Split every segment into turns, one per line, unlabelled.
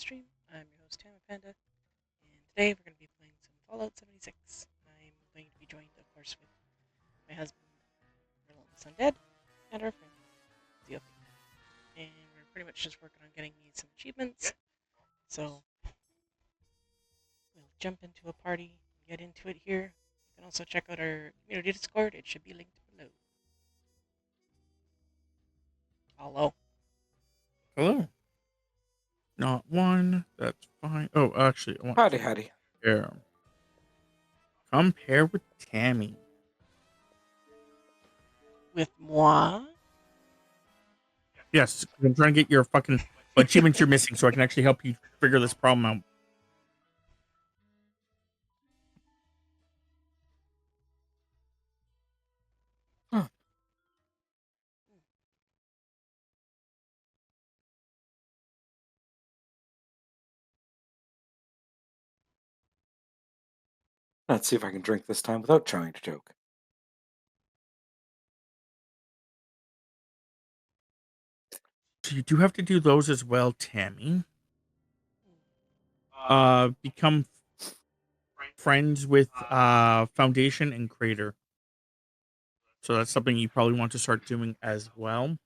stream. I'm your host, Tammy Panda, and today we're going to be playing some Fallout 76. I'm going to be joined, of course, with my husband, TheRelentlessUndead, and our friend, Theo. And we're pretty much just working on getting me some achievements, so we'll jump into a party and get into it here. You can also check out our community Discord. It should be linked below. Hello.
Hello. Not one. That's fine. Oh, actually, I want
Howdy,
to
howdy.
compare with Tammy.
With moi?
Yes, I'm trying to get your fucking achievements you're missing so I can actually help you figure this problem out.
Let's see if I can drink this time without trying to choke.
So you do have to do those as well, Tammy. Become friends with Foundation and Crater. So that's something you probably want to start doing as well.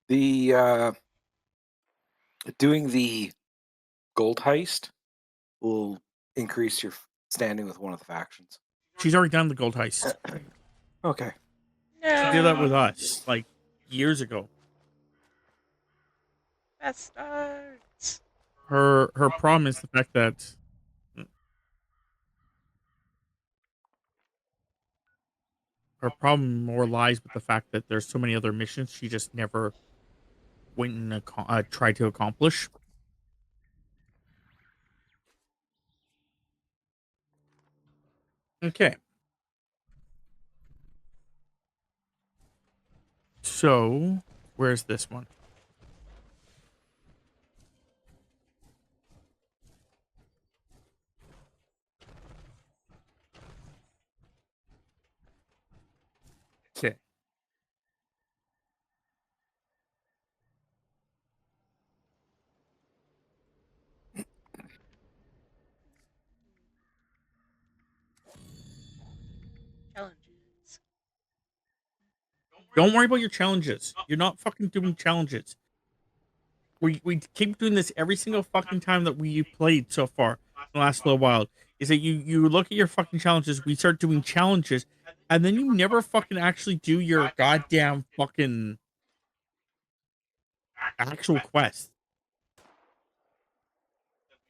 The doing the gold heist will increase your standing with one of the factions.
She's already done the gold heist.
Okay.
No.
She did that with us, like, years ago.
Bastards.
Her problem is the fact that her problem more lies with the fact that there's so many other missions she just never went and tried to accomplish. Okay. So, where's this one? Okay.
Challenges.
Don't worry about your challenges. You're not fucking doing challenges. We keep doing this every single fucking time that we played so far in the last little while. Is that you look at your fucking challenges, we start doing challenges, and then you never fucking actually do your goddamn fucking actual quest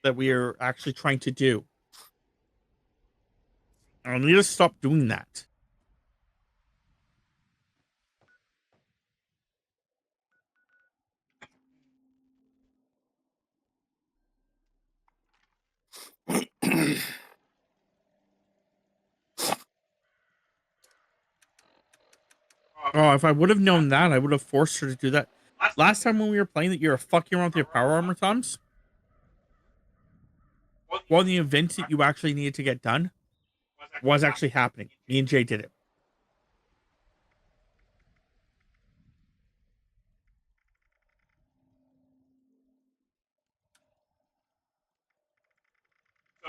that we are actually trying to do. I need to stop doing that. Oh, if I would have known that, I would have forced her to do that. Last time when we were playing that you were fucking around with your power armor thumbs, one of the events that you actually needed to get done was actually happening. Me and Jay did it.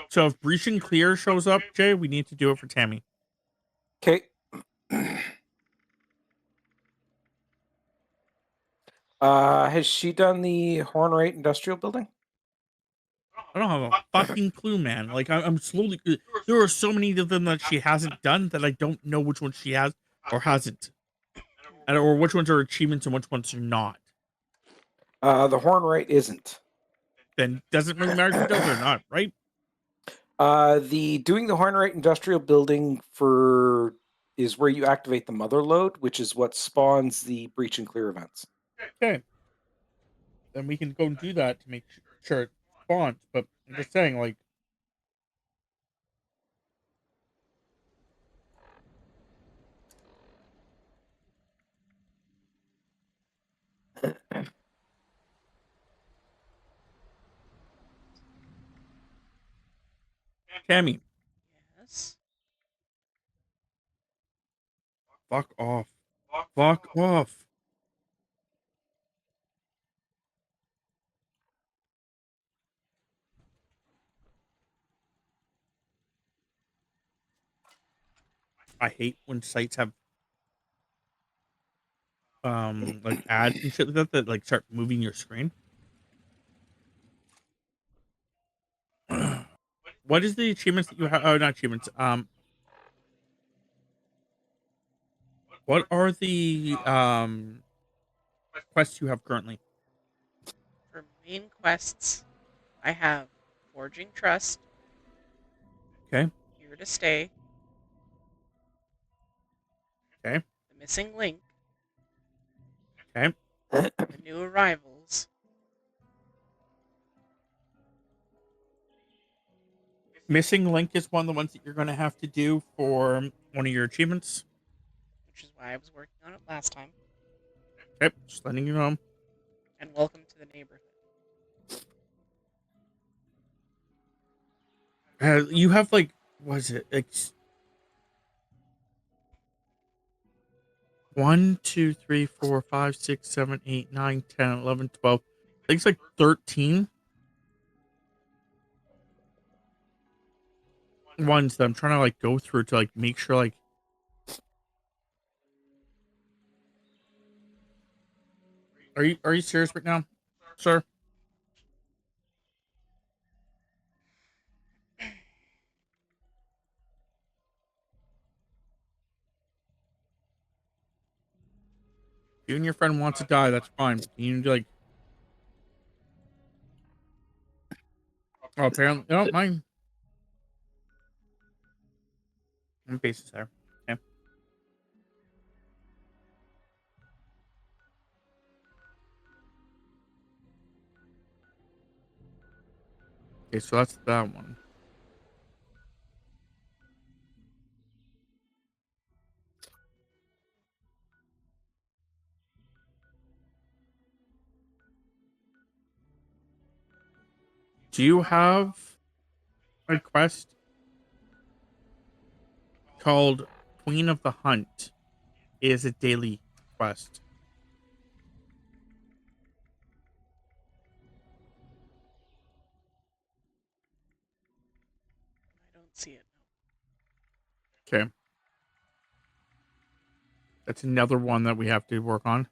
So if Breach and Clear shows up, Jay, we need to do it for Tammy.
Okay. Has she done the Hornwright Industrial Building?
I don't have a fucking clue, man. Like I'm slowly. There are so many of them that she hasn't done that I don't know which ones she has or hasn't, or which ones are achievements and which ones are not.
The Hornwright isn't.
Then doesn't really matter if she does or not, right?
The doing the Hornwright Industrial Building is where you activate the mother load, which is what spawns the breach and clear events.
Okay. Then we can go and do that to make sure it spawns. But I'm just saying, like, Tammy,
Yes.
fuck off. Fuck off. I hate when sites have like ads and shit like that that like start moving your screen. What is the achievements that you have? Oh, not achievements. What are the quests you have currently?
For main quests, I have Forging Trust,
Okay.
Here to Stay,
Okay.
The Missing Link,
Okay.
The New Arrivals,
Missing link is one of the ones that you're going to have to do for one of your achievements.
which is why I was working on it last time,
Okay. Just letting you know.
and Welcome to the Neighborhood.
You have like, was it like 1, 2, 3, 4, 5, 6, 7, 8, 9, 10, 11, 12. I think it's like 13 ones that I'm trying to like go through to like make sure like. Are you serious right now, sir? You and your friend wants to die, that's fine. You need to like. Oh, apparently, no, mine. My base is there. Okay. Okay, so that's that one. Do you have a quest called Queen of the Hunt? It is a daily quest.
I don't see it.
Okay. That's another one that we have to work on.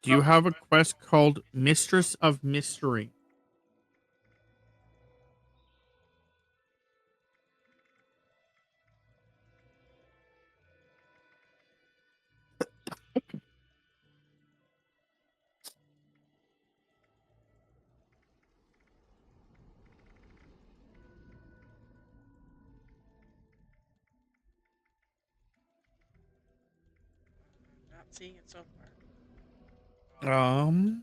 Do you have a quest called Mistress of Mystery?
I'm not seeing it so far.
Um,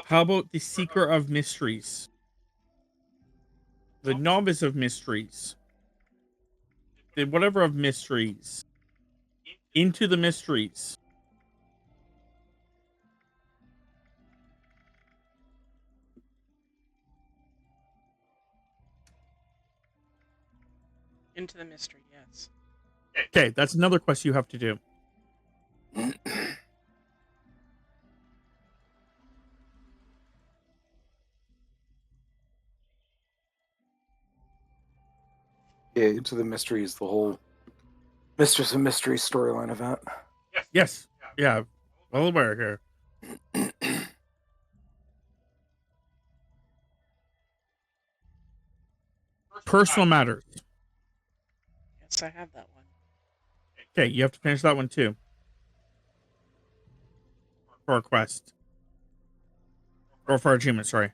how about the Seeker of Mysteries? The Novice of Mysteries? The whatever of Mysteries? Into the Mysteries?
Into the Mystery, yes.
Okay, that's another quest you have to do.
Yeah, Into the Mystery is the whole Mistress of Mystery storyline event.
Yes. Yeah. Well aware here. Personal matters.
Yes, I have that one.
Okay, you have to finish that one too. For a quest. Or for achievement, sorry.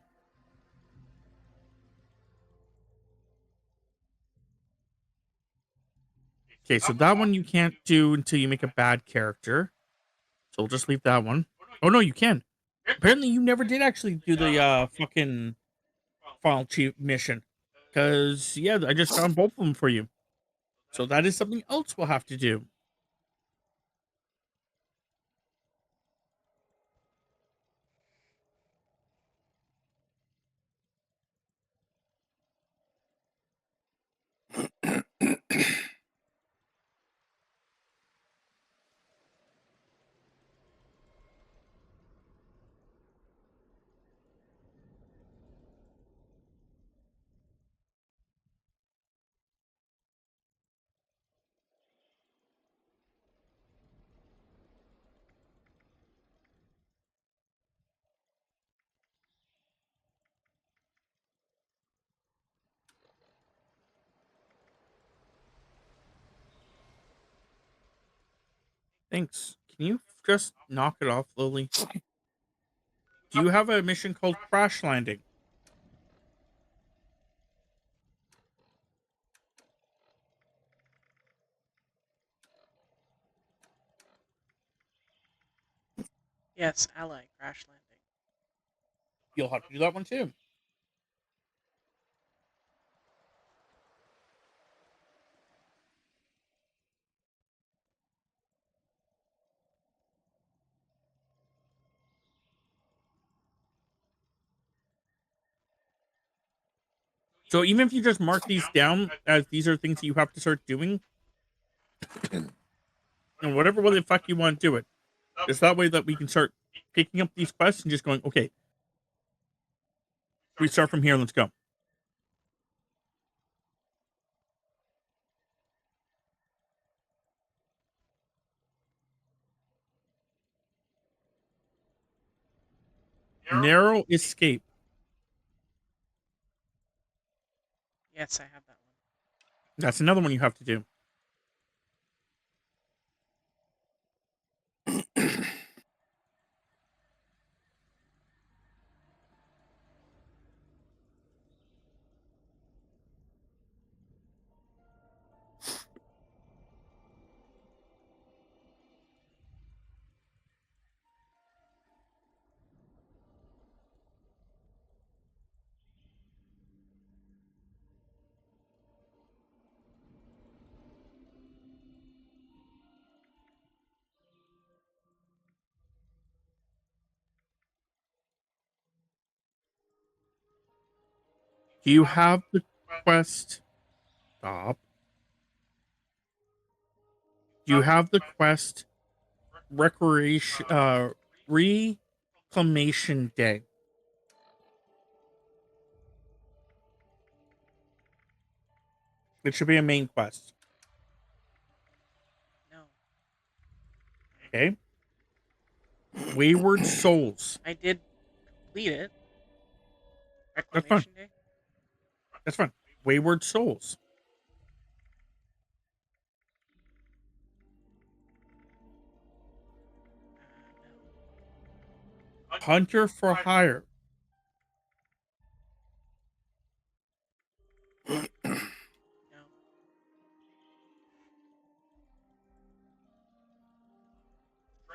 Okay, so that one you can't do until you make a bad character. So we'll just leave that one. Oh no, you can. Apparently you never did actually do the fucking final chief mission. Cause yeah, I just found both of them for you. So that is something else we'll have to do. Thanks. Can you just knock it off, Lily? Do you have a mission called Crash Landing?
Yes, ally crash landing.
You'll have to do that one too. So even if you just mark these down as these are things that you have to start doing, and whatever way the fuck you want to do it, just that way that we can start picking up these quests and just going, okay, we start from here. Let's go. Narrow escape.
Yes, I have that one.
That's another one you have to do. Do you have the quest? Stop. Do you have the quest recreation reclamation day? It should be a main quest.
No.
Okay. Wayward Souls.
I did complete it.
That's fine.
Reclamation Day?
That's fine. Wayward Souls.
No.
Hunter for Hire.
No.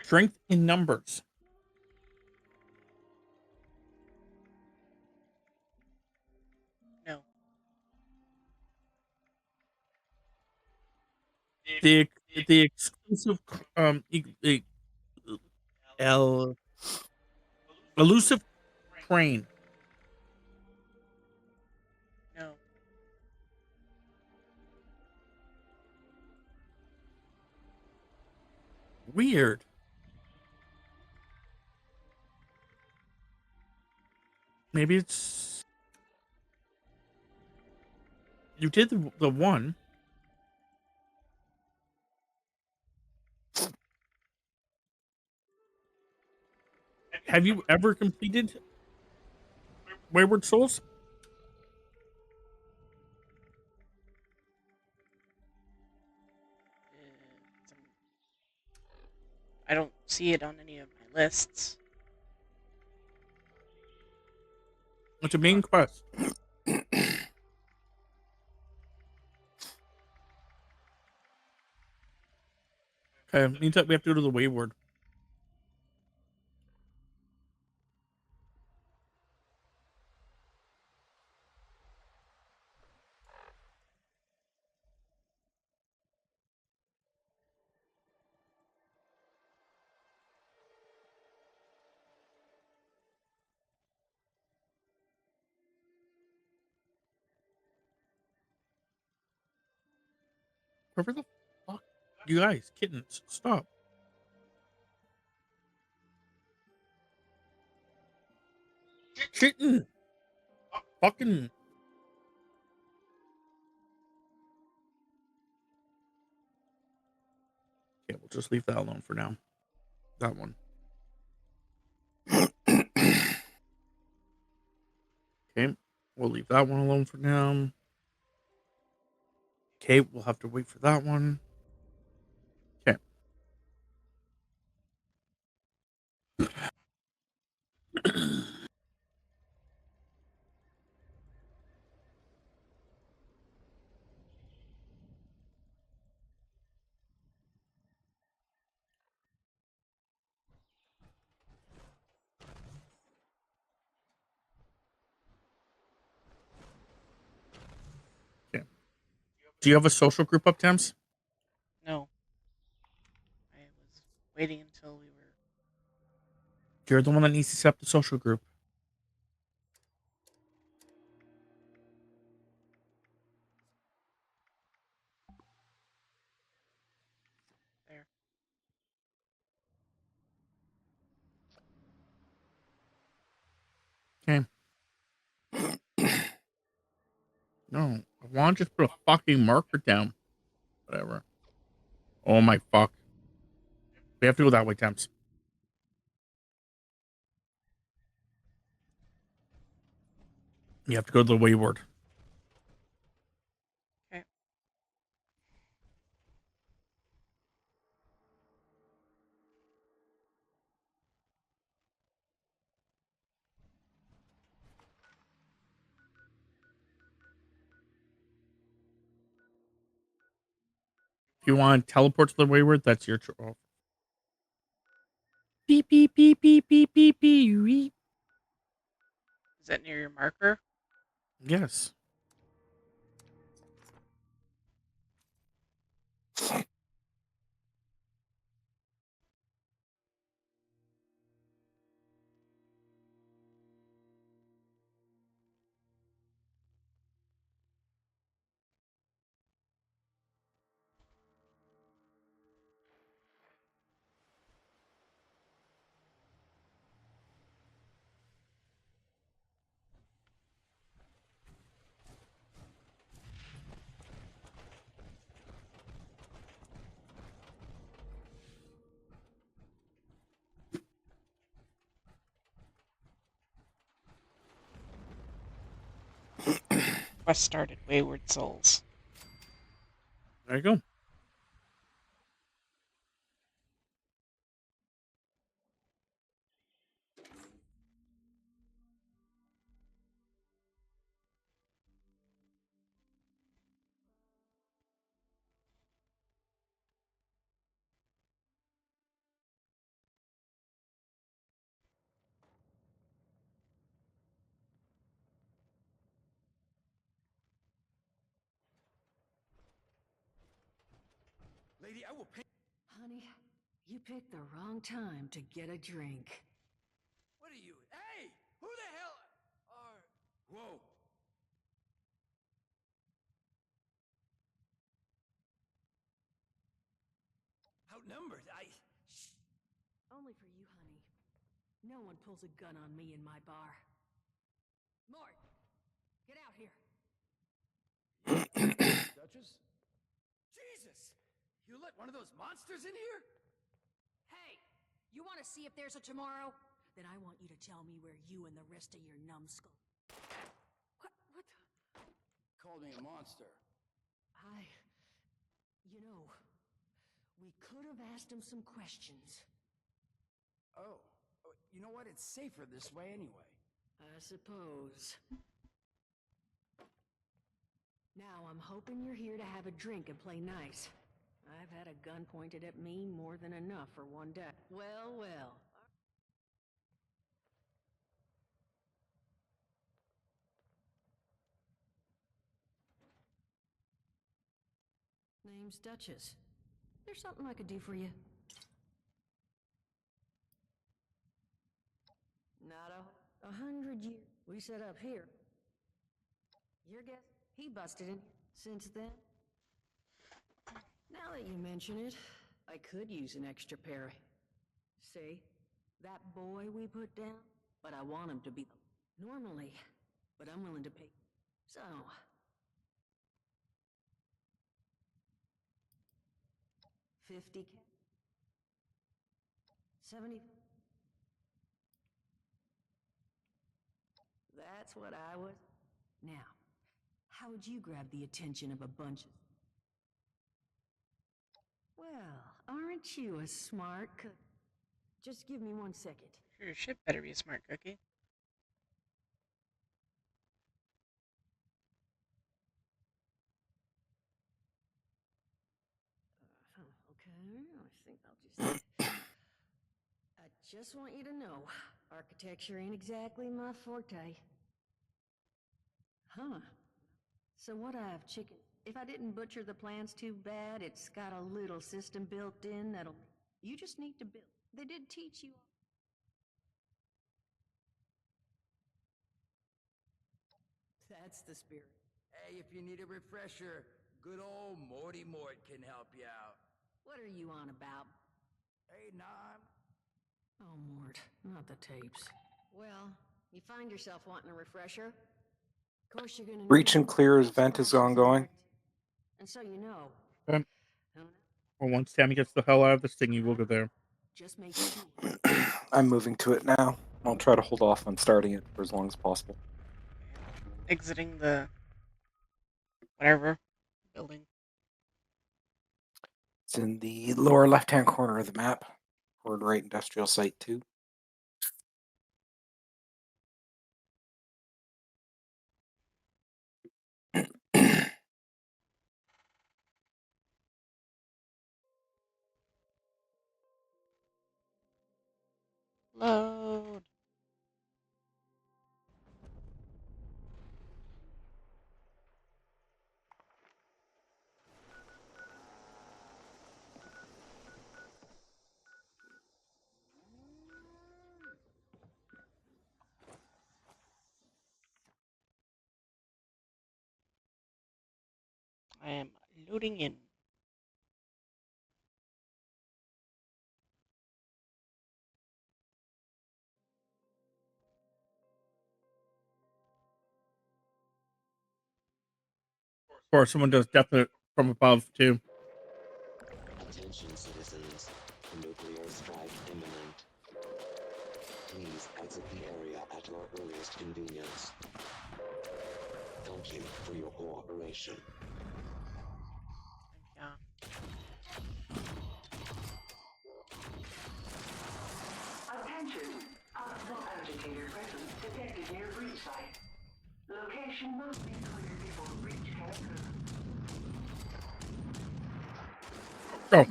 Strength in Numbers.
No.
The the exclusive el, elusive train.
No.
Weird. Maybe it's you did the one. Have you ever completed Wayward Souls?
Some, I don't see it on any of my lists.
It's a main quest. Okay, means that we have to go to the Wayward. Where the fuck? You guys, kittens, stop. Kitten. Fucking. Okay, we'll just leave that alone for now. That one. Okay, we'll leave that one alone for now. Okay, we'll have to wait for that one. Okay. Do you have a social group up, Thames?
No. I was waiting until we were.
You're the one that needs to set up the social group.
There.
Okay. No, I want to just put a fucking marker down. Whatever. Oh my fuck. We have to go that way, Thames. You have to go to the wayward.
Okay.
If you want to teleport to the wayward, that's your choice. Oh. Beep, beep, beep, beep, beep, beep, beep.
Is that near your marker?
Yes.
Quest started. Wayward Souls.
There you go.
Lady, I will pay. Honey, you picked the wrong time to get a drink. What are you? Hey! Who the hell are... Whoa. Outnumbered? Only for you, honey. No one pulls a gun on me in my bar. Mort! Get out here! Duchess? Jesus! You let one of those monsters in here? Hey! You want to see if there's a tomorrow? Then I want you to tell me where you and the rest of your numbskull... What the... Called me a monster. You know, we could have asked him some questions. Oh. You know what? It's safer this way anyway. I suppose. Now I'm hoping you're here to have a drink and play nice. I've had a gun pointed at me more than enough for one day. Well, well. Name's Duchess. There's something I could do for you. Not 100 years. We set up here. Your guess? He busted in. Since then? Now that you mention it, I could use an extra pair. See? That boy we put down? But I want him to be... Normally. But I'm willing to pay. So... 50K? 70? That's what I would... Now, how would you grab the attention of a bunch of... Well, aren't you a smart cook? Just give me 1 second.
Sure, your ship better be a smart cookie.
Okay, I think I'll just... I just want you to know, architecture ain't exactly my forte. Huh. So what I have chicken... If I didn't butcher the plans too bad, it's got a little system built in that'll... You just need to build. They did teach you... That's the spirit.
Hey, if you need a refresher, good old Morty Mort can help you out.
What are you on about?
Hey, Nom.
Oh, Mort, not the tapes. Well, you find yourself wanting a refresher. Of course you're gonna
Breach and
need
Clear's
some
event is
options
ongoing.
there. And so you know.
Um,
Oh, no.
Well, once Tammy gets the hell out of this thing, you will go there.
Just make sure.
I'm moving to it now. I'll try to hold off on starting it for as long as possible.
Exiting the whatever building.
It's in the lower left-hand corner of the map. Horde Right Industrial Site 2.
Load. I am loading in.
Or someone does death from above too.
Attention citizens, nuclear strike imminent. Please exit the area at your earliest convenience. Thank you for your cooperation.
Yeah.
Attention! Possible agitator presence detected near breach site. Location must be cleared before breach can occur.
Oh.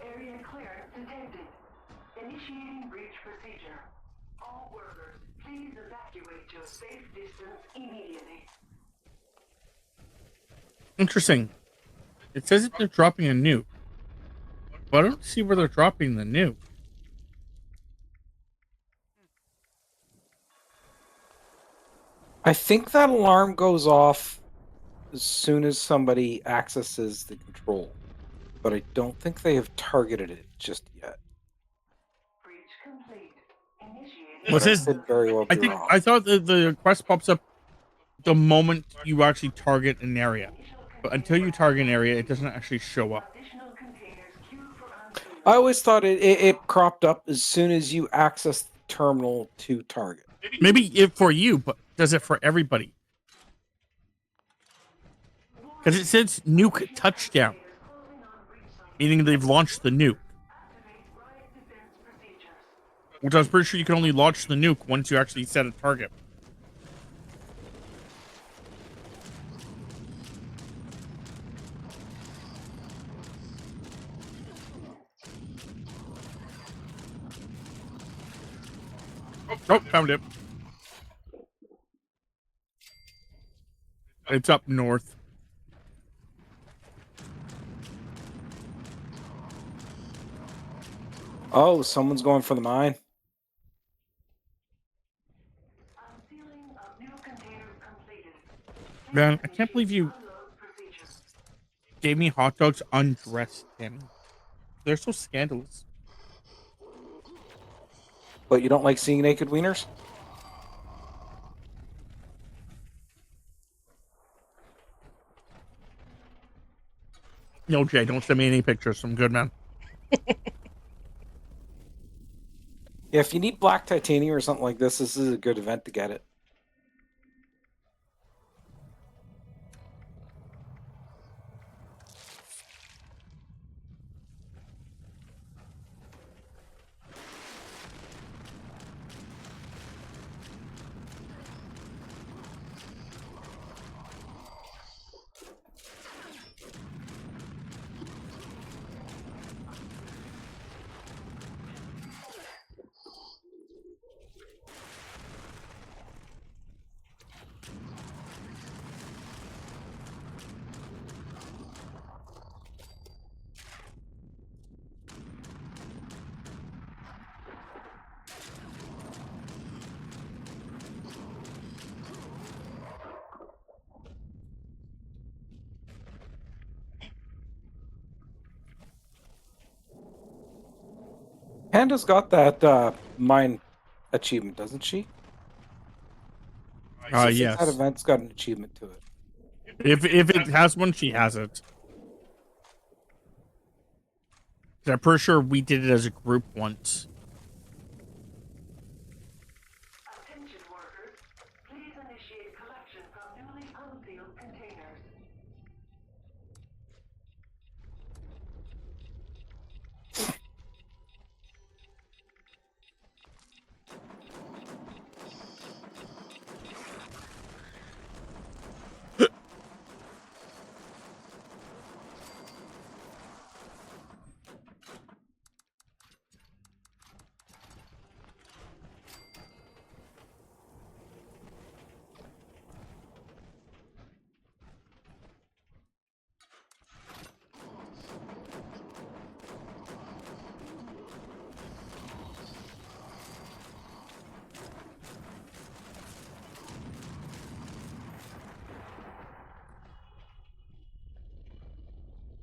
Area clearance detected. Initiating breach procedure. All workers, please evacuate to a safe distance immediately.
Interesting. It says that they're dropping a nuke, but I don't see where they're dropping the nuke.
I think that alarm goes off as soon as somebody accesses the control, but I don't think they have targeted it just yet.
Breach complete. Initiating.
Well, it
But I
says,
could very well be wrong.
I thought the quest pops up the moment you actually target an area, but until you target an area, it doesn't actually show up.
Additional containers queued for unclearance.
I always thought it cropped up as soon as you access the terminal to target.
Maybe it for you, but does it for everybody? Because it says nuke touchdown, meaning they've launched the nuke.
Activate riot defense procedures.
Which I was pretty sure you can only launch the nuke once you actually set a target. Oh, found it. It's up north.
Oh, someone's going for the mine.
Unsealing of new containers completed.
Man, I can't believe you
Unload procedures.
gave me hot dogs undressed, Tammy. They're so scandalous.
But you don't like seeing naked wieners?
No, Jay, don't send me any pictures. I'm good, man.
Yeah, if you need black titanium or something like this is a good event to get it. Panda's got that mine achievement, doesn't she? So I think that
Yes.
event's got an achievement to it.
If it has one, she has it. 'Cause I'm pretty sure we did it as a group once.
Attention workers, please initiate collection from newly unsealed containers.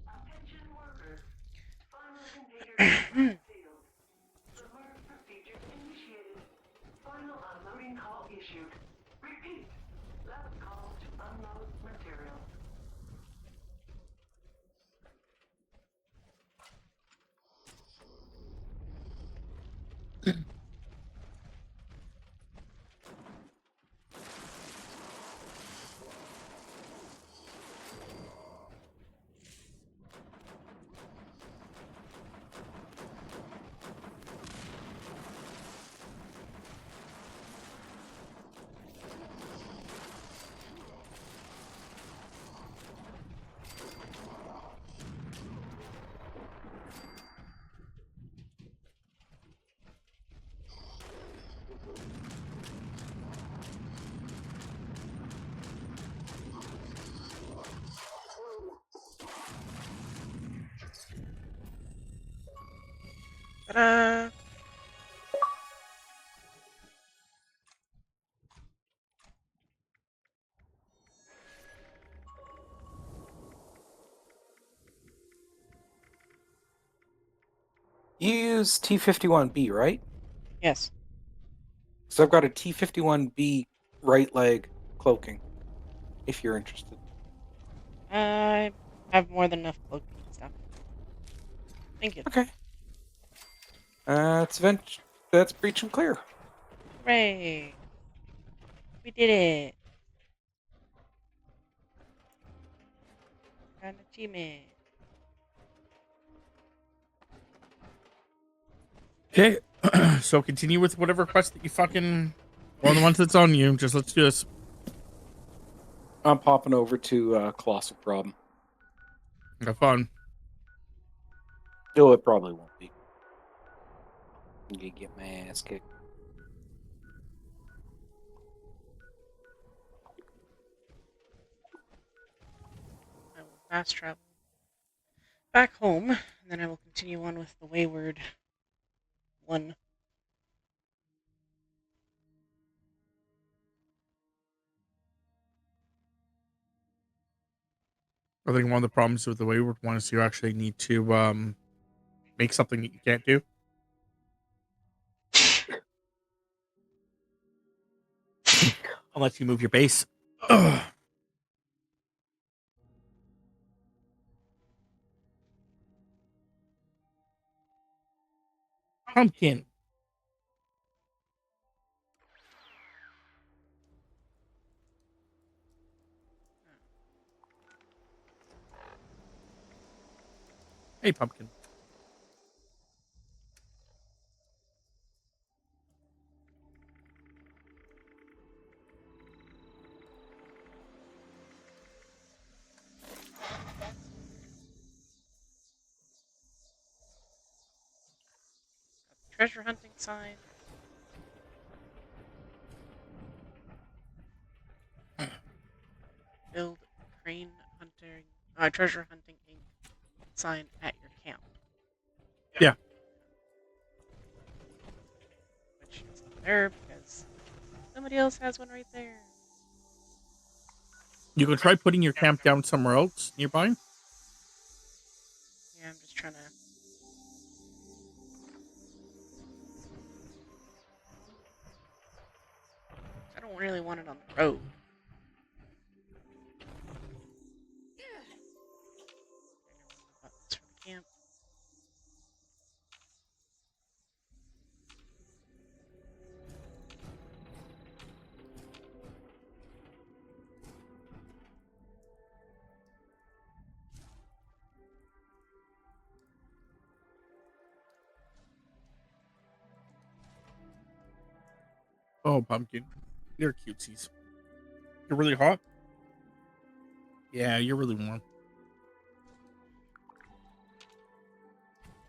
Attention workers, final container sealed. Submerge procedure initiated. Final unloading call issued. Repeat. Last call to unload materials.
Ta-da!
You use T51B, right?
Yes.
So I've got a T51B right leg cloaking, if you're interested.
I have more than enough cloaking stuff. Thank you.
Okay. That's breach and clear.
Hooray! We did it! Got an achievement.
Okay. So continue with whatever quest that you fucking, or the ones that's on you. Just let's do this.
I'm popping over to Colossal Problem.
Have fun.
No, it probably won't be. I'm gonna get my ass kicked.
I will fast travel back home, and then I will continue on with the Wayward one.
I think one of the problems with the wayward one is you actually need to make something that you can't do. Unless you move your base. Ugh. Pumpkin. Hey, pumpkin.
Treasure hunting sign. Build crane hunting, treasure hunting ink sign at your camp.
Yeah.
Which is not there because somebody else has one right there.
You can try putting your camp down somewhere else nearby.
Yeah, I'm just trying to road. Buttons for the camp.
Oh, pumpkin. You're cutesies. You're really hot? Yeah, you're really warm.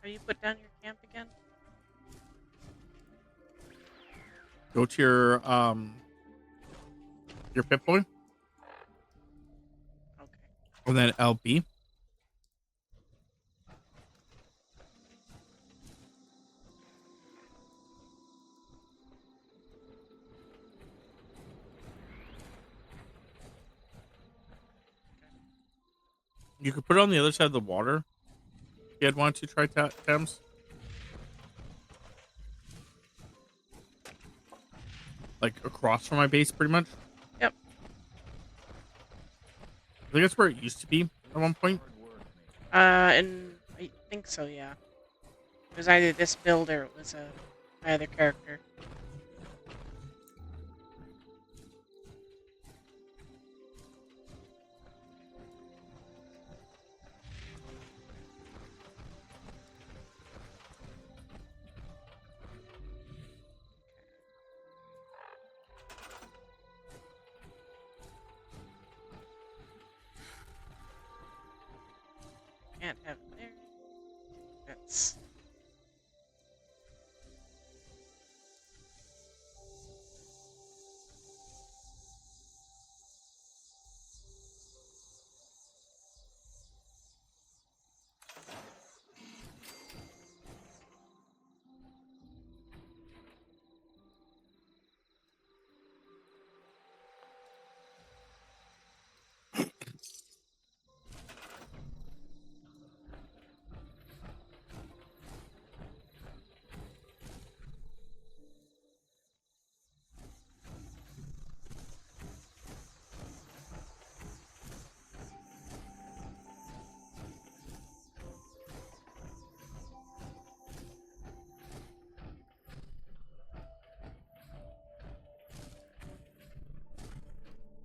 How do you put down your camp again?
Go to your Pip-Boy,
Okay.
and then LB. You could put it on the other side of the water. If you had wanted to try Thames. Like across from my base, pretty much.
Yep.
I think that's where it used to be at one point.
And I think so, yeah. It was either this build or it was my other character. Can't have it there. That's...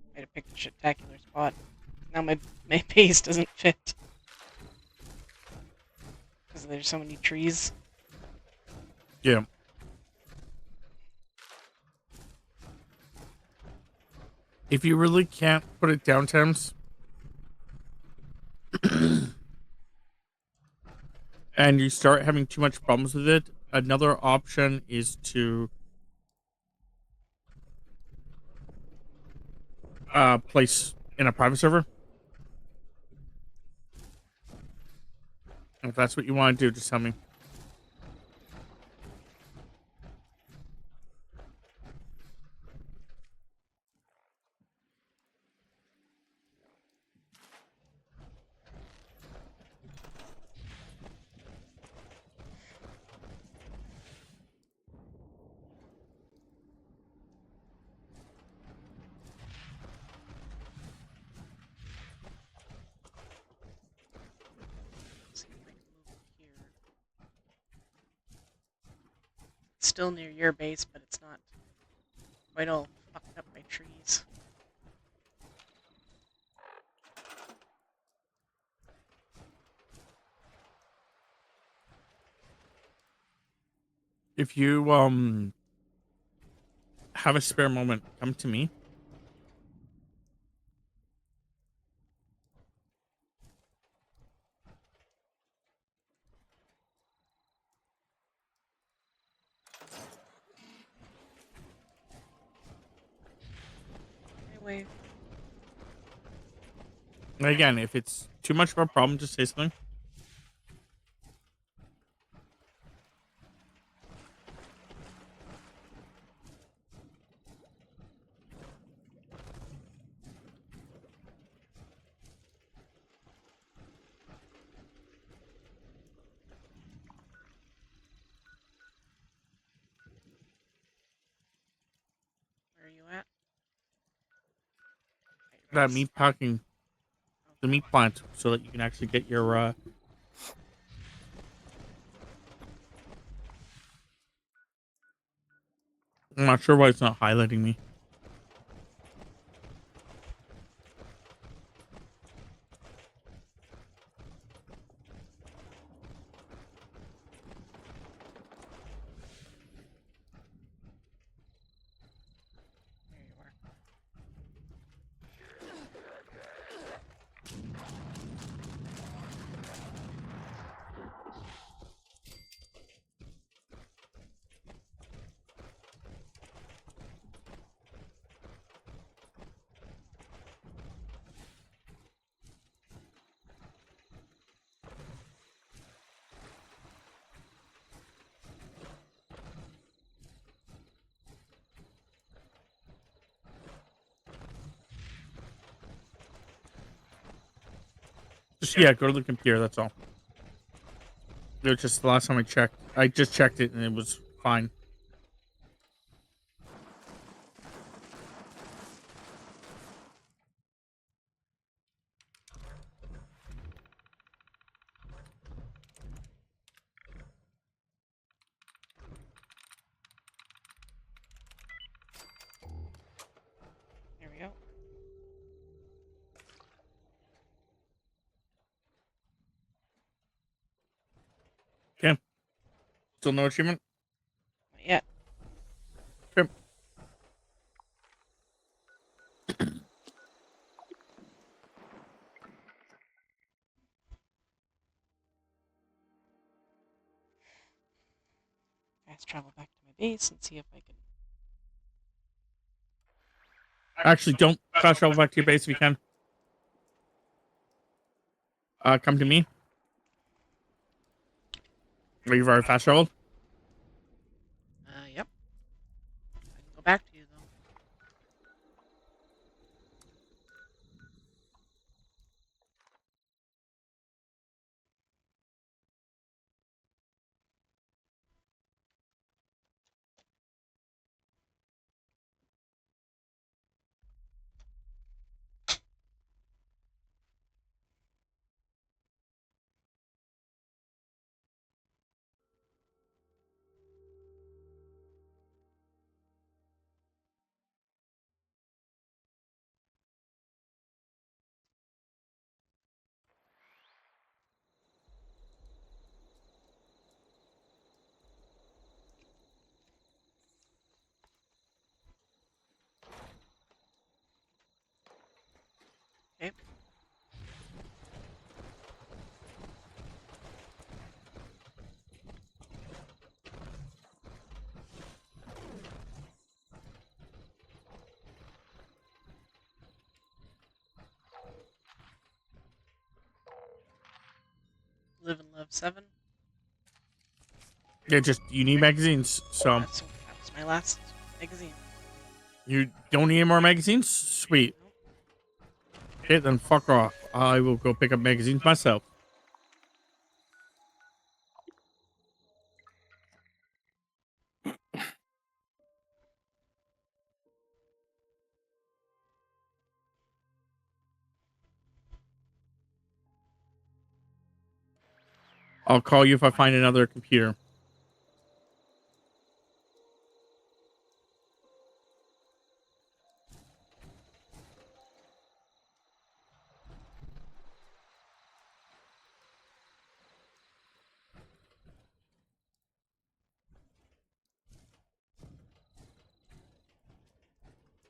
I had to pick a spectacular spot. Now my base doesn't fit. Because there's so many trees.
Yeah. If you really can't put it down, Thames, and you start having too much problems with it, another option is to place in a private server. If that's what you want to do, just tell me.
See if I can move it here. It's still near your base, but it's not quite all fucked up by trees.
If you have a spare moment, come to me.
Anyway,
And again, if it's too much of a problem, just say something.
where are you at?
that meat packing, the meat plant, so that you can actually get your. I'm not sure why it's not highlighting me.
There you are.
Just go to the computer. That's all. It was just the last time I checked. I just checked it and it was fine.
There we go.
Okay. Still no achievement.
Not yet.
Okay.
Fast travel back to my base and see if I can.
Actually, don't fast travel back to your base if you can. Come to me. You've already fast traveled.
Yep. I can go back to you though. Okay. Live and Love 7.
Yeah, just you need magazines. So
That was my last magazine.
you don't need any more magazines. Sweet.
Nope.
Okay, then fuck off. I will go pick up magazines myself. I'll call you if I find another computer.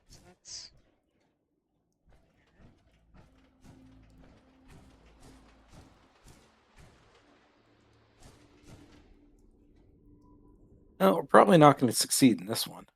So that's.
No, we're probably not going to succeed in this one.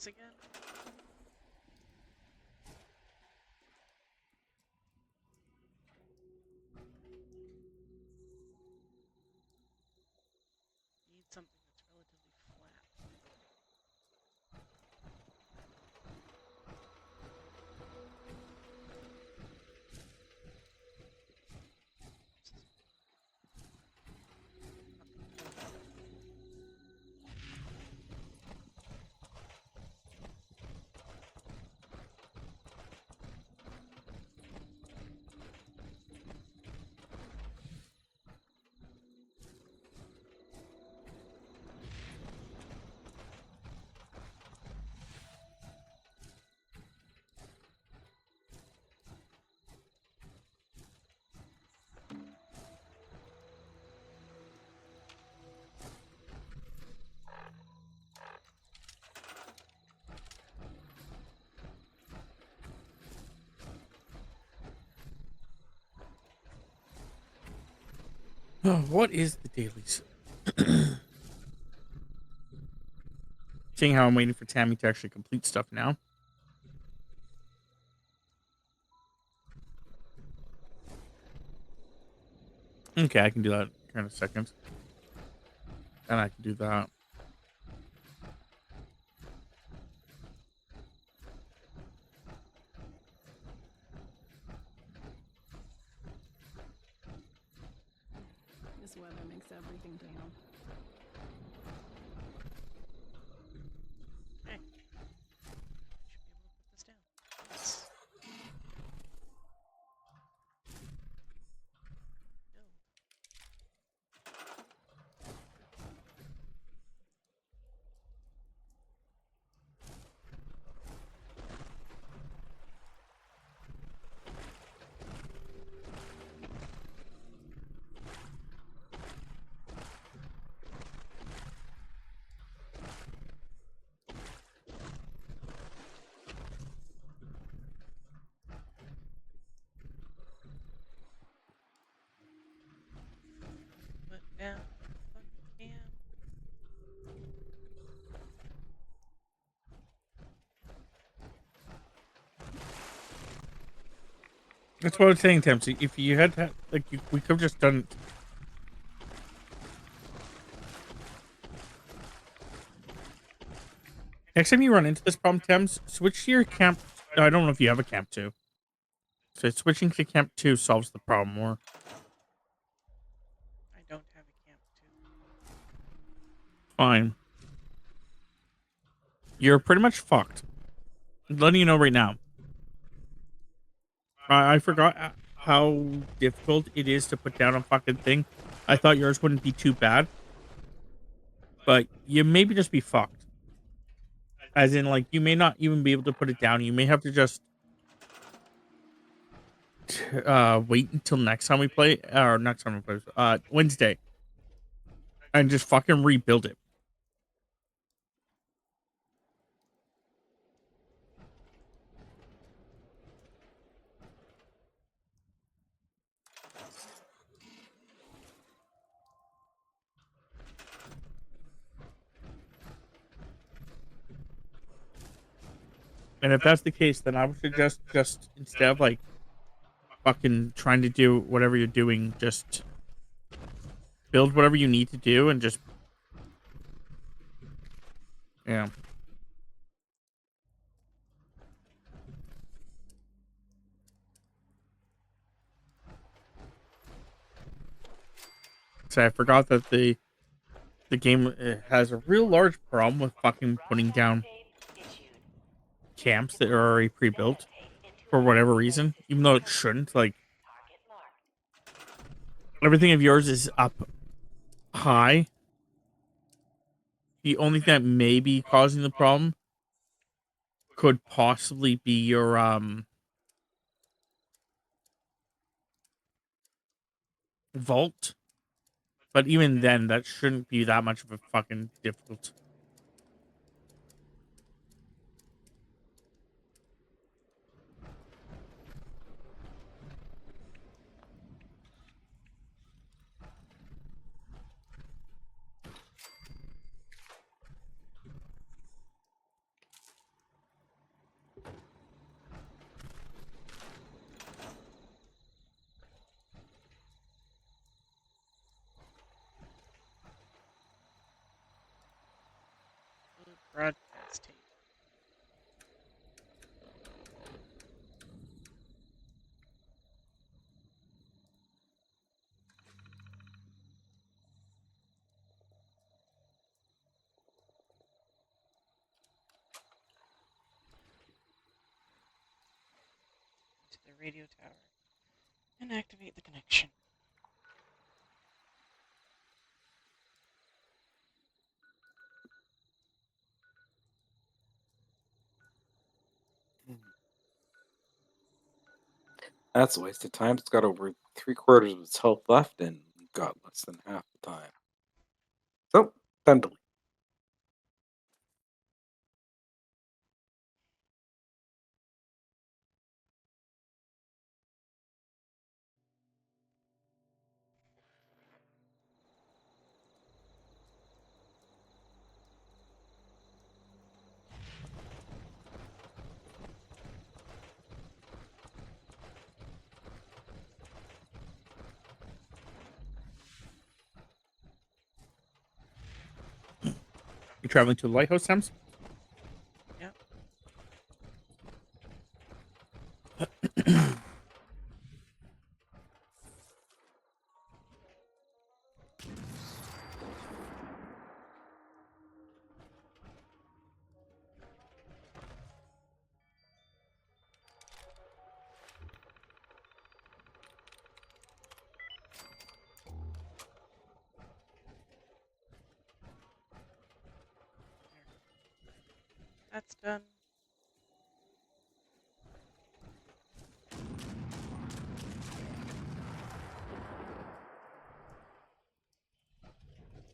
once again. Need something that's relatively flat.
Oh, what is the dailies? Seeing how I'm waiting for Tammy to actually complete stuff now. Okay, I can do that here in a second. And I can do that.
This weather makes everything down.
Okay. Should be able to put this down. Build. Put down the fucking can.
That's what I was saying, Tempsy. If you had to, like, we could have just done. Next time you run into this problem, Thames, switch to your camp. I don't know if you have a camp 2. So switching to camp 2 solves the problem more.
I don't have a camp too.
Fine. You're pretty much fucked. I'm letting you know right now. I forgot how difficult it is to put down a fucking thing. I thought yours wouldn't be too bad. But you maybe just be fucked. As in, like, you may not even be able to put it down. You may have to just wait until next time we play, or next time we play, Wednesday, and just fucking rebuild it. And if that's the case, then I would suggest just instead of like fucking trying to do whatever you're doing, just build whatever you need to do and just yeah. So I forgot that the game has a real large problem with fucking putting down camps that are already pre-built for whatever reason, even though it shouldn't. Like everything of yours is up high. The only thing that may be causing the problem could possibly be your vault. But even then, that shouldn't be that much of a fucking difficult.
the radio tower and activate the connection.
That's a waste of time. It's got over 3/4 of its health left and got less than half the time. So, time to leave.
You traveling to the lighthouse, Sams?
Yep. That's done.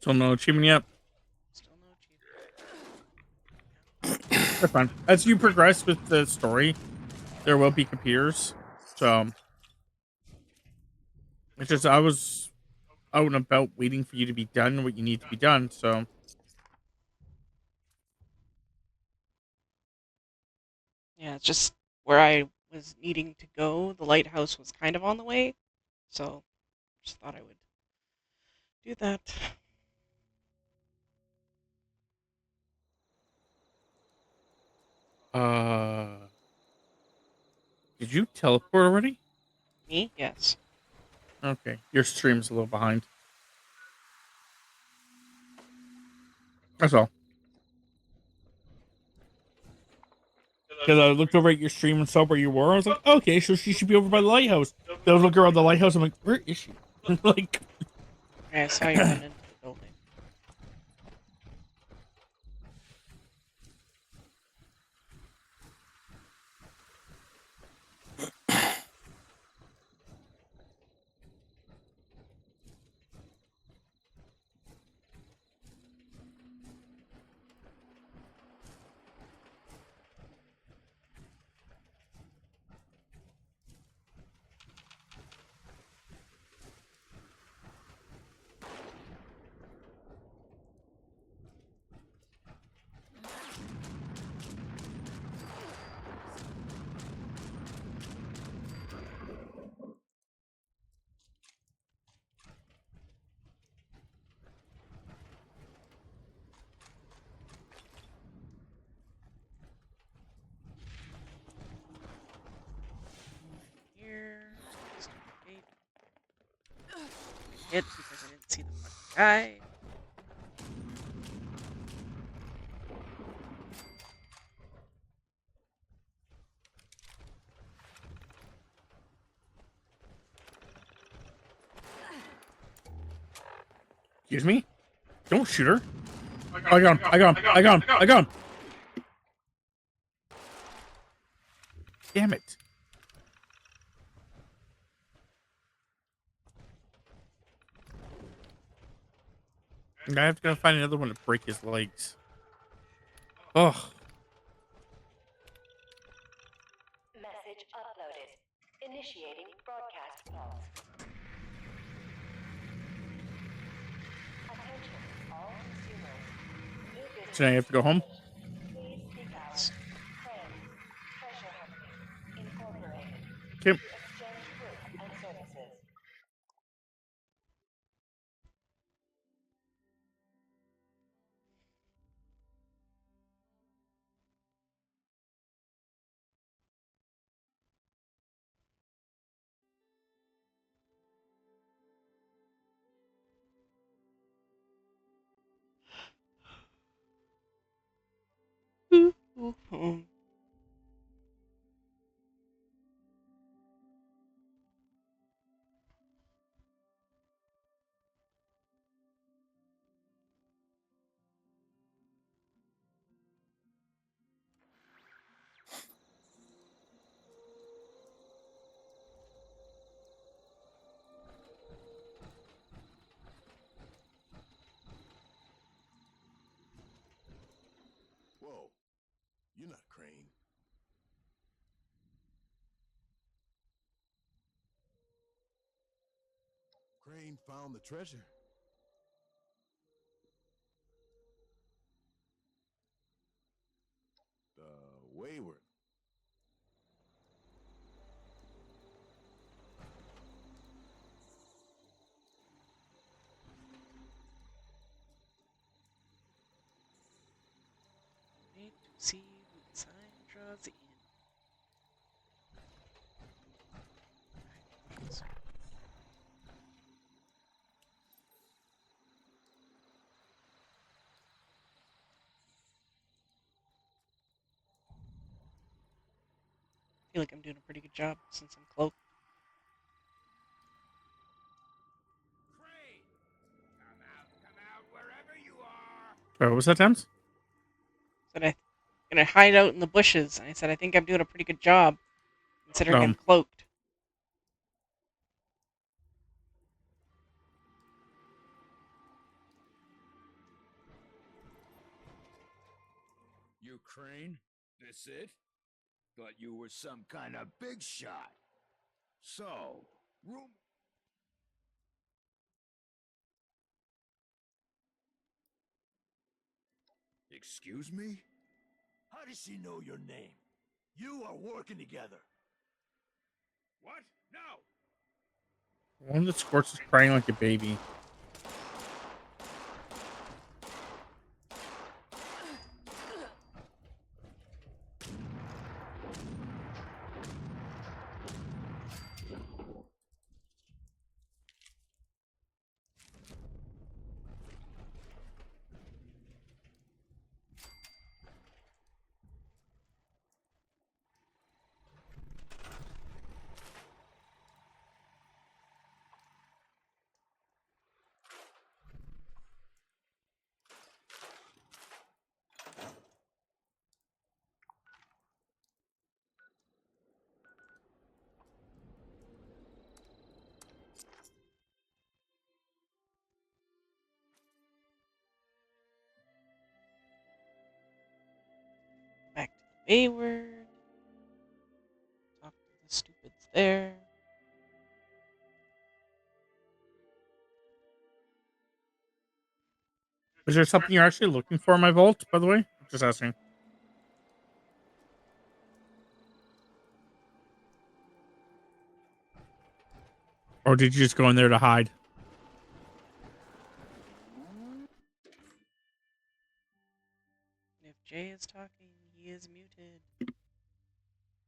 Still no achievement yet.
Still no achievement.
That's fine. As you progress with the story, there will be computers. So it's just I was out and about waiting for you to be done what you need to be done. So
Yeah, it's just where I was needing to go. The lighthouse was kind of on the way, so just thought I would do that.
did you teleport already?
Me? Yes.
Okay. Your stream's a little behind. That's all. Because I looked over at your stream and saw where you were. I was like, okay, so she should be over by the lighthouse. Then I was looking around the lighthouse. I'm like, where is she? Like,
I saw you run into the building. Here. Stupid gate. Hit because I didn't see the fucking guy.
excuse me? Don't shoot her. I got him. I got him. I got him. I got him. Damn it. I have to go find another one to break his legs. Oh,
Message uploaded. Initiating broadcast pause. Attention, all consumers. New business.
so now you have to go home?
Please seek out Friends Treasure Hunting Incorporated
Okay.
to exchange goods and services.
Ooh.
Crane found the treasure. The Wayward.
Wait to see who the sign draws in. I feel like I'm doing a pretty good job since I'm cloaked.
Crane! Come out wherever you are!
What was that, Thames?
Said I'm gonna hide out in the bushes. And I said I think I'm doing a pretty good job considering I'm cloaked.
You Crane? This it? Thought you were some kind of big shot. So, room... Excuse me? How does she know your name? You are working together. What? No!
One of the squirts is crying like a baby.
Back to the Wayward. Talk to the stupids there.
Is there something you're actually looking for in my vault, by the way? Just asking. Or did you just go in there to hide?
If Jay is talking, he is muted.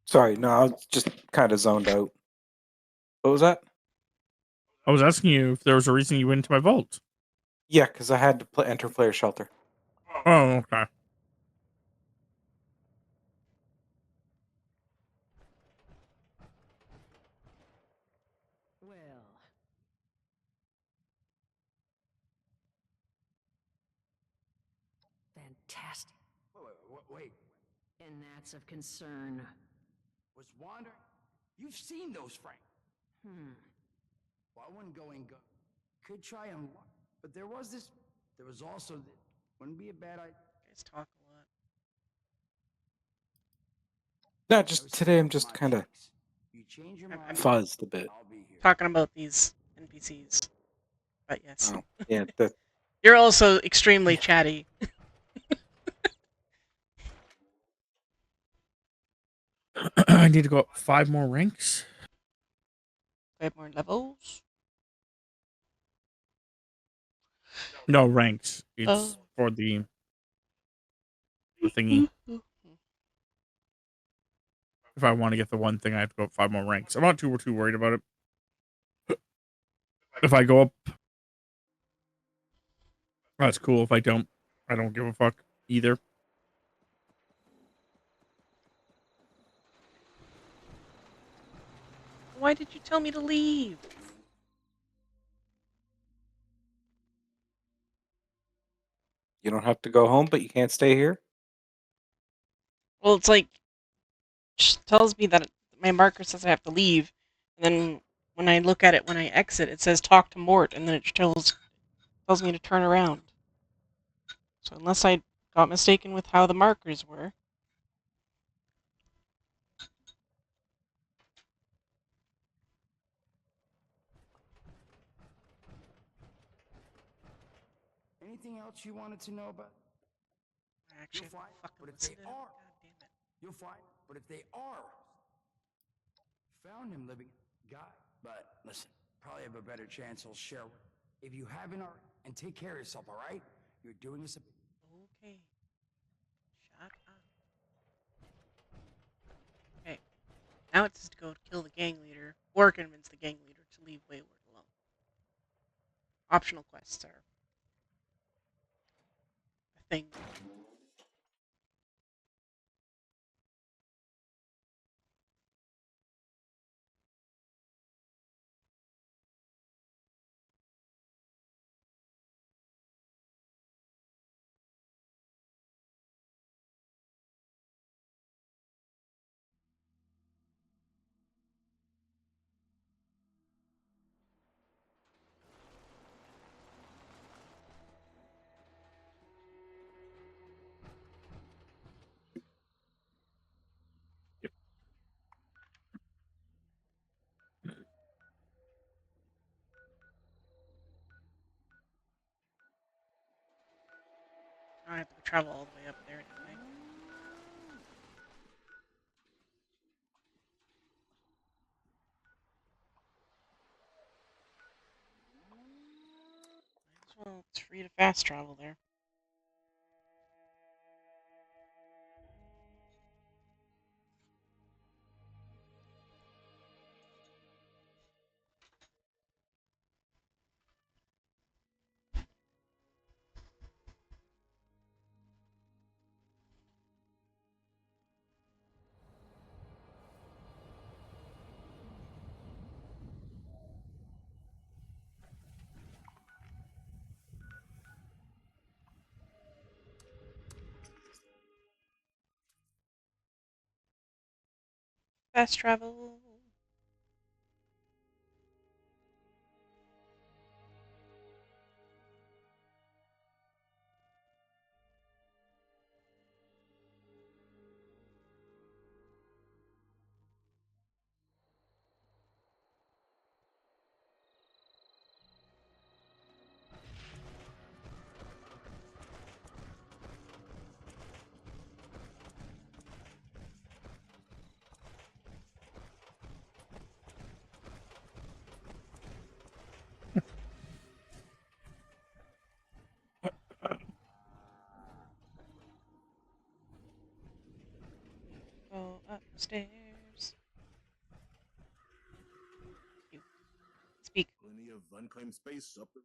Sorry, no, I was just kind of zoned out. What was that?
I was asking you if there was a reason you went into my vault.
Yeah, because I had to enter player shelter.
Oh, okay.
Well, fantastic.
Wait.
And that's of concern.
Was wandering? You've seen those, Frank. Well, I wouldn't go and go. Could try and... But there was this... There was also... Wouldn't be a bad idea.
You guys talk a lot.
No, just today I'm just kind of
You change your
I'm
mind,
fuzzed a bit.
I'll be here.
talking about these NPCs. But yes.
Oh, yeah, that
You're also extremely chatty.
I need to go up 5 more ranks.
5 more levels.
No, ranks. It's
Oh.
for the thingy. If I want to get the one thing, I have to go up 5 more ranks. I'm not too worried about it. If I go up, that's cool. If I don't give a fuck either.
Why did you tell me to leave?
you don't have to go home, but you can't stay here.
Well, it's like she tells me that my marker says I have to leave, and then when I look at it when I exit, it says talk to Mort, and then it tells me to turn around. So unless I got mistaken with how the markers were.
Anything else you wanted to know about?
I actually
You'll
have to
find,
fucking
but if
listen
they
to him.
are,
God damn it.
you'll find, but if they are, found him living, guy. But listen, probably have a better chance he'll share. If you haven't already, and take care of yourself, all right? You're doing us a.
Okay. Shut up. Okay. Now it's to go kill the gang leader or convince the gang leader to leave Wayward alone. Optional quests are a thing. I have to travel all the way up there anyway. Might as well. It's free to fast travel there. Fast travel. Go upstairs. You speak.
Plenty of unclaimed space up the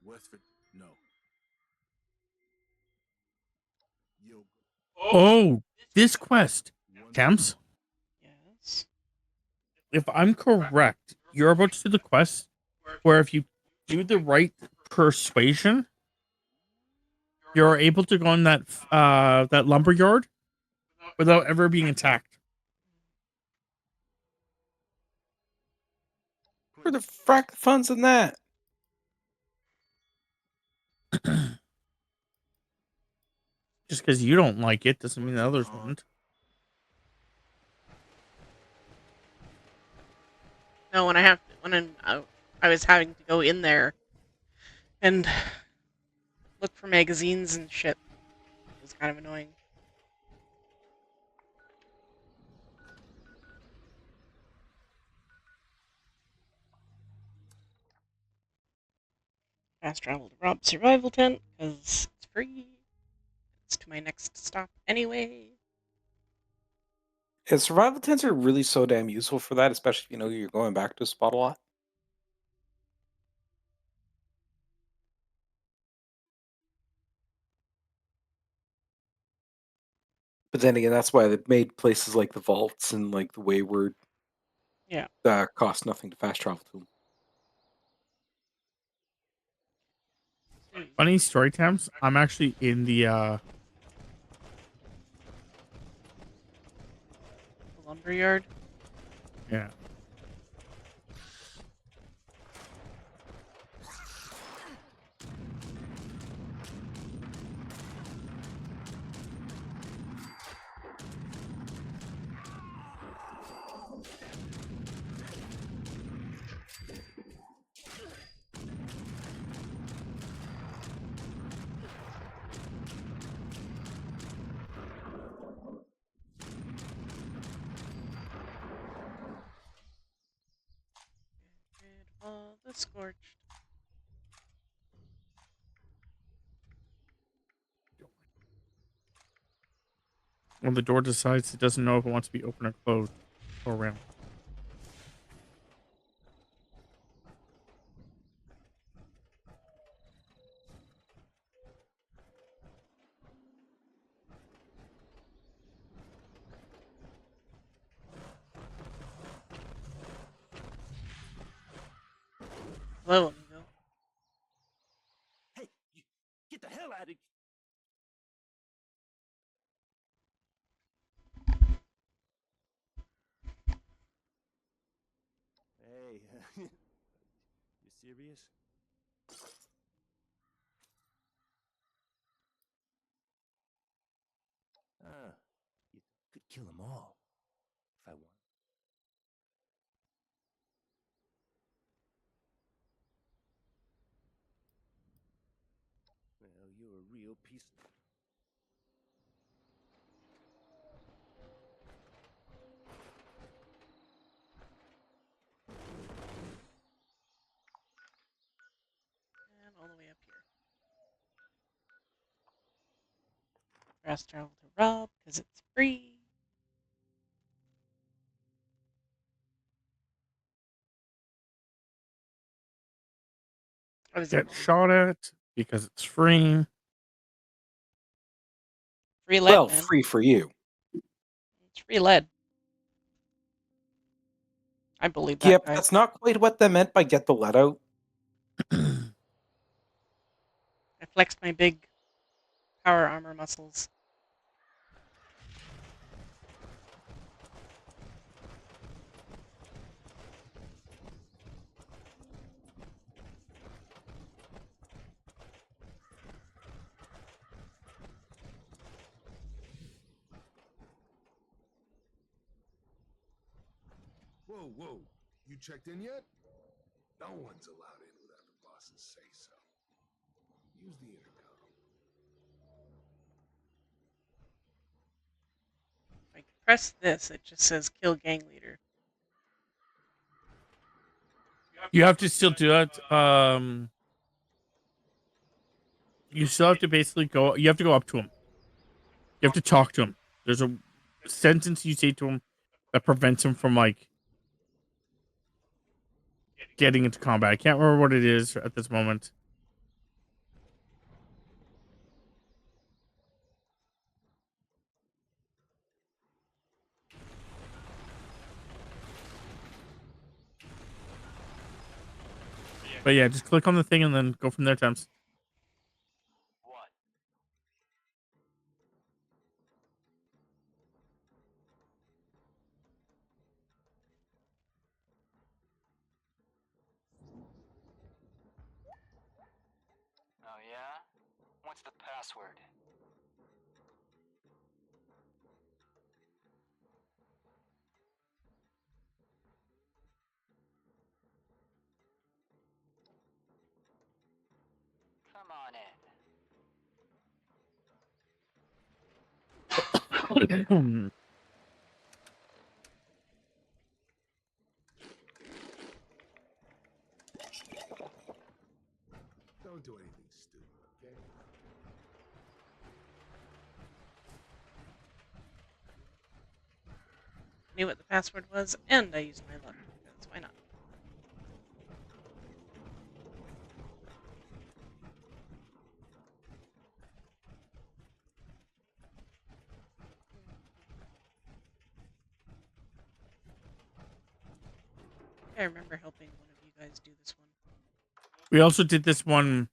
Westford. No. Yo.
Oh, this quest, Thames.
Yes.
If I'm correct, you're about to do the quest where if you do the right persuasion, you're able to go in that lumber yard without ever being attacked.
Where the frack funds in that?
Just because you don't like it doesn't mean the others wouldn't.
No, I was having to go in there and look for magazines and shit. It was kind of annoying. Fast travel to Rob's survival tent because it's free. It's to my next stop anyway.
Yeah, survival tents are really so damn useful for that, especially if you know you're going back to a spot a lot. But then again, that's why they've made places like the vaults and like the Wayward
Yeah.
cost nothing to fast travel to them.
Funny story, Thames. I'm actually in the
The lumberyard.
yeah.
the scorched.
When the door decides it doesn't know if it wants to be open or closed, go around.
Hello, amigo.
Hey, you get the hell out of Hey, you serious? You could kill them all if I want. Well, you're a real piece of...
And all the way up here. Fast travel to Rob because it's free. What is it?
Get shot at because it's free.
Free lead,
Well,
man.
free for you.
It's free lead. I believe that,
Yep,
guys.
that's not quite what they meant by get the lead out.
I flexed my big power armor muscles.
Whoa, whoa. You checked in yet? No one's allowed in without the boss's say-so. Use the intercom.
If I press this, it just says kill gang leader.
You have to still do it. You still have to basically go. You have to go up to him. You have to talk to him. There's a sentence you say to him that prevents him from like getting into combat. I can't remember what it is at this moment. But yeah, just click on the thing and then go from there, Temps.
What?
Oh, yeah? What's the password? Come on in.
Don't do anything stupid, okay?
Knew what the password was, and I used my luck. Because why not? I remember helping one of you guys do this one.
We also did this one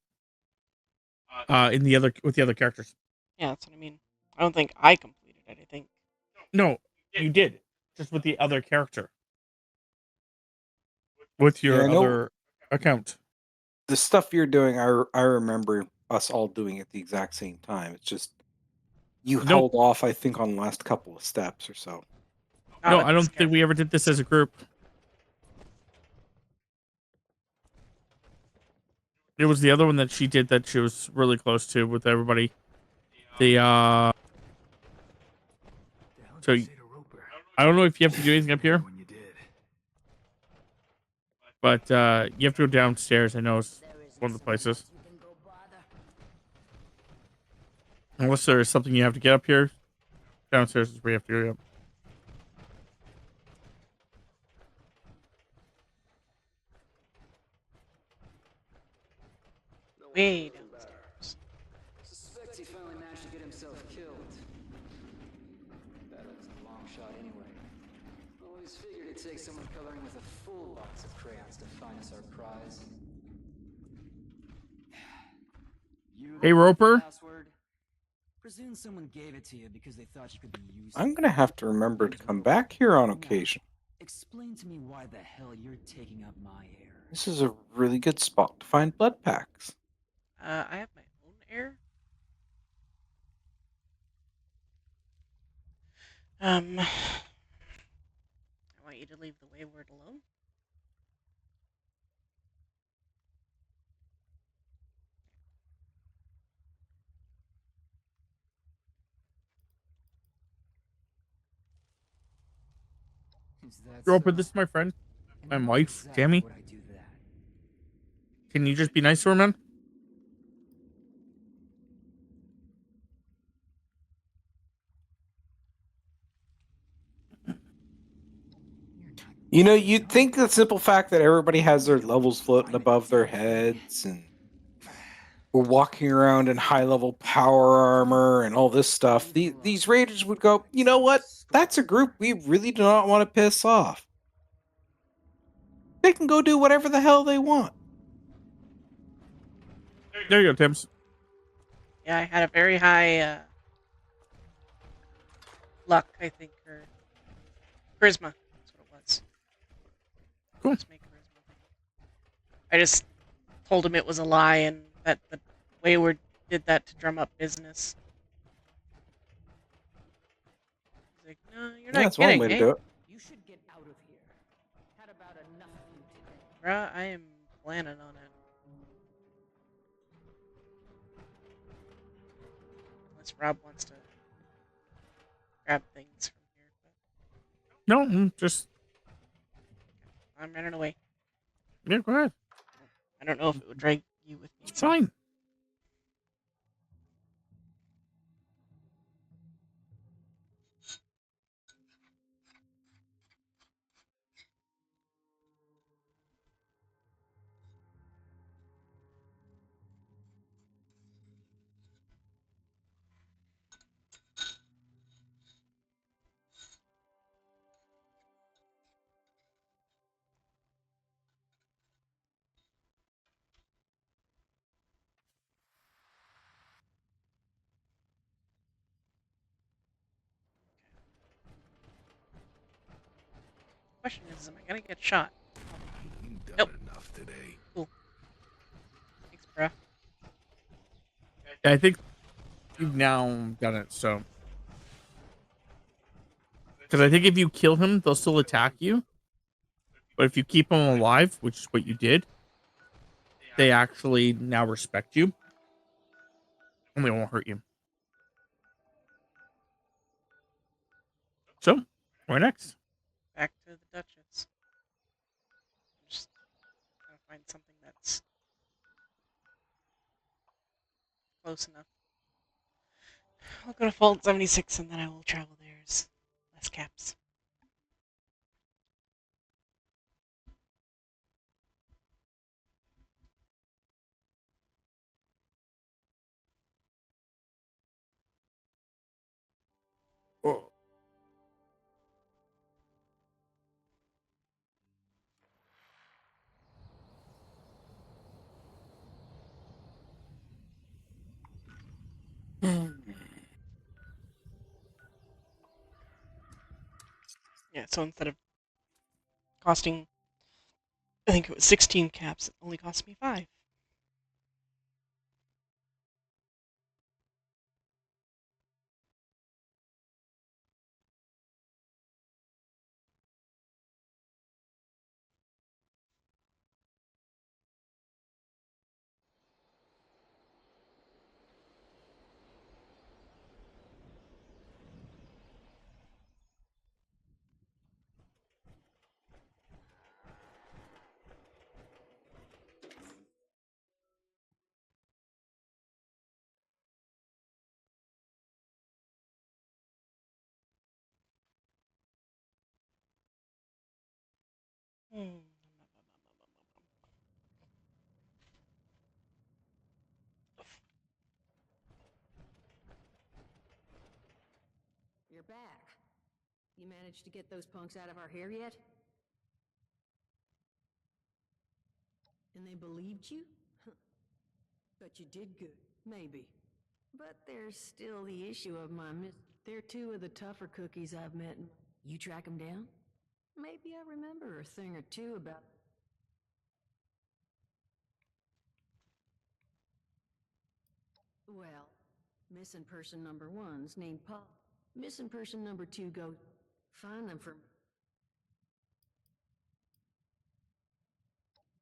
in the other with the other characters.
Yeah, that's what I mean. I don't think I completed it. I think
No, you did. Just with the other character. With your
Yeah, I know
other account.
the stuff you're doing. I remember us all doing it at the exact same time. It's just you
No.
held off, I think, on the last couple of steps or so.
not
No,
with
I
this
don't think we
character.
ever did this as a group. It was the other one that she did that she was really close to with everybody. The
The hell did
So
you say to Roper?
I don't know if you have to do anything up here,
When you did.
But you have to go downstairs. I know it's one of the places.
You can go bother.
Unless there is something you have to get up here. Downstairs is where you have to go. Yep.
Way downstairs.
Suspect he finally managed to get himself killed. That was a long shot anyway. Always figured it'd take someone coloring with a full box of crayons to find us our prize. You
Hey, Roper.
password? Presume someone gave it to you because they thought you could be used.
I'm gonna have to remember to come back here on occasion.
Explain to me why the hell you're taking up my air.
This is a really good spot to find blood packs.
I have my own air. I want you to leave the wayward alone.
Roper, this is my friend. My wife, Jamie. Can you just be nice to her, man?
You know, you'd think the simple fact that everybody has their levels floating above their heads and we're walking around in high-level power armor and all this stuff, these raiders would go, you know what? That's a group we really do not want to piss off. They can go do whatever the hell they want.
There you go, Tims.
Yeah, I had a very high luck, I think, or charisma. That's what it was.
Cool.
Let's make charisma thing. I just told him it was a lie and that the Wayward did that to drum up business. He's like, no, you're not
That's
kidding,
one way to
eh?
do it.
You should get out of here. Had about enough of you today.
Bruh, I am planning on it. Unless Rob wants to grab things from here. But
No, just
I'm running away.
yeah, go ahead.
I don't know if it would drag you with me.
It's fine.
Question is, am I gonna get shot?
You've done
Nope.
enough today.
Cool. Thanks, bruh.
I think you've now done it, so. Because I think if you kill him, they'll still attack you. But if you keep him alive, which is what you did, they actually now respect you. And they won't hurt you. So, where next?
Back to the Duchess. I'm just trying to find something that's close enough. I'll go to Fault 76 and then I will travel. There's less caps.
Oh.
Yeah, so instead of costing, I think it was 16 caps, it only cost me 5. Hmm.
You're back. You managed to get those punks out of our hair yet? And they believed you? But you did good. Maybe. But there's still the issue of my miss. They're two of the tougher cookies I've met. You track them down? Maybe I remember a thing or two about... Well, missing person number one's named Paul. Missing person number two goes... Find them for me.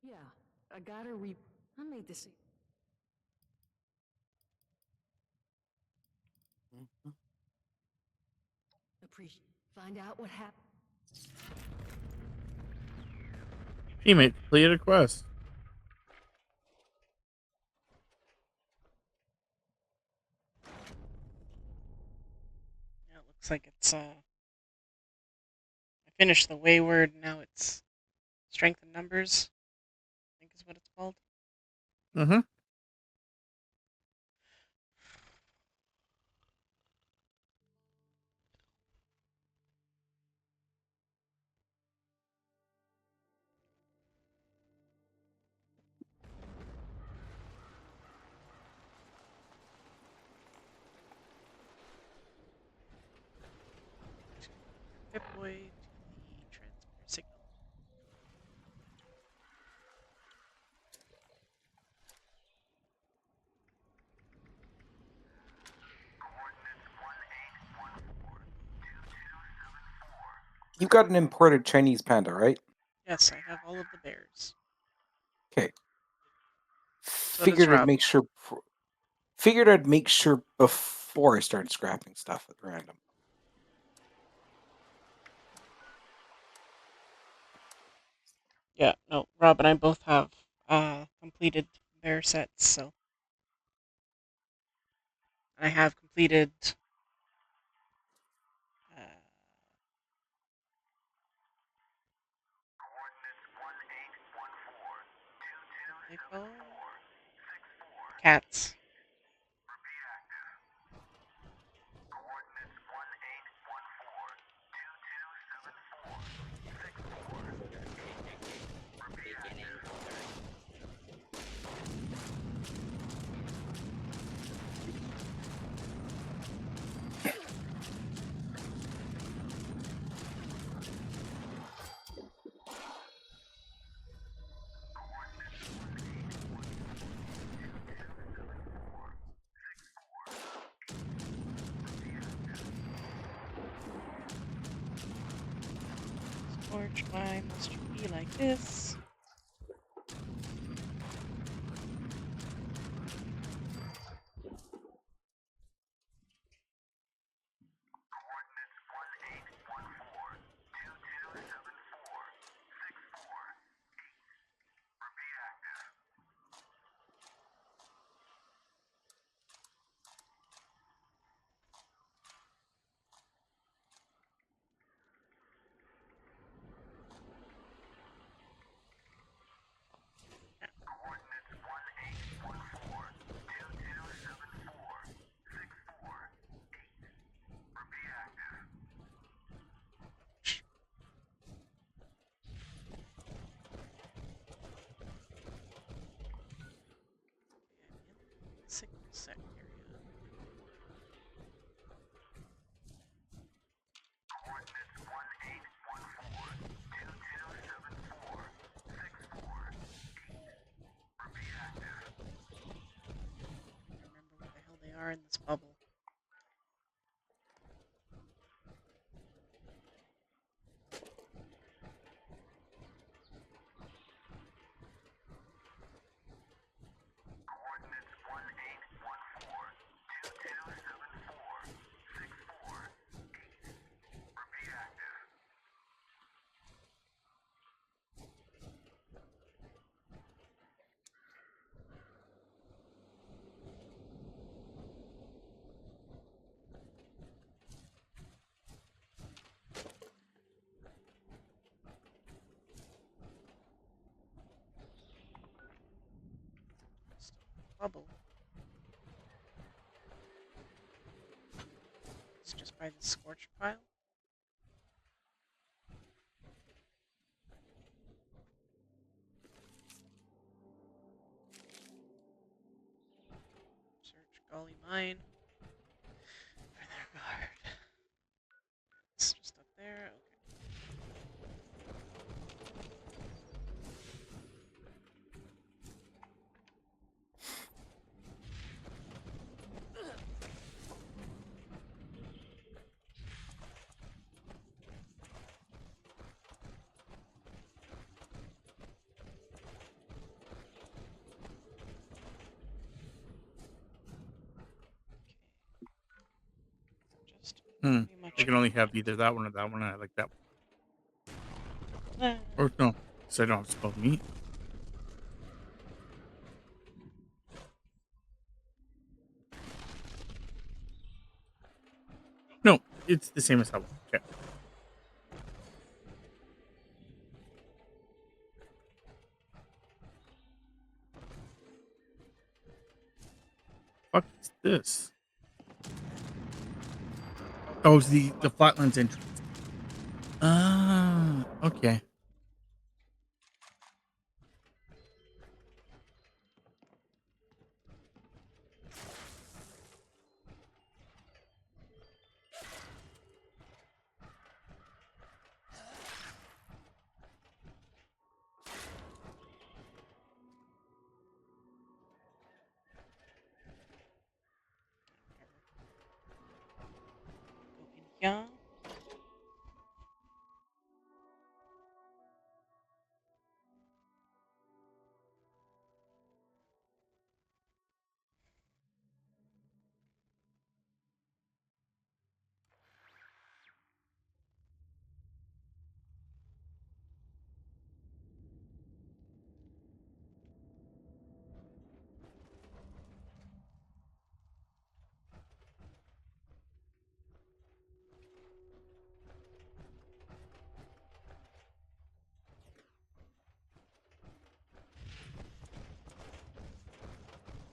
Yeah, I got her I made this... Appreciate. Find out what happened.
Teammate, completed a quest.
Yeah, it looks like it's I finished the Wayward. Now it's Strength in Numbers, I think is what it's called.
Mm-hmm.
Pip-Boy to the transmitter signal.
You've got an imported Chinese panda, right?
Yes, I have all of the bears.
Okay.
So does Rob.
Figured I'd make sure before I started scrapping stuff at random.
Yeah, no, Rob and I both have completed bear sets, so I have completed what they call cats. Forge, why must you be like this? Signal set area. Remember what the hell they are in this bubble. bubble. It's just by the scorch pile. Search Gully Mine for their guard. It's just up there. Okay. Just pretty much.
I can only have either that one or that one. I like that one. Or no, because I don't have spelled meat. No, it's the same as that one. Okay. Fuck is this? Oh, it's the Flatlands entrance. Ah, okay.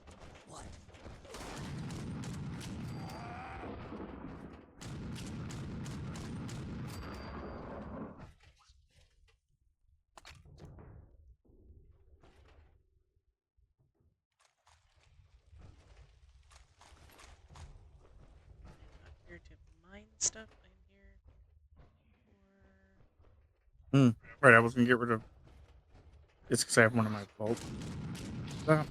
Go in here. I'm not here to mine stuff. I'm here for.
Right, I was gonna get rid of this because I have one in my vault.
I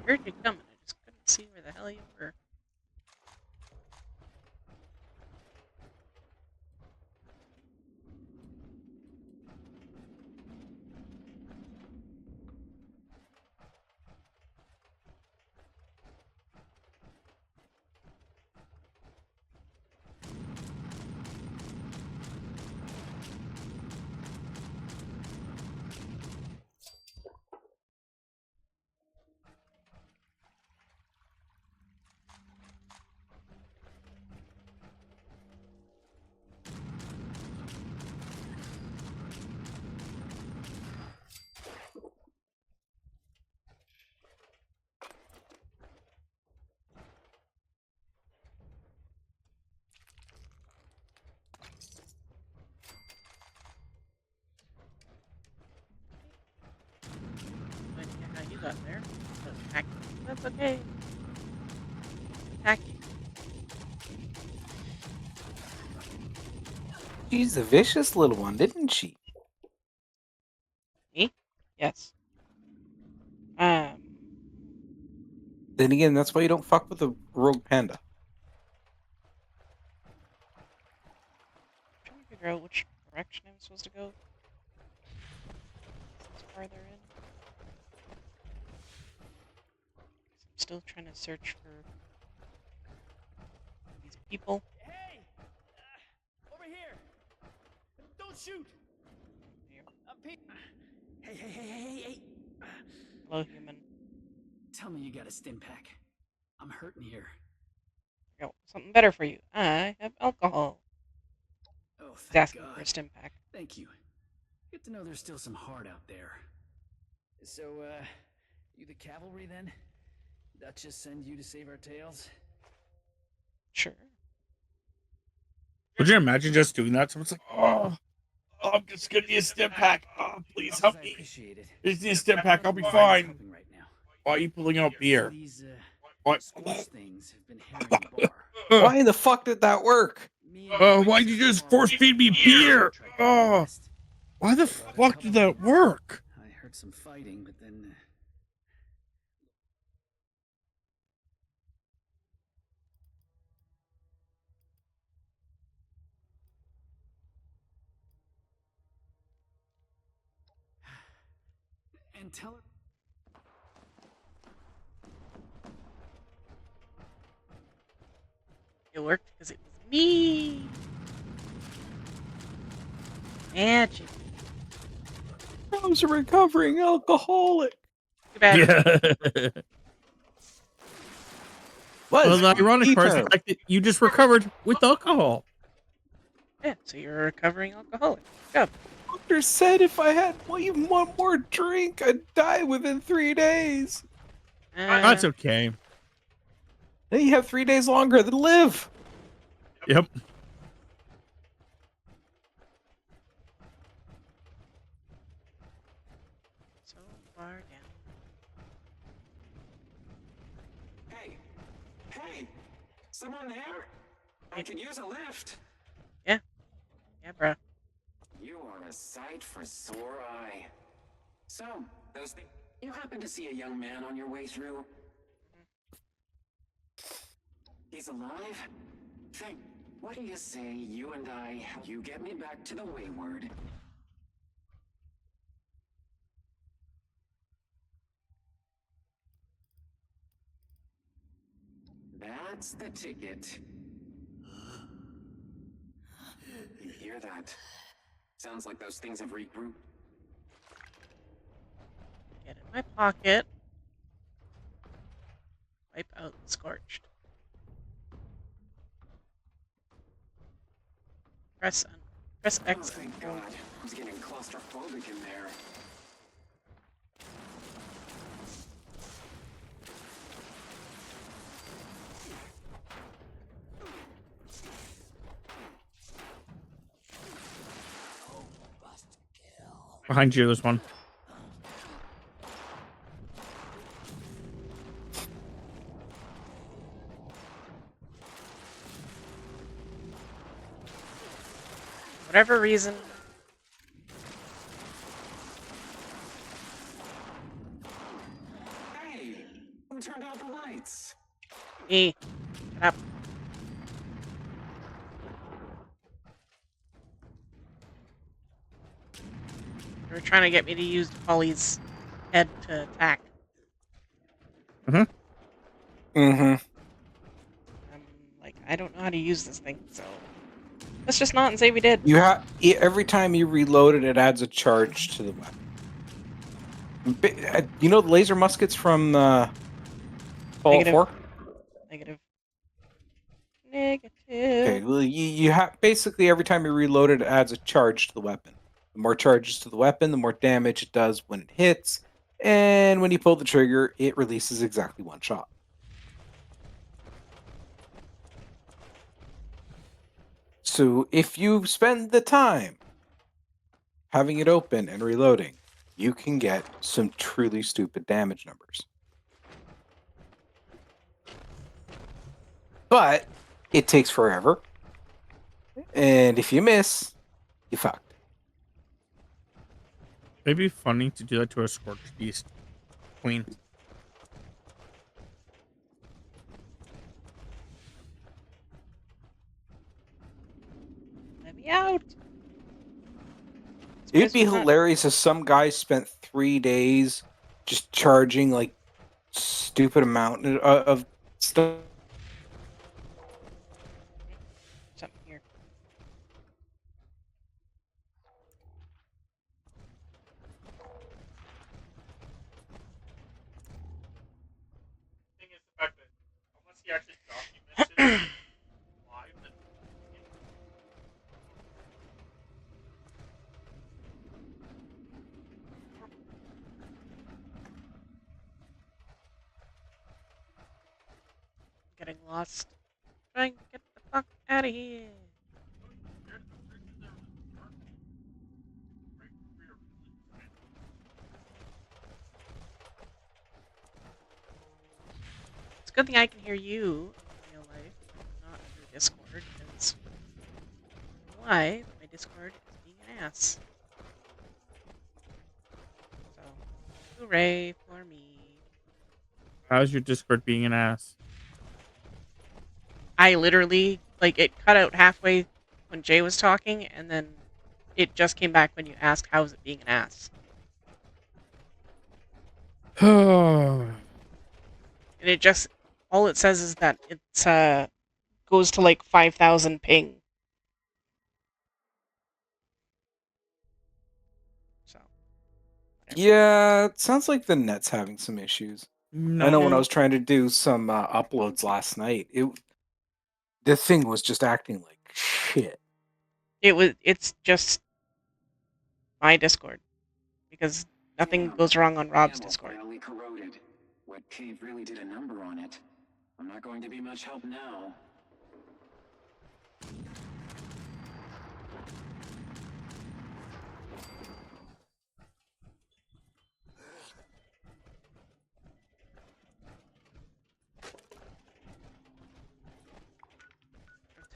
heard you coming. I just couldn't see where the hell you were. No idea how you got there. But tacky. That's okay. Tacky.
She's a vicious little one, didn't she?
Me? Yes.
Then again, that's why you don't fuck with a rogue panda.
Trying to figure out which direction I'm supposed to go. This is farther in. I'm still trying to search for these people.
Hey! Over here! Don't shoot!
Here.
Hey!
Hello, human.
Tell me you got a stim pack. I'm hurting here.
Got something better for you. I have alcohol.
Oh,
He's
thank
asking
God.
for a stim pack.
Thank you. Good to know there's still some heart out there. So, you the cavalry then? Duchess send you to save our tails?
Sure.
Would you imagine just doing that? Someone's like, oh, I'm just gonna need a stim pack. Oh, please help
I
me.
appreciate it.
Just need a stim pack. I'll be
Nobody's
fine.
helping right now.
Why are you pulling out beer?
These,
What?
squeeze things have been harrying the bar.
Why in the fuck did that work?
Me and
Why'd you just force feed me beer? Oh, why the fuck did that work?
I heard some fighting, but then and tell her.
It worked because it was me. Magic.
I was a recovering alcoholic.
Too bad.
Yeah. Well, the ironic part is the fact that you just recovered with alcohol.
Yeah, so you're a recovering alcoholic. Go.
Doctor said if I had even one more drink, I'd die within 3 days.
That's okay.
Then you have 3 days longer than live.
Yep.
So far down.
Hey, someone there? I could use a lift.
Yeah, bruh.
You are a sight for sore eye. So, those things. You happen to see a young man on your way through? He's alive? Think. What do you say, you and I, you get me back to the Wayward? That's the ticket. You hear that? Sounds like those things have regrouped.
Get in my pocket. Wipe out the scorched. Press X.
Oh, thank God. I was getting claustrophobic in there.
Behind you, there's one.
Whatever reason.
Hey, who turned out the lights?
Me. Get up. They were trying to get me to use Polly's head to attack. I'm like, I don't know how to use this thing, so let's just not and say we did.
You have every time you reload it, it adds a charge to the weapon. You know the laser muskets from Fallout 4?
Negative.
Okay, well, you have basically every time you reload it, it adds a charge to the weapon. The more charges to the weapon, the more damage it does when it hits, and when you pull the trigger, it releases exactly one shot. So if you spend the time having it open and reloading, you can get some truly stupid damage numbers. But it takes forever, and if you miss, you fucked.
It'd be funny to do that to a scorched beast queen.
Let me out.
It'd be hilarious if some guy spent 3 days just charging like stupid amount of stuff.
Something here.
Thing is the fact that unless he actually documents it,
getting lost. Trying to get the fuck out of here. It's a good thing I can hear you in real life, not through Discord, because why? My Discord is being an ass. So, hooray for me.
How's your Discord being an ass?
I literally, like, it cut out halfway when Jay was talking, and then it just came back when you asked how is it being an ass. And it just, all it says is that it's, goes to like 5,000 ping. So, whatever.
Yeah, it sounds like the net's having some issues. I know when I
No.
was trying to do some uploads last night, the thing was just acting like shit.
It's just my Discord, because nothing
Damn,
goes wrong on Rob's
ammo
Discord.
finally corroded. Wet cave really did a number on it. I'm not going to be much help now.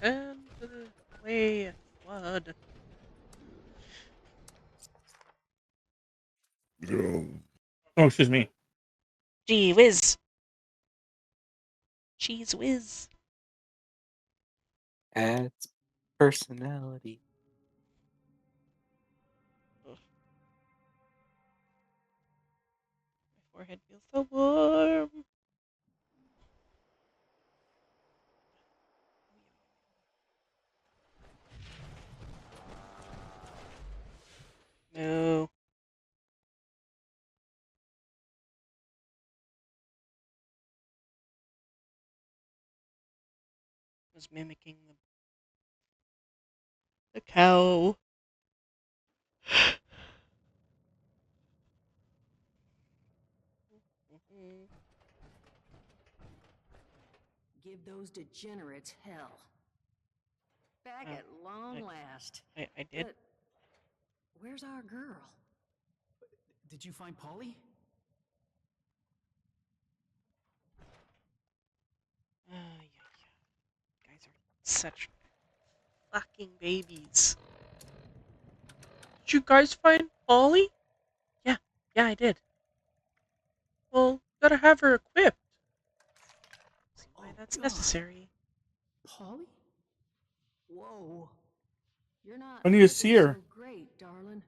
Return to the way of blood.
Oh, excuse me.
Gee whiz. Cheese whiz.
Adds personality.
Ugh. My forehead feels so warm. No. Was mimicking the cow.
Give those degenerates hell. Back
Oh,
at long last.
I did.
But where's our girl?
Did you find Polly?
Yeah. Guys are such fucking babies. Did you guys find Polly? Yeah, I did. Well, gotta have her equipped. See why that's
God.
necessary.
Polly? Whoa. You're not
I need to see
looking
her.
so great, darling.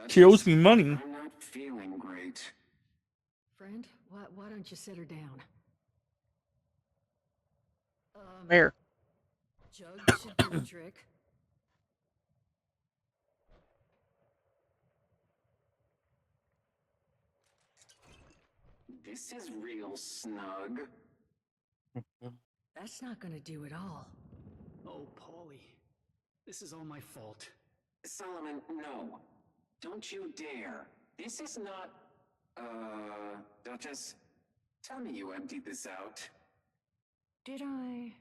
She owes
Duchess,
me money.
I'm not feeling great.
Friend, why don't you sit her down?
Where?
Jug should do the trick.
This is real snug.
That's not gonna do it all.
Oh, Polly. This is all my fault.
Solomon, no. Don't you dare. This is not... Duchess, tell me you emptied this out.
Did I?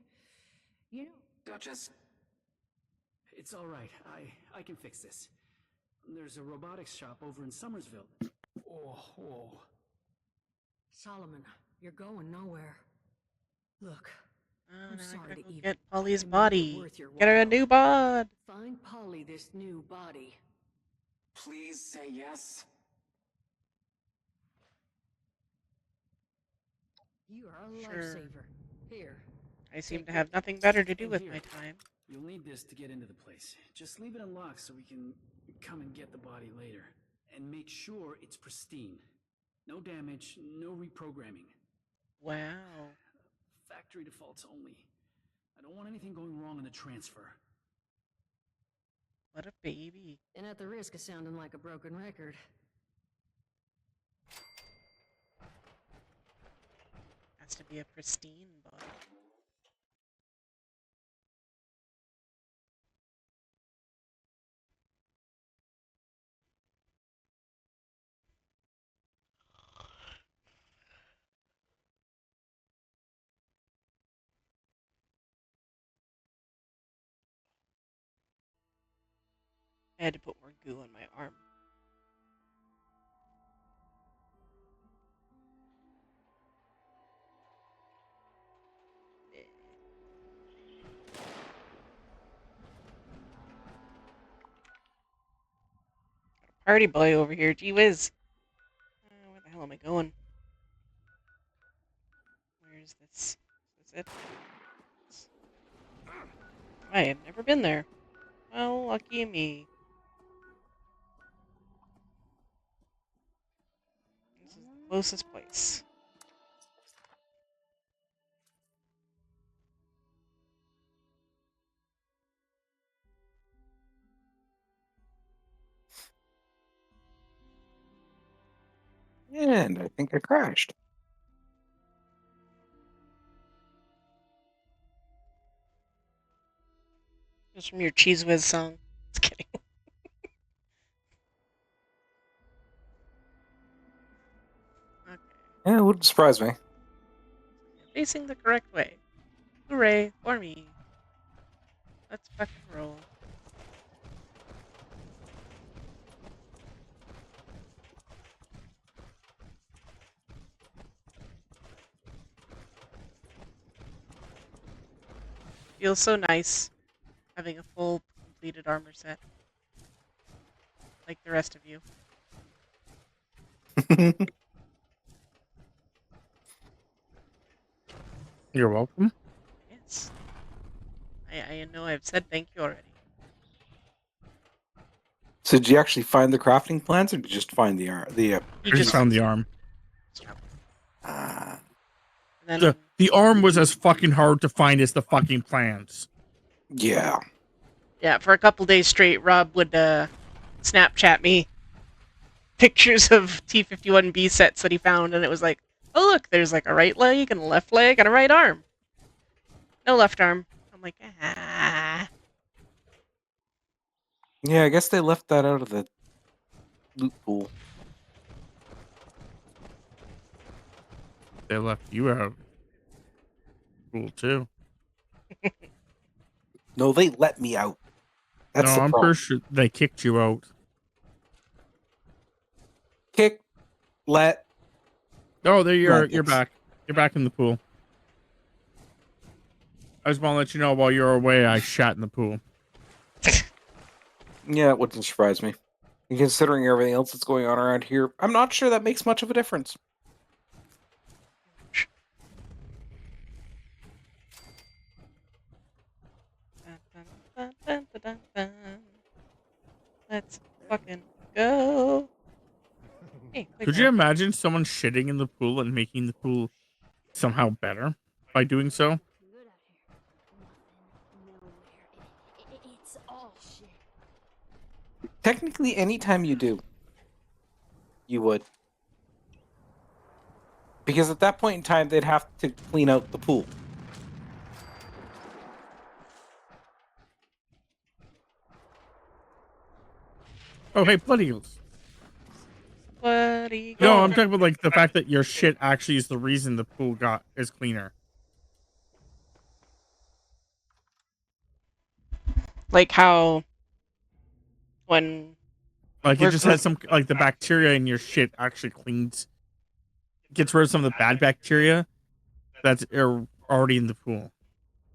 You know...
Duchess?
It's all right. I can fix this. There's a robotics shop over in Somersville. Oh, whoa.
Solomon, you're going nowhere. Look, I'm
Now I
sorry
gotta
to
go
even
get Polly's
make it
body.
worth your
Get her a
while.
new bod.
Find Polly this new body.
Please say yes.
You are a
Sure.
lifesaver. Here.
I seem
Take
to
this.
have nothing better to do
And
with
here.
my time.
You'll need this to get into the place. Just leave it unlocked so we can come and get the body later. And make sure it's pristine. No damage, no reprogramming.
Wow.
Factory defaults only. I don't want anything going wrong in the transfer.
What a baby.
And at the risk of sounding like a broken record,
Has to be a pristine body. I had to put more goo on my arm. Party boy over here, gee whiz. Where the hell am I going? Where is this? Is this it? I have never been there. Well, lucky me. This is the closest place.
And I think I crashed.
Just from your Cheese Whiz song. Just kidding. Okay.
Yeah, it wouldn't surprise me.
Facing the correct way. Hooray for me. Let's fucking roll. Feels so nice having a full completed armor set. Like the rest of you.
You're welcome.
Yes. I know I've said thank you already.
So did you actually find the crafting plans, or did you just find the
I just found the arm.
And then,
The arm was as fucking hard to find as the fucking plans.
Yeah.
Yeah, for a couple days straight, Rob would Snapchat me pictures of T-51B sets that he found, and it was like, oh look, there's like a right leg and a left leg and a right arm. No left arm. I'm like, ah.
Yeah, I guess they left that out of the loot pool.
They left you out. Cool too.
No, they let me out. That's
no,
the
I'm
problem.
pretty sure they kicked you out.
Kick, let.
Oh, there you are.
Let
You're
it.
back. You're back in the pool. I just want to let you know while you're away, I shat in the pool.
Yeah, it wouldn't surprise me. And considering everything else that's going on around here, I'm not sure that makes much of a difference.
Dun, dun, dun, dun, dun. Let's fucking go. Hey,
Could you imagine someone shitting in the pool and making the pool somehow better by doing so?
It's all shit.
Technically, anytime you do, you would. Because at that point in time, they'd have to clean out the pool.
Oh, hey, Blood Eagles.
Bloody
No,
go.
I'm talking about like the fact that your shit actually is the reason the pool is cleaner.
Like how when
Like it just has some like the bacteria in your shit actually gets rid of some of the bad bacteria that's already in the pool.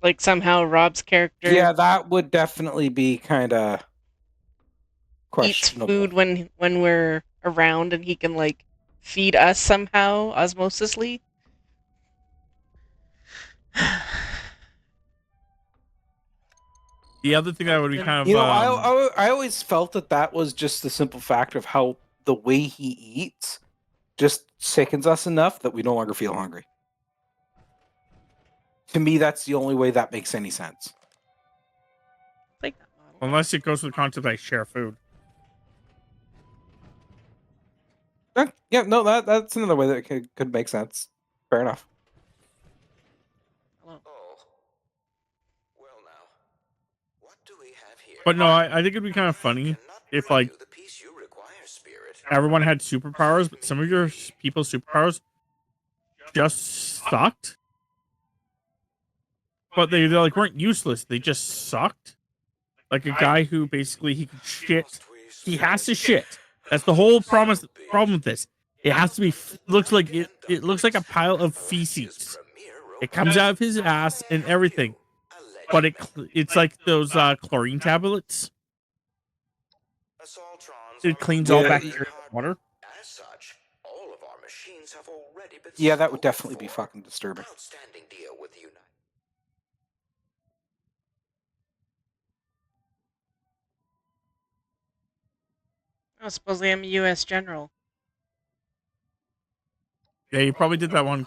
like somehow Rob's character
Yeah, that would definitely be kind of
eats
questionable.
food when we're around, and he can like feed us somehow osmosisly.
The other thing that would be kind of
You know, I always felt that was just the simple fact of how the way he eats just sickens us enough that we no longer feel hungry. To me, that's the only way that makes any sense.
Like that model.
unless it goes with the concept I share food.
Yeah, no, that's another way that it could make sense. Fair enough.
Hello.
Oh. Well now, what do we have here?
But no, I think it'd be kind of funny if like
The piece you require, Spirit.
everyone had superpowers, but some of your people's superpowers just sucked. But they like weren't useless. They just sucked. Like a guy who basically he could shit. He has to shit. That's the whole problem with this. It has to be looks like it looks like a pile of feces. It comes out of his ass and everything. But it's like those chlorine tablets. It cleans all bacteria and water.
As such, all of our machines have already been
Yeah, that would definitely be fucking disturbing.
outstanding deal with United.
Oh, supposedly I'm a U.S. general.
Yeah, you probably did that one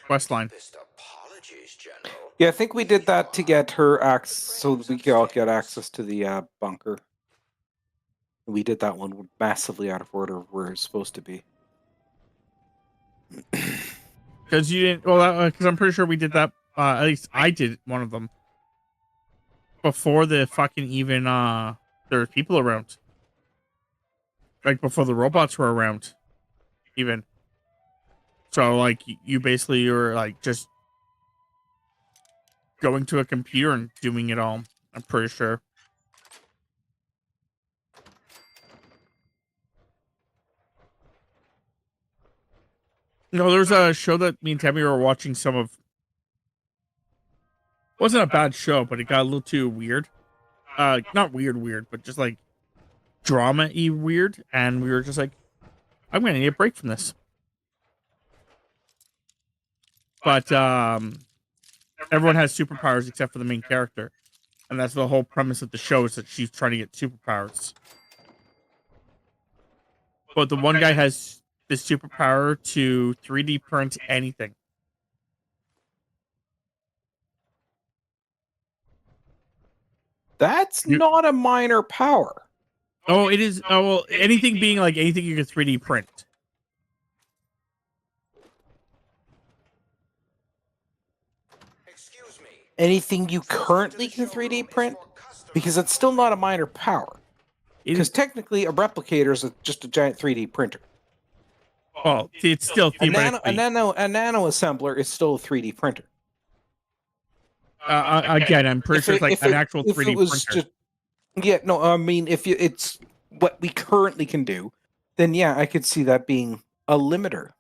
quest line.
Yeah, I think we did that to get her access, so that we could all get access to the bunker. We did that one massively out of order where it's supposed to be.
Because you didn't. Well, because I'm pretty sure we did that. At least I did one of them before the fucking even there were people around. Like before the robots were around, even. So like you basically were like just going to a computer and doing it all. I'm pretty sure. No, there's a show that me and Tammy were watching some of. Wasn't a bad show, but it got a little too weird. Not weird, but just like drama-y weird. And we were just like, I'm gonna need a break from this. But everyone has superpowers except for the main character. And that's the whole premise of the show, is that she's trying to get superpowers. But the one guy has the superpower to 3D print anything.
That's not a minor power.
Oh, it is. Oh, well, anything being like anything you can 3D print.
Anything you currently can 3D print? Because it's still not a minor power. Because technically, a replicator is just a giant 3D printer.
Well, it's still theoretically.
A nano assembler is still a 3D printer.
Again, I'm pretty sure it's like an actual 3D printer.
Yeah, no, I mean, if it's what we currently can do, then yeah, I could see that being a limiter.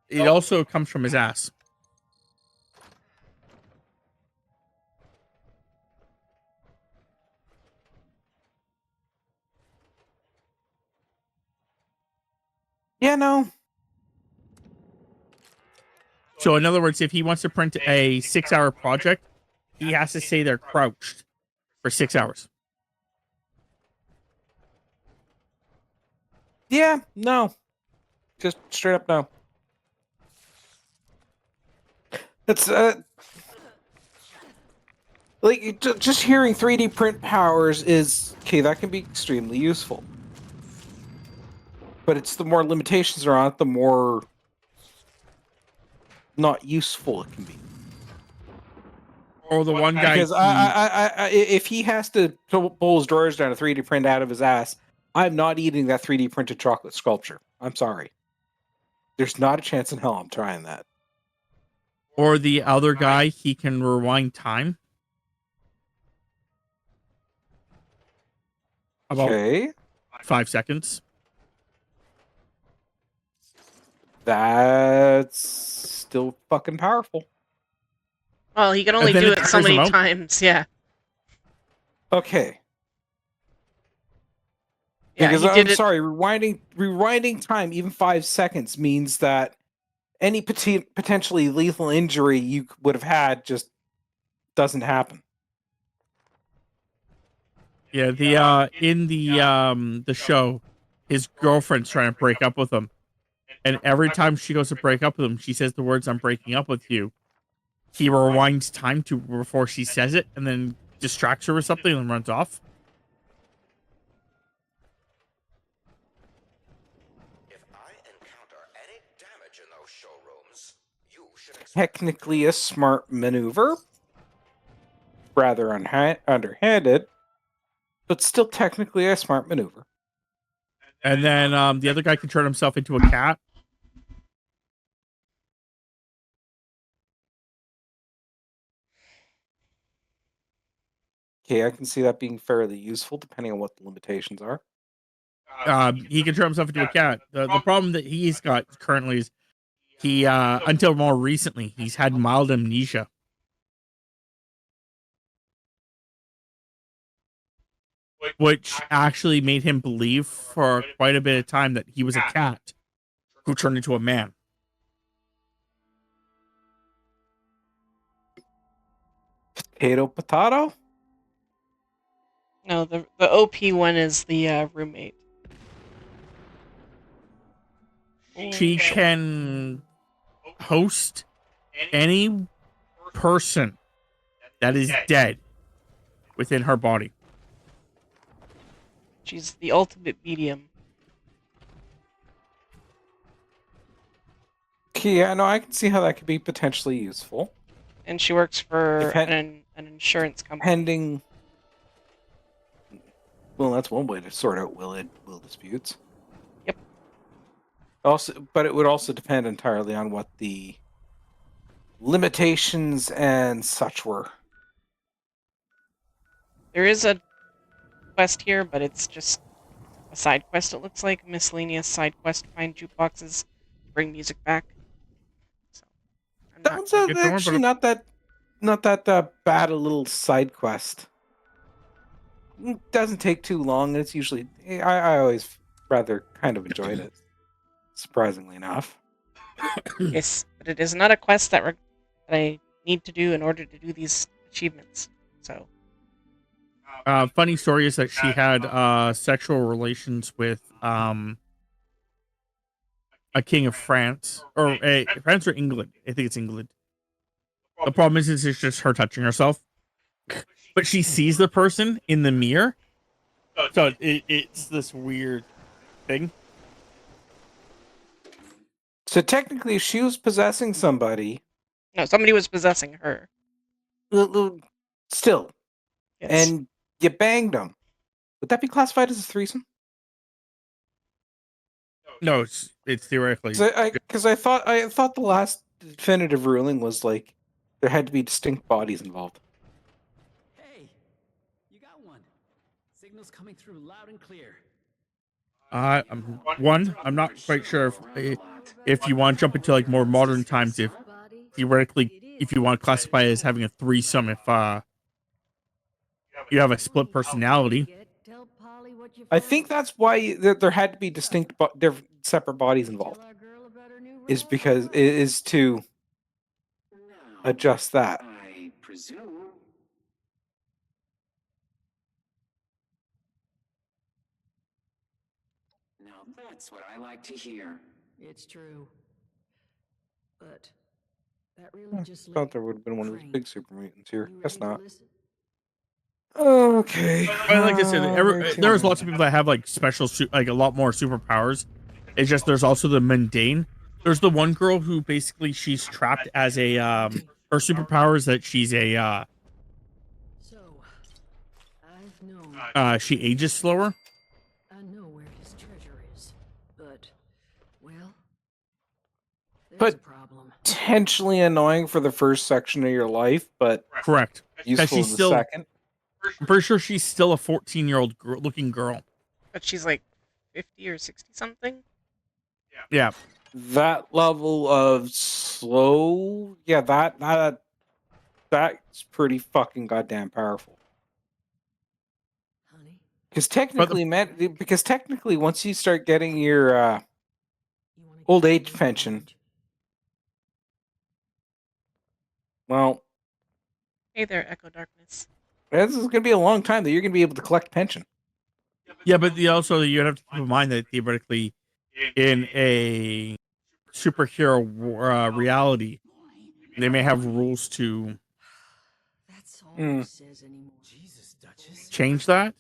It also comes from his ass.
Yeah, no.
So in other words, if he wants to print a 6-hour project, he has to stay there crouched for 6 hours.
Yeah, no. Just straight up no. It's like just hearing 3D print powers is okay, that can be extremely useful. But it's the more limitations are on it, the more not useful it can be.
Or the one guy,
because if he has to pull his drawers down to 3D print out of his ass, I'm not eating that 3D printed chocolate sculpture. I'm sorry. There's not a chance in hell I'm trying that.
Or the other guy, he can rewind time. About 5 seconds.
That's still fucking powerful.
Well, he can only do it so many times, yeah.
Okay.
Yeah,
because I'm sorry, rewinding time even 5 seconds means that any potentially lethal injury you would have had just doesn't happen.
Yeah, in the show, his girlfriend's trying to break up with him. And every time she goes to break up with him, she says the words, "I'm breaking up with you." He rewinds time to before she says it and then distracts her or something and runs off.
If I encounter any damage in those showrooms, you should
Technically a smart maneuver. Rather underhanded, but still technically a smart maneuver.
And then the other guy can turn himself into a cat.
Okay, I can see that being fairly useful depending on what the limitations are.
He can turn himself into a cat. The problem that he's got currently is he, until more recently, he's had mild amnesia. Which actually made him believe for quite a bit of time that he was a cat who turned into a man.
Potato?
No, the OP one is the roommate.
She can host any person that is dead within her body.
She's the ultimate medium.
Okay, yeah, no, I can see how that could be potentially useful.
And she works for an insurance company.
Pending. Well, that's one way to sort out will disputes.
Yep.
Also, but it would also depend entirely on what the limitations and such were.
There is a quest here, but it's just a side quest. It looks like miscellaneous side quest to find jukeboxes, bring music back. So I'm
That one's actually not that bad a little side quest. It doesn't take too long. It's usually I always rather kind of enjoyed it. Surprisingly enough.
Yes, but it is not a quest that I need to do in order to do these achievements. So.
Funny story is that she had sexual relations with a king of France or France or England. I think it's England. The problem is it's just her touching herself, but she sees the person in the mirror, so it's this weird thing.
So technically, if she was possessing somebody,
no, somebody was possessing her.
Still,
yes.
And you banged them. Would that be classified as a threesome?
No, it's theoretically.
Because I thought the last definitive ruling was like there had to be distinct bodies involved.
Hey, you got one. Signals coming through loud and clear.
I'm not quite sure if you want to jump into like more modern times, if theoretically, if you want to classify it as having a threesome, if you have a split personality.
I think that's why there had to be distinct, separate bodies involved. Is because it is to adjust that.
I presume. Now that's what I like to hear.
It's true. But that really just
I thought there would have been one of those big super mutants here. Guess not.
listen?
Okay.
But like I said, there's lots of people that have like special, like a lot more superpowers. It's just there's also the mundane. There's the one girl who basically she's trapped as a her superpower is that she's a
So, I've known.
She ages slower.
I know where his treasure is, but well, there's
But
a problem.
potentially annoying for the first section of your life, but
correct.
Useful in the second.
I'm pretty sure she's still a 14-year-old looking girl.
But she's like 50 or 60 something.
Yeah.
That level of slow, yeah, that's pretty fucking goddamn powerful.
Honey?
Because technically, once you start getting your old age pension, well,
Hey there, Echo Darkness.
this is going to be a long time that you're going to be able to collect pension.
Yeah, but also you have to keep in mind that theoretically, in a superhero reality, they may have rules to
That's all he says anymore.
Jesus, Duchess.
change that.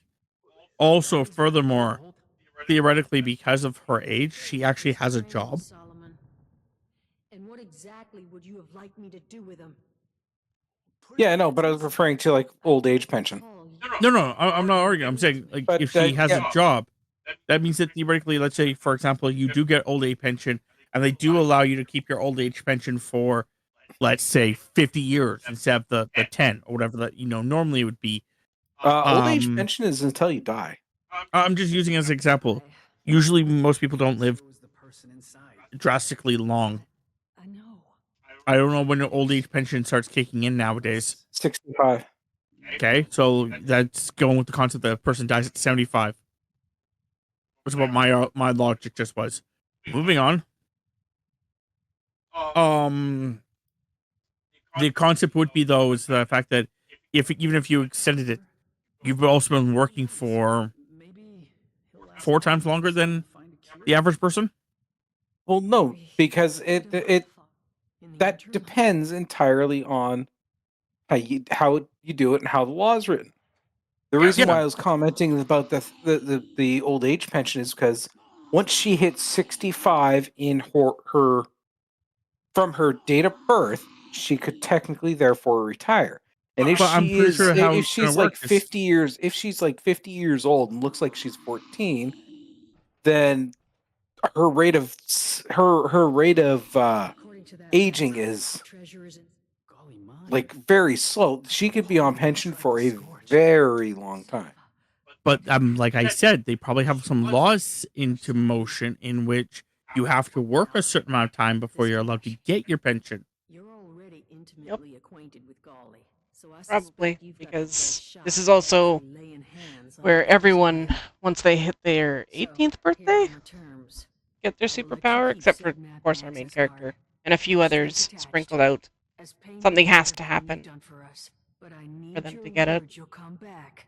Also, furthermore, theoretically, because of her age, she actually has a job.
Solomon. And what exactly would you have liked me to do with him?
Yeah, no, but I was referring to like old age pension.
No, I'm not arguing. I'm saying like
But,
if she has
yeah.
a job, that means that theoretically, let's say for example, you do get old age pension, and they do allow you to keep your old age pension for, let's say, 50 years instead of the 10 or whatever that normally it would be.
Old age
Um,
pension is until you die.
I'm just using it as an example. Usually, most people don't live drastically long.
I know.
I don't know when the old age pension starts kicking in nowadays.
65.
Okay, so that's going with the concept that a person dies at 75. Which is what my logic just was. Moving on. The concept would be though is the fact that even if you extended it, you've also been working for 4 times longer than the average person.
Well, no, because that depends entirely on how you do it and how the law is written. The reason
Yeah.
why I was commenting about the old age pension is because once she hits 65 in her from her date of birth, she could technically therefore retire. And
But I'm pretty sure how
if
it's gonna
she's
work
like
is
50 years, if she's like 50 years old and looks like she's 14, then her rate of aging is like very slow. She could be on pension for a very long time.
but like I said, they probably have some laws into motion in which you have to work a certain amount of time before you're allowed to get your pension.
You're already intimately acquainted with Golly, so I
Probably,
suspect you've got the
because
best shot
this is
at
also
actually laying hands on
where
the person
everyone,
here.
once they hit their 18th birthday, get their superpower, except for, of course, our main character, and a few others sprinkled out. Something has to happen
but I
for
need
them
your
to get it.
word you'll come back.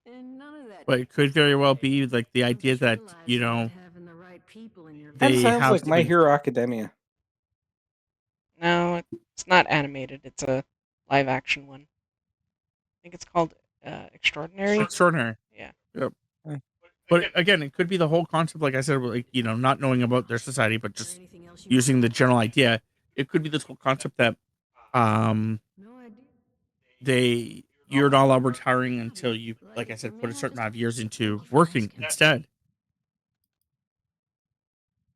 And none of that
But it could very well be like the idea that,
having the right people in your
Kind of
they
sounds
have
like My
something.
Hero Academia.
No, it's not animated. It's a live action one. I think it's called Extraordinary.
Extraordinary.
Yeah.
Yep. But again, it could be the whole concept, like I said, like, not knowing about their society, but just using the general idea. It could be this whole concept that you're not allowed retiring until you, like I said, put a certain amount of years into working instead.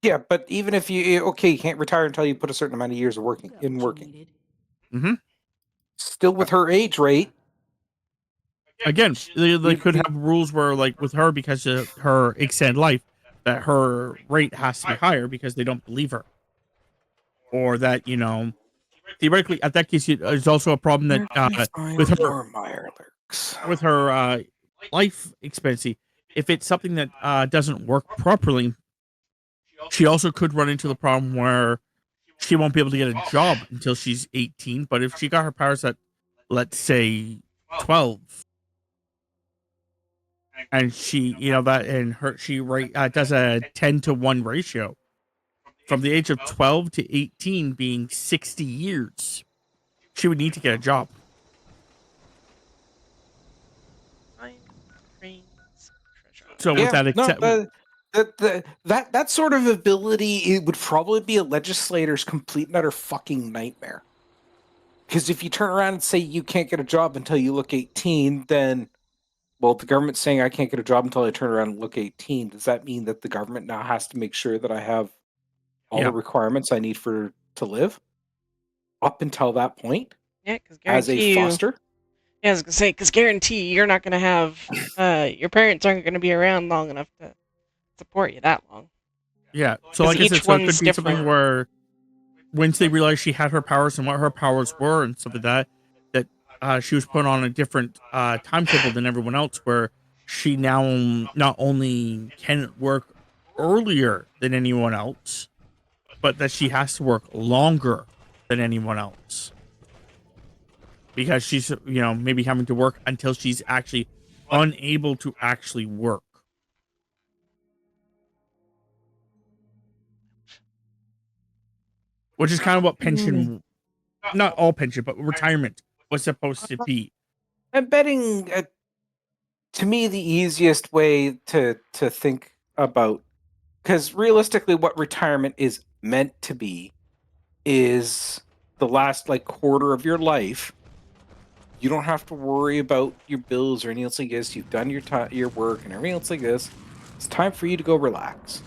Yeah, but even if you can't retire until you put a certain amount of years of working.
Mm-hmm.
Still with her age rate.
Again, they could have rules where, like with her, because of her extended life, that her rate has to be higher because they don't believe her, or that theoretically, at that case, there's also a problem that with her life expectancy, if it's something that doesn't work properly, she also could run into the problem where she won't be able to get a job until she's 18. But if she got her powers at, let's say, 12, and she, does a 10-to-1 ratio from the age of 12 to 18 being 60 years, she would need to get a job. So with that,
that sort of ability, it would probably be a legislator's complete and utter fucking nightmare. Because if you turn around and say you can't get a job until you look 18, then, well, the government's saying I can't get a job until I turn around and look 18. Does that mean that the government now has to make sure that I have all the requirements I need to live up until that point?
Yeah, because
as a foster.
Yeah, I was gonna say, because guarantee you're not gonna have your parents aren't gonna be around long enough to support you that long.
Yeah, so like I said, so it could be something where once they realized she had her powers and what her powers were and stuff like that, she was put on a different timetable than everyone else, where she now not only can work earlier than anyone else, but that she has to work longer than anyone else. Because she's, maybe having to work until she's actually unable to actually work. Which is kind of what pension, not all pension, but retirement was supposed to be.
I'm betting, to me, the easiest way to think about, because realistically, what retirement is meant to be is the last quarter of your life. You don't have to worry about your bills or anything else like this. You've done your work and everything else like this. It's time for you to go relax.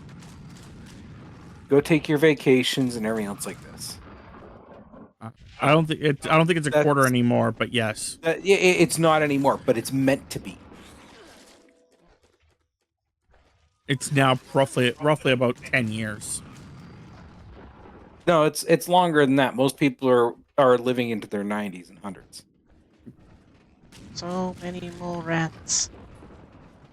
Go take your vacations and everything else like this.
I don't think it's a quarter
That's-
anymore, but yes.
It's not anymore, but it's meant to be.
It's now roughly about 10 years.
No, it's longer than that. Most people are living into their 90s and hundreds.
So many mole rats.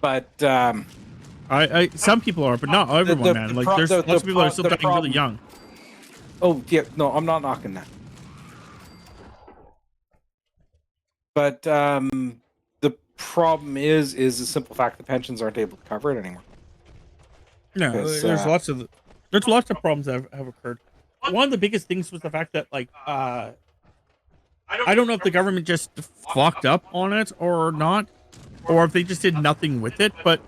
But
I some people are, but not everyone, man. Like there's lots of people that are still dying really young.
Oh yeah, no, I'm not knocking that. But the problem is the simple fact the pensions aren't able to cover it anymore.
No,
'Cause,
there's lots of problems that have occurred. One of the biggest things was the fact that like I don't know if the government just fucked up on it or not, or if they just did nothing with it. But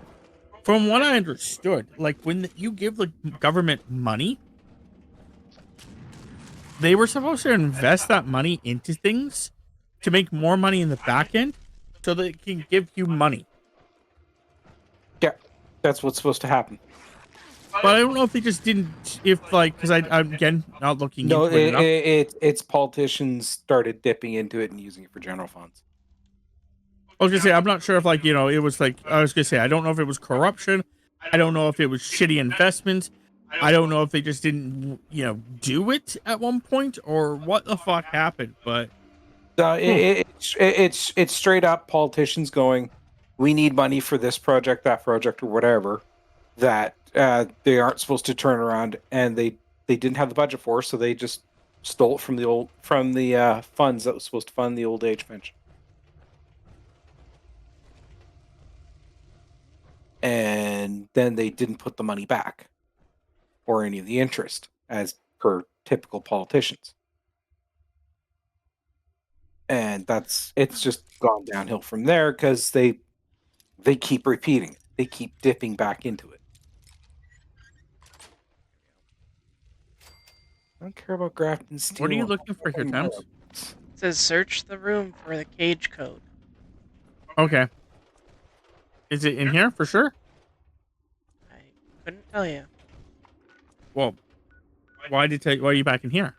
from what I understood, like when you give the government money, they were supposed to invest that money into things to make more money in the back end so that it can give you money.
Yeah, that's what's supposed to happen.
But I don't know if they just didn't, if like, because I'm again not looking
No,
into it enough.
it's politicians started dipping into it and using it for general funds.
I was gonna say, I'm not sure if like, you know, it was like, I was gonna say, I don't know if it was corruption. I don't know if it was shitty investments. I don't know if they just didn't, you know, do it at one point or what the fuck happened. But
It's straight up politicians going, we need money for this project, that project, or whatever that they aren't supposed to turn around, and they didn't have the budget for, so they just stole it from the funds that was supposed to fund the old age pension. And then they didn't put the money back or any of the interest as per typical politicians. And it's just gone downhill from there because they keep repeating it. They keep dipping back into it. I don't care about Grafton Steel.
what are you looking for here, Thames?
It says search the room for the cage code.
Okay. Is it in here for sure?
I couldn't tell you.
Well, why are you back in here?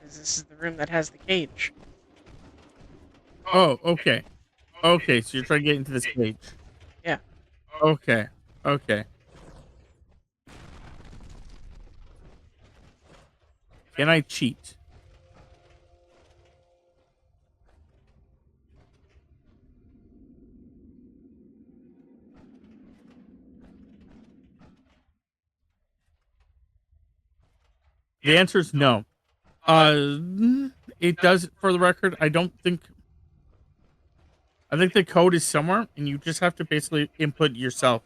Because this is the room that has the cage.
Oh, okay. Okay, so you're trying to get into this cage.
Yeah.
Okay. Okay. Can I cheat? The answer is no. It does, for the record. I think the code is somewhere, and you just have to basically input yourself.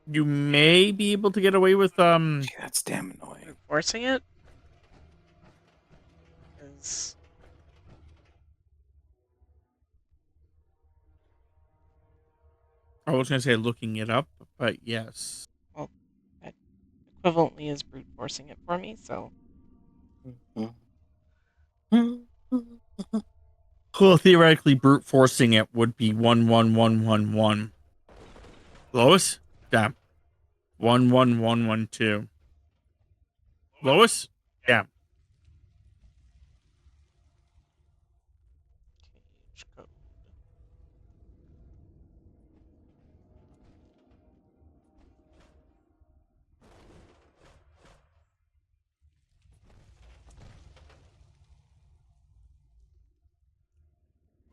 You may be able to get away with
Gee, that's damn annoying.
Forcing it? Because
I was gonna say looking it up, but yes.
well, that equivalently is brute forcing it for me, so
Well, theoretically, brute forcing it would be 11111. Lois? Damn. 11112. Lois? Damn.
cage code.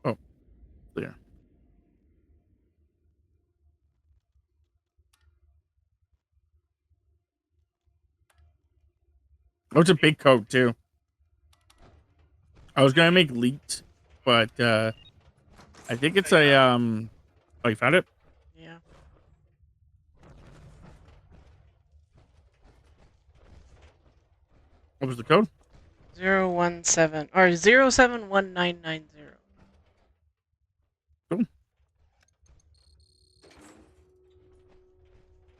Oh, there. Oh, it's a big code too. I was gonna make leaked, but I think it's a Oh, you found it?
Yeah.
What was the code?
017 or 071990.
Cool.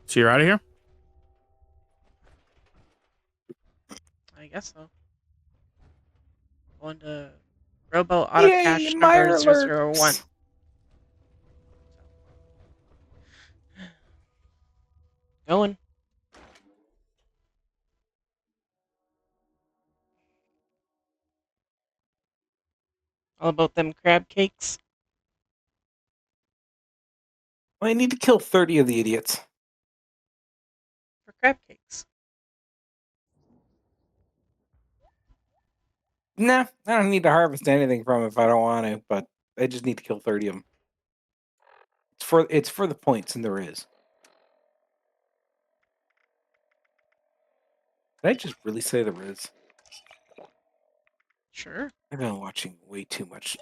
So you're out of here?
I guess so. Going to Robo Auto Cache number 001. Going. All about them crab cakes.
I need to kill 30 of the idiots.
For crab cakes.
Nah, I don't need to harvest anything from it if I don't want to, but I just need to kill 30 of them. It's for the points, and there is. Did I just really say there is?
Sure.
I've been watching way too much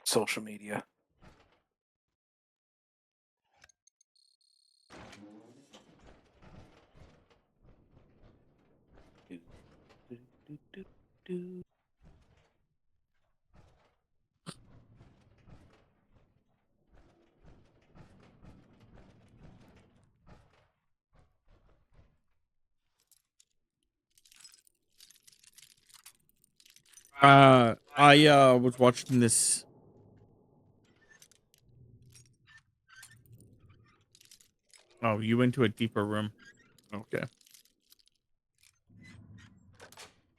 social media.
I was watching this. Oh, you went to a deeper room. Okay.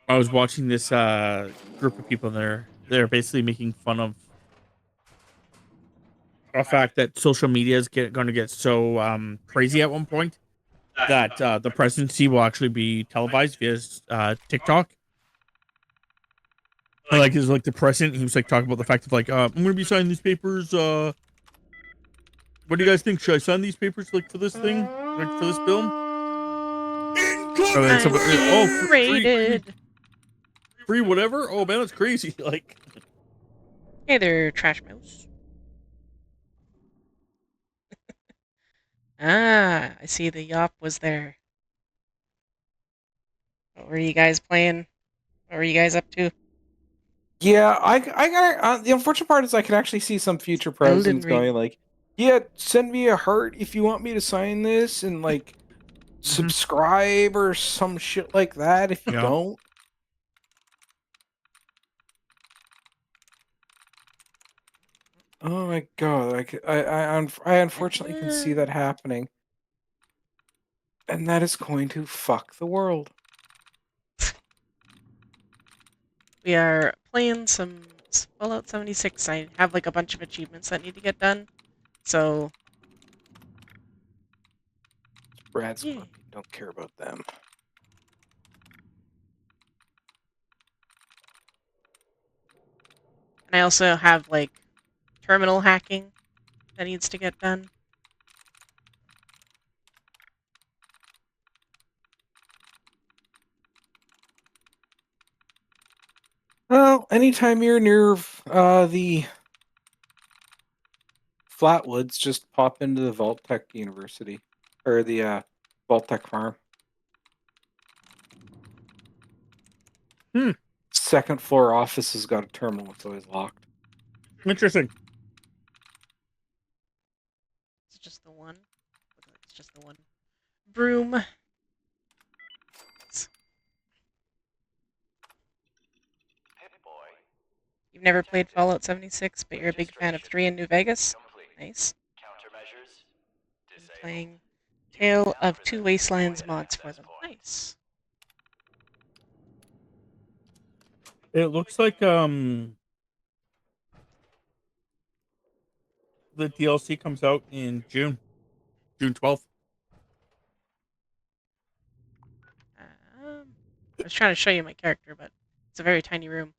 I was watching this group of people there. They're basically making fun of a fact that social media is going to get so crazy at one point that the presidency will actually be televised via TikTok. And, like, is like the president, he was like talking about the fact of like, I'm gonna be signing these papers. What do you guys think? Should I sign these papers like for this thing, like for this bill? And then somebody, free whatever. Oh man, that's crazy. Like,
hey there, Trash Mouse. Ah, I see the Yop was there. What were you guys playing? What were you guys up to?
Yeah, I got the unfortunate part is I can actually see some future presidents going like, yeah, send me a heart if you want me to sign this, and like subscribe or some shit like that if you don't. Oh my god! Like I unfortunately can see that happening, and that is going to fuck the world.
We are playing some Fallout 76. I have like a bunch of achievements that need to get done, so.
Brad's don't care about them.
And I also have like terminal hacking that needs to get done.
Well, anytime you're near the Flatwoods, just pop into the Vault-Tec University or the Vault-Tec farm. Second floor office has got a terminal. It's always locked.
Interesting.
It's just the one. It's just the one broom. You've never played Fallout 76, but you're a big fan of 3 in New Vegas? Nice. I'm playing Tale of Two Wastelands mods for them. Nice.
It looks like the DLC comes out in June 12th.
I was trying to show you my character, but it's a very tiny room.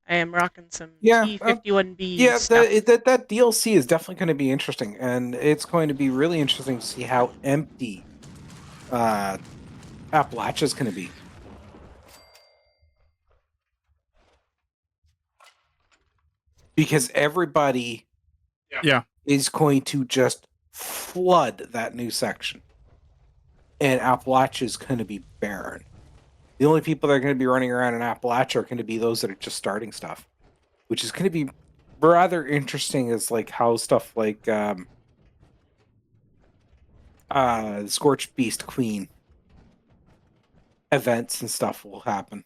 I am rocking some T51B stuff.
That DLC is definitely going to be interesting, and it's going to be really interesting to see how empty Appalachia's going to be. Because everybody is going to just flood that new section. And Appalachia is going to be barren. The only people that are going to be running around in Appalachia are going to be those that are just starting stuff. Which is going to be rather interesting as like how stuff like the Scorched Beast Queen events and stuff will happen.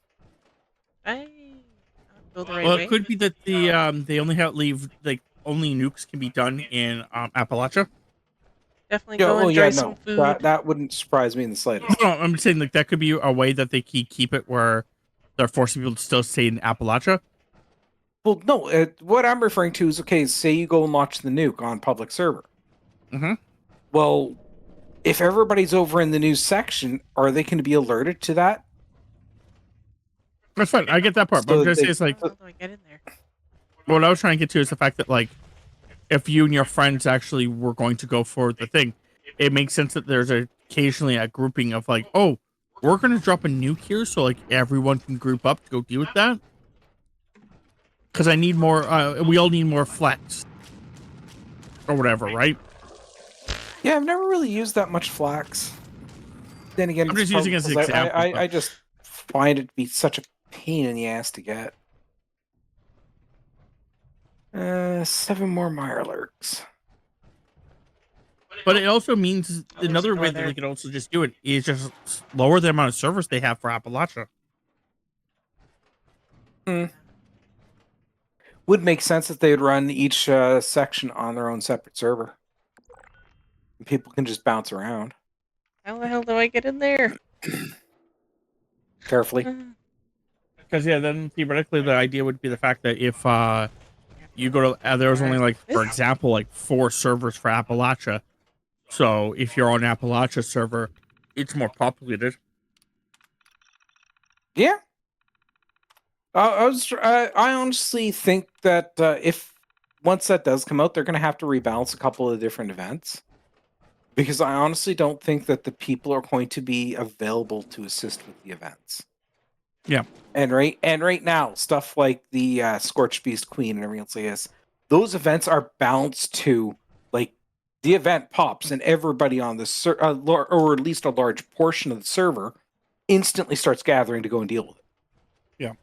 Well, it could be that they only leave like only nukes can be done in Appalachia.
Definitely go enjoy some food.
That wouldn't surprise me in the slightest.
No, I'm saying like that could be a way that they keep it where they're forcing people to still stay in Appalachia.
Well, no. What I'm referring to is, okay, say you go and launch the nuke on public server.
Mm-hmm.
Well, if everybody's over in the news section, are they going to be alerted to that?
That's fine. I get that part. But
So
I'm gonna say
they,
it's like
How do I get in there?
what I was trying to get to is the fact that like if you and your friends actually were going to go for the thing, it makes sense that there's occasionally a grouping of like, oh, we're gonna drop a nuke here, so like everyone can group up to go deal with that. Because I need more. We all need more flex or whatever, right?
yeah, I've never really used that much flax. Then again,
I'm
it's
just using it as an
because
example.
I just find it to be such a pain in the ass to get. 7 more Mirelurks.
But it also means
Oh, there's a
another
door
way that
there.
they could also just do it is just lower the amount of servers they have for Appalachia.
Would make sense if they'd run each section on their own separate server. And people can just bounce around
How the hell do I get in there?
carefully.
Because yeah, then theoretically the idea would be the fact that if you go to there was only like, for example, like 4 servers for Appalachia. So if you're on Appalachia server, it's more populated.
Yeah. I honestly think that if once that does come out, they're going to have to rebalance a couple of different events, because I honestly don't think that the people are going to be available to assist with the events.
Yeah.
And right now, stuff like the Scorched Beast Queen and everything else like this, those events are balanced to like the event pops and everybody on the or at least a large portion of the server instantly starts gathering to go and deal with it.
Yeah.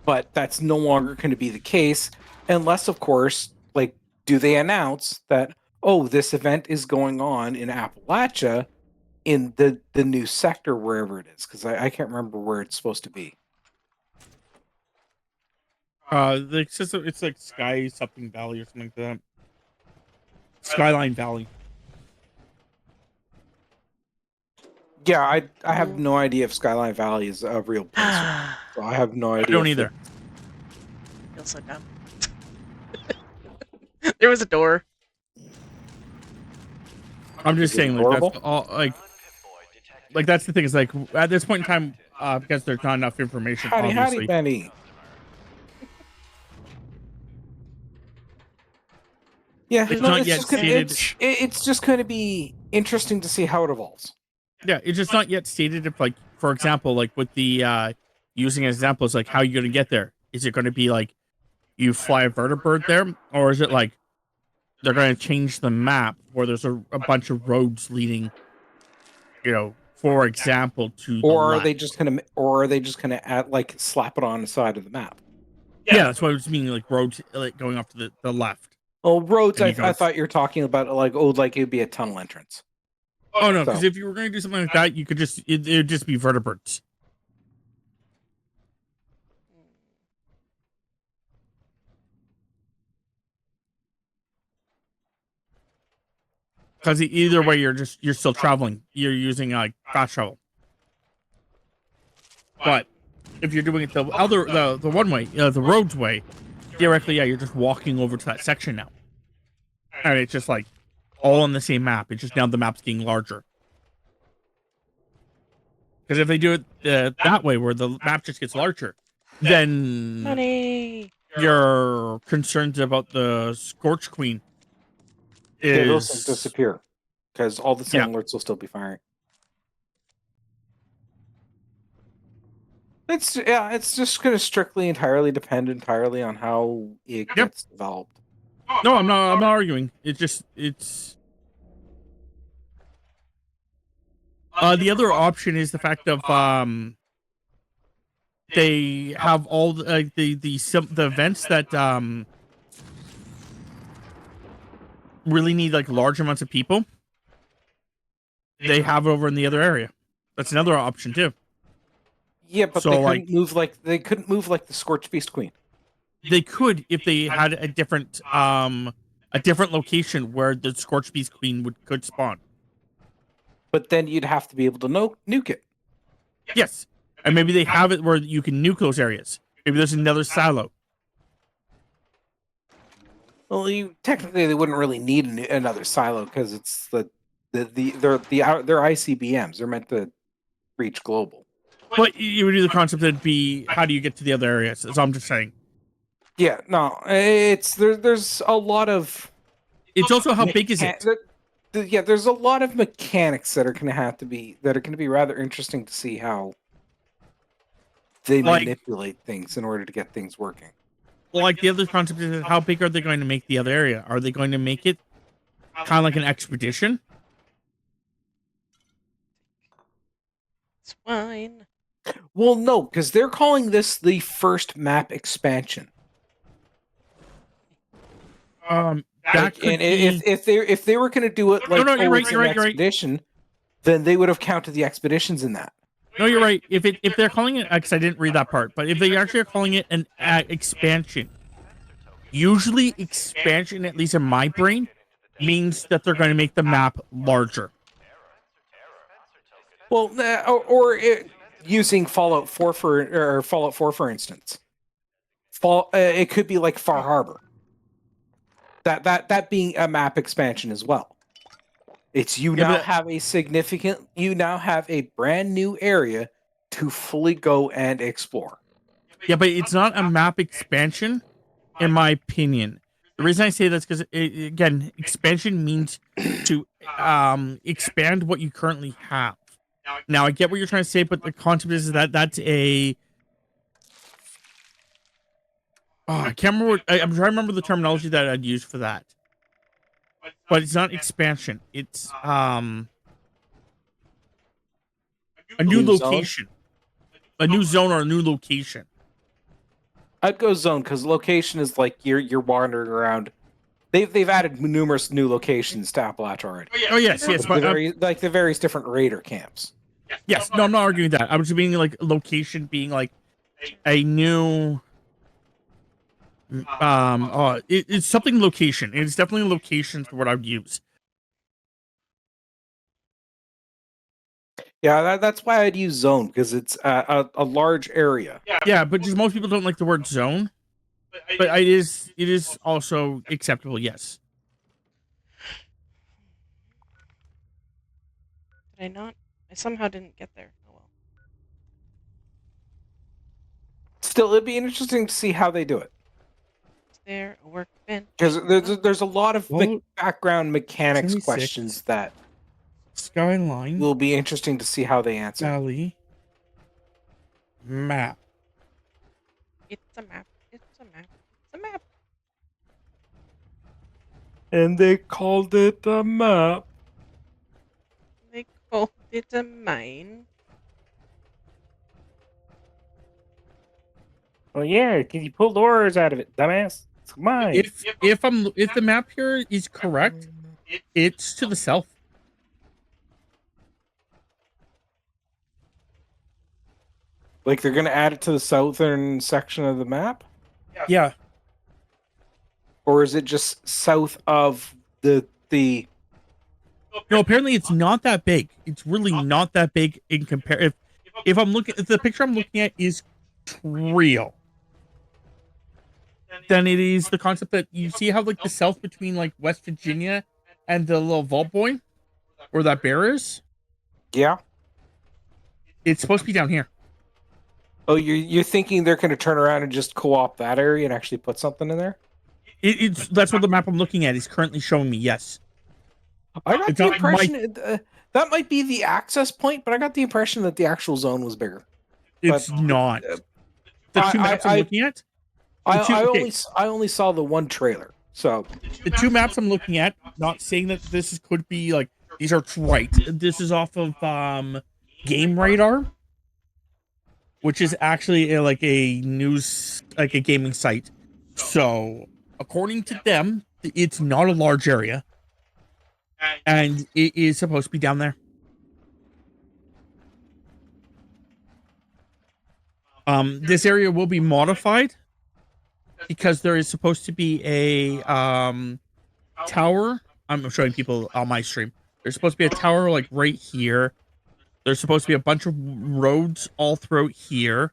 But that's no longer going to be the case unless, of course, like, do they announce that, oh, this event is going on in Appalachia in the new sector, wherever it is, because I can't remember where it's supposed to be.
It's like Sky something Valley or something like that. Skyline Valley.
Yeah, I have no idea if Skyline Valley is a real place. So I have no idea.
I don't either.
I feel so dumb. There was a door.
I'm just saying, like, that's all, like that's the thing is like at this point in time, because there's not enough information.
Howdy,
obviously.
Benny. Yeah,
It's
no,
not
it's
yet
just gonna,
stated.
it's just going to be interesting to see how it evolves.
Yeah, it's just not yet stated if, like, for example, like with the using examples, like how you're gonna get there. Is it going to be like you fly a vertibird there, or is it like they're going to change the map where there's a bunch of roads leading, you know, for example, to the
Or are
left?
they just gonna add, like, slap it on the side of the map?
Yeah, that's what I was meaning, like roads like going off to the left.
Oh, roads!
And
I thought you were talking about like it'd be a tunnel entrance.
Oh no, because
So-
if you were going to do something like that, you could just it would just be vertibirds. Because either way, you're still traveling. You're using fast travel. But if you're doing it the one way, the roads way, theoretically, yeah, you're just walking over to that section now, and it's just like all on the same map. It's just now the map's getting larger. Because if they do it that way, where the map just gets larger, then
Money.
your concerns about the Scorch Queen
those things
is
disappear because all the same alerts will still be firing. It's just going to strictly entirely depend entirely on how it gets developed.
No, I'm not arguing. It's the other option is the fact of they have all the events that really need like large amounts of people. They have over in the other area. That's another option too.
Yeah, but
So,
they couldn't move like the Scorched Beast Queen.
They could if they had a different location where the Scorched Beast Queen could spawn.
But then you'd have to be able to nuke it.
Yes, And maybe they have it where you can nuke those areas. Maybe there's another silo.
Well, technically they wouldn't really need another silo because it's their ICBMs. They're meant to reach global.
But you would do the concept that'd be, how do you get to the other areas? That's all I'm just saying.
Yeah, no, it's there's a lot of.
It's also how big is it?
Yeah, there's a lot of mechanics that are going to be rather interesting to see how they manipulate things in order to get things working.
Like the other concept is, how big are they going to make the other area? Are they going to make it kind of like an expedition?
It's fine.
Well, no, because they're calling this the first map expansion.
That could
and
be...
if they were going to do it like
you're right.
expedition, then they would have counted the expeditions in that.
No, you're right. If they're calling it, because I didn't read that part, but if they actually are calling it an expansion, usually expansion, at least in my brain, means that they're going to make the map larger.
Well, using Fallout 4 for instance, it could be like Far Harbor. That being a map expansion as well. It's you now have a brand new area to fully go and explore.
Yeah, but it's not a map expansion, in my opinion. The reason I say that's because, again, expansion means to expand what you currently have. Now, I get what you're trying to say, but the concept is that that's a... Oh, I can't remember. I'm trying to remember the terminology that I'd use for that. But it's not expansion. It's a new location. A new zone or a new location.
I'd go zone because location is like you're wandering around. They've added numerous new locations to Appalachia already.
Oh yes, but
the various different raider camps.
Yes, no, I'm not arguing that. I was meaning like location being like a new. It's something location. It's definitely location for what I'd use.
Yeah, that's why I'd use zone, because it's a large area.
Yeah, but just most people don't like the word zone. But it is also acceptable, yes.
Did I not? I somehow didn't get there. Oh well.
Still, it'd be interesting to see how they do it.
Is there a workbench?
Because there's a lot of background mechanics
76.
questions that
Skyline
will be interesting to see how they answer.
Valley map.
It's a map. It's a map. It's a map.
And they called it a map.
They called it a mine.
Well, yeah, because you pulled ores out of it, dumbass. It's mine.
If the map here is correct, it's to the south.
Like they're gonna add it to the southern section of the map?
Yeah.
Or is it just south of the
No, apparently it's not that big. It's really not that big in compare. If I'm looking, if the picture I'm looking at is real, then it is the concept that you see how like the south between like West Virginia and the little vault boy, where that bear is.
Yeah.
It's supposed to be down here.
Oh, you're thinking they're going to turn around and just co-op that area and actually put something in there?
That's what the map I'm looking at is currently showing me. Yes.
I got the impression that might be the access point, but I got the impression that the actual zone was bigger.
It's not. The two maps I'm looking at.
I only saw the one trailer. So
the two maps I'm looking at, not saying that this could be like these are right. This is off of Game Radar, which is actually like a news, like a gaming site. So according to them, it's not a large area, and it is supposed to be down there. This area will be modified because there is supposed to be a tower. I'm showing people on my stream. There's supposed to be a tower like right here. There's supposed to be a bunch of roads all throughout here.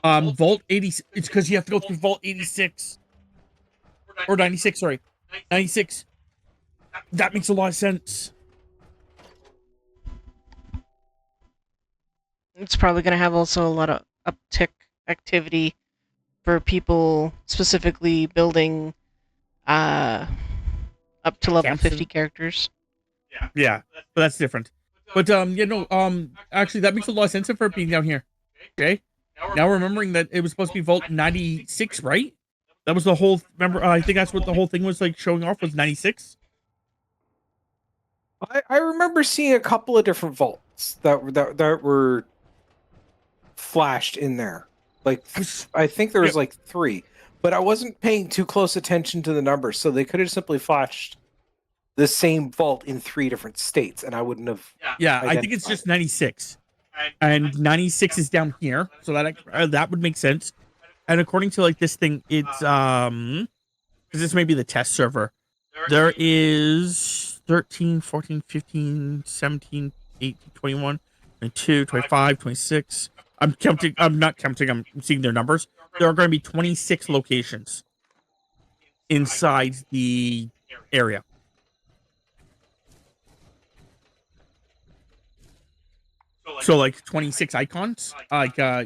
Vault 80. It's because you have to go through Vault 86 or 96. Sorry, 96. That makes a lot of sense.
It's probably going to have also a lot of uptick activity for people specifically building up to level
Camps
50
and-
characters.
Yeah, but that's different. But actually that makes a lot of sense for it being down here. Okay. Now remembering that it was supposed to be Vault 96, right? That was the whole. Remember, I think that's what the whole thing was like showing off was 96.
I remember seeing a couple of different vaults that were flashed in there. Like I think there was like 3, but I wasn't paying too close attention to the numbers, so they could have simply flashed the same vault in 3 different states, and I wouldn't have.
Yeah, I think it's just 96, and 96 is down here, so that would make sense. And according to like this thing, it's because this may be the test server. There is 13, 14, 15, 17, 18, 21, 22, 25, 26. I'm counting. I'm not counting. I'm seeing their numbers. There are going to be 26 locations inside the area. So like 26 icons, like
yeah,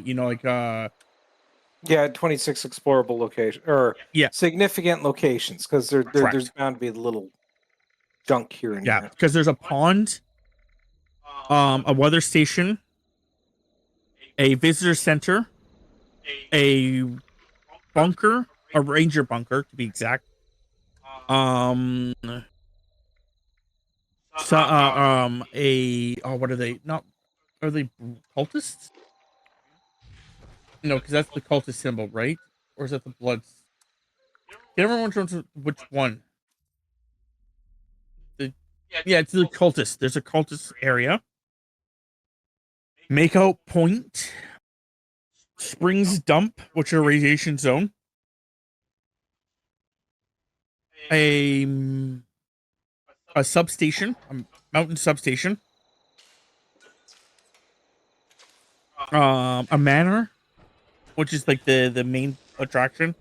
26 explorable locations or significant locations, because there's bound to be a little junk here and there.
Because there's a pond, a weather station, a visitor center, a bunker, a ranger bunker to be exact. What are they? Not are they cultists? No, because that's the cultist symbol, right? Or is that the blood? Can everyone know which one? It's the cultist. There's a cultist area. Makeout Point, Springs Dump, which are a radiation zone. A substation, a mountain substation. A manor, which is like the main attraction.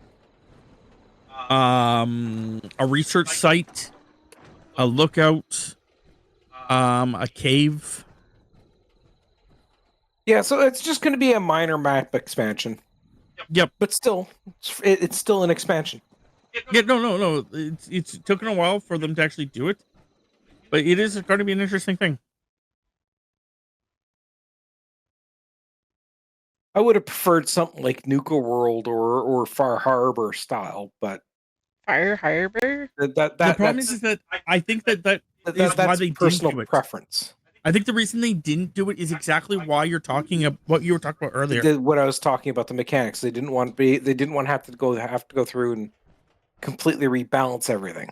A research site, a lookout, a cave.
Yeah, so it's just going to be a minor map expansion.
Yep,
but still, it's still an expansion.
Yeah, no. It's taken a while for them to actually do it, but it is going to be an interesting thing.
I would have preferred something like Nuka World or Far Harbor style, but
Far Harbor.
The problem is that I think that is why they
personal
didn't do it.
Preference.
I think the reason they didn't do it is exactly why you're talking about what you were talking about earlier.
What I was talking about, the mechanics. They didn't want to have to go through and completely rebalance everything.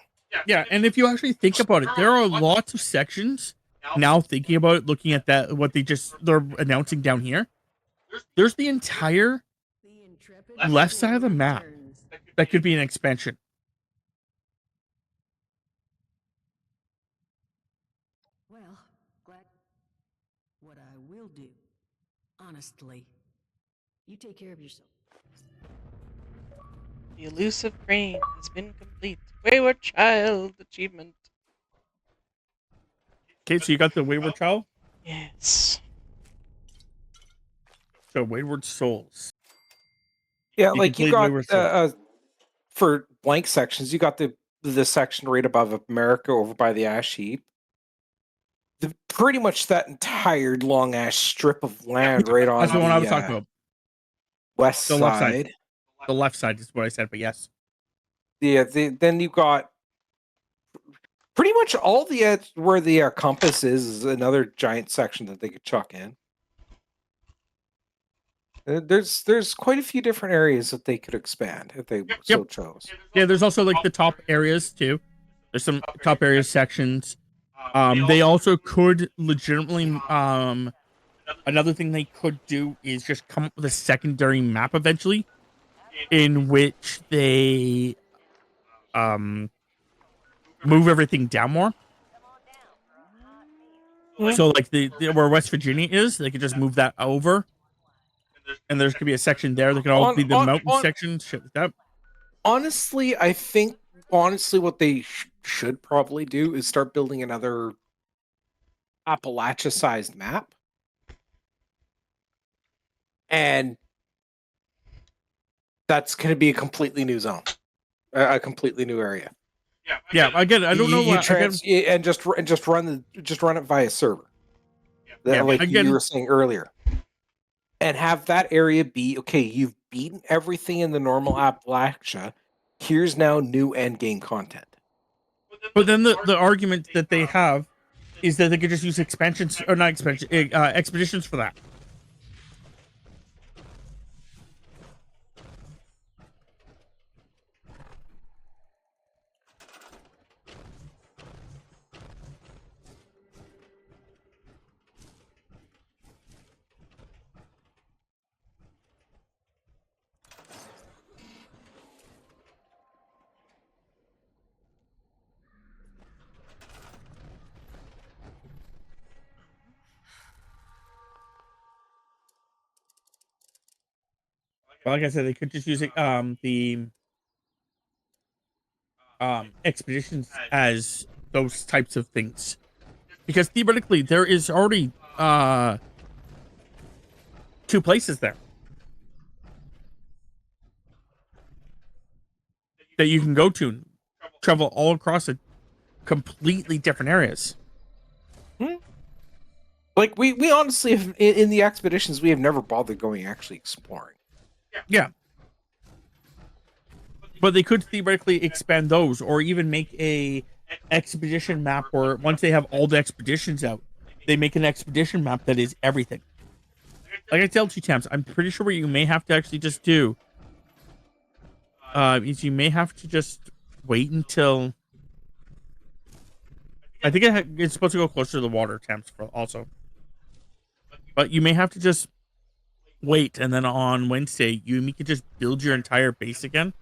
Yeah, and if you actually think about it, there are lots of sections now thinking about it, looking at that what they're announcing down here. There's the entire left side of the map that could be an expansion.
Well, glad. What I will do, honestly, you take care of yourself.
The elusive crane has been complete. Wayward Child achievement.
Okay, so you got the Wayward Child?
Yes.
So Wayward Souls.
Yeah, you got for blank sections, you got the section right above America over by the ash heap. Pretty much that entire long ass strip of land right on
that's the one I was talking about.
West
side.
Left side.
The left side is what I said, but yes.
Yeah, then you've got pretty much all the edge where the compass is another giant section that they could chuck in. There's quite a few different areas that they could expand if they so chose.
Yeah, there's also like the top areas too. There's some top area sections. They also could legitimately another thing they could do is just come up with a secondary map eventually in which they move everything down more. So like the where West Virginia is, they could just move that over, and there's gonna be a section there that can all be the mountain section, shit like that.
Honestly, I think what they should probably do is start building another Appalachia-sized map, and that's going to be a completely new zone, a completely new area.
Yeah, I get it. I don't know what
and just run it via server, like you were saying earlier, and have that area be okay. You've beaten everything in the normal Appalachia. Here's now new end game content.
But then the argument that they have is that they could just use expansions or not expansion expeditions for that. But like I said, they could just use the expeditions as those types of things, because theoretically there is already 2 places there that you can go to, travel all across a completely different areas.
Like we honestly have, in the expeditions we have never bothered going actually exploring.
Yeah. But they could theoretically expand those, or even make a expedition map where once they have all the expeditions out, they make an expedition map that is everything. Like I tell you, Tams, I'm pretty sure what you may have to actually just do is you may have to just wait until I think it's supposed to go closer to the water, Tams, for also. But you may have to just wait, and then on Wednesday you can just build your entire base again.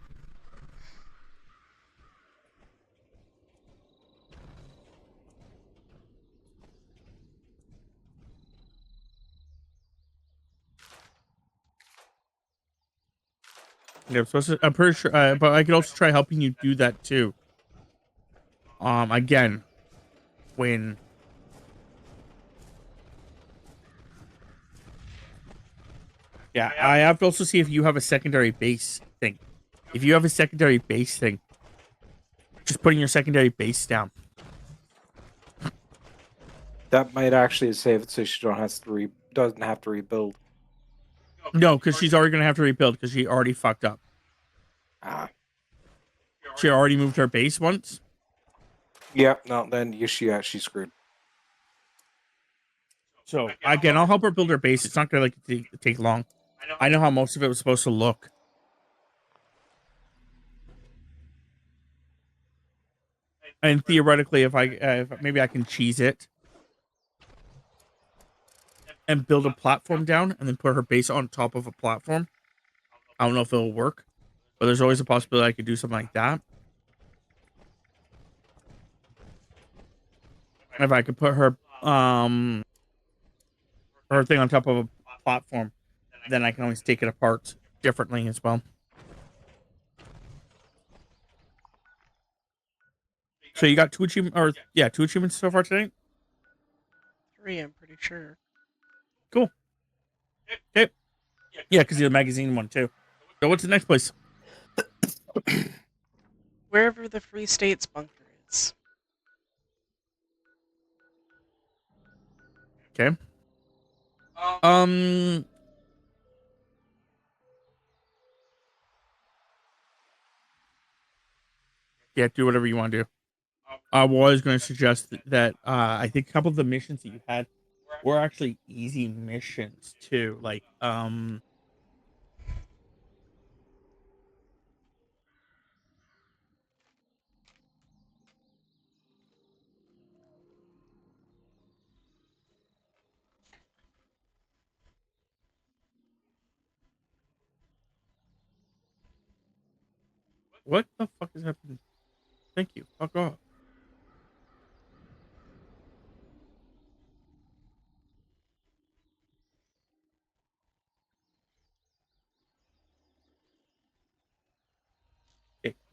Yeah, I'm pretty sure, but I could also try helping you do that too. Again, when yeah, I have to also see if you have a secondary base thing. If you have a secondary base thing, just putting your secondary base down.
That might actually save it, so she doesn't have to rebuild.
No, because she's already gonna have to rebuild because she already fucked up. She already moved her base once.
Yep. No, then she's screwed.
So again, I'll help her build her base. It's not gonna take long. I know how most of it was supposed to look. And theoretically, if maybe I can cheese it and build a platform down, and then put her base on top of a platform. I don't know if it'll work, but there's always a possibility I could do something like that. If I could put her thing on top of a platform, then I can always take it apart differently as well. So you got 2 achievements so far today?
3, I'm pretty sure.
Cool. Okay. Yeah, because the magazine one too. So what's the next place?
Wherever the Free States bunker is.
Okay. Yeah, do whatever you want to do. I was going to suggest that I think a couple of the missions that you had were actually easy missions too. Like what the fuck is happening? Thank you. Fuck off.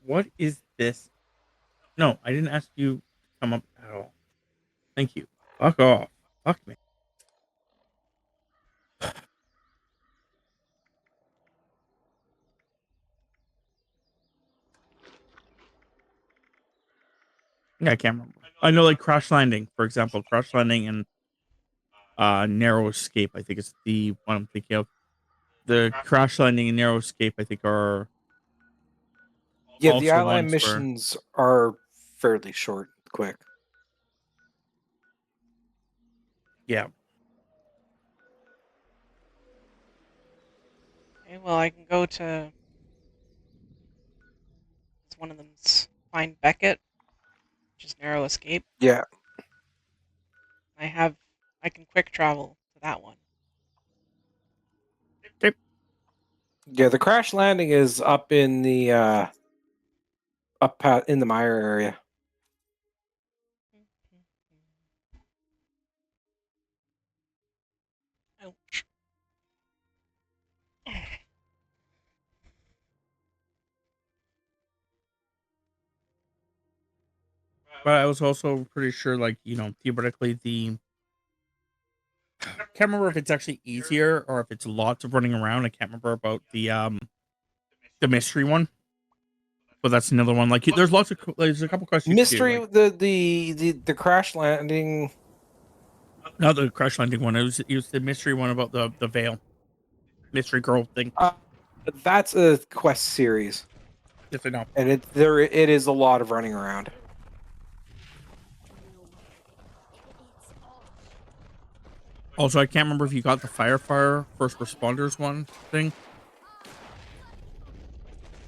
What is this? No, I didn't ask you to come up at all. Thank you. Fuck off. Fuck me. Yeah, I can't remember. I know, like Crash Landing, for example. Crash Landing and Narrow Escape, I think is the one I'm thinking of. The Crash Landing and Narrow Escape, I think, are
Yeah, the
also
ally
ones where,
missions are fairly short, quick.
yeah.
Okay, well, I can go to. It's one of them's Find Beckett, which is Narrow Escape.
Yeah.
I can quick travel to that one.
Okay.
Yeah, the crash landing is up in the in the Mire area.
Ouch.
But I was also pretty sure, like, you know, theoretically, the can't remember if it's actually easier or if it's lots of running around. I can't remember about the mystery one, but that's another one. Like, there's lots of there's a couple questions you can do.
Mystery,
Like,
the crash landing.
not the Crash Landing one. It was the mystery one about the veil, mystery girl thing.
That's a quest series,
Yes, I know.
and it is a lot of running around.
Also, I can't remember if you got the firefighter first responders one thing.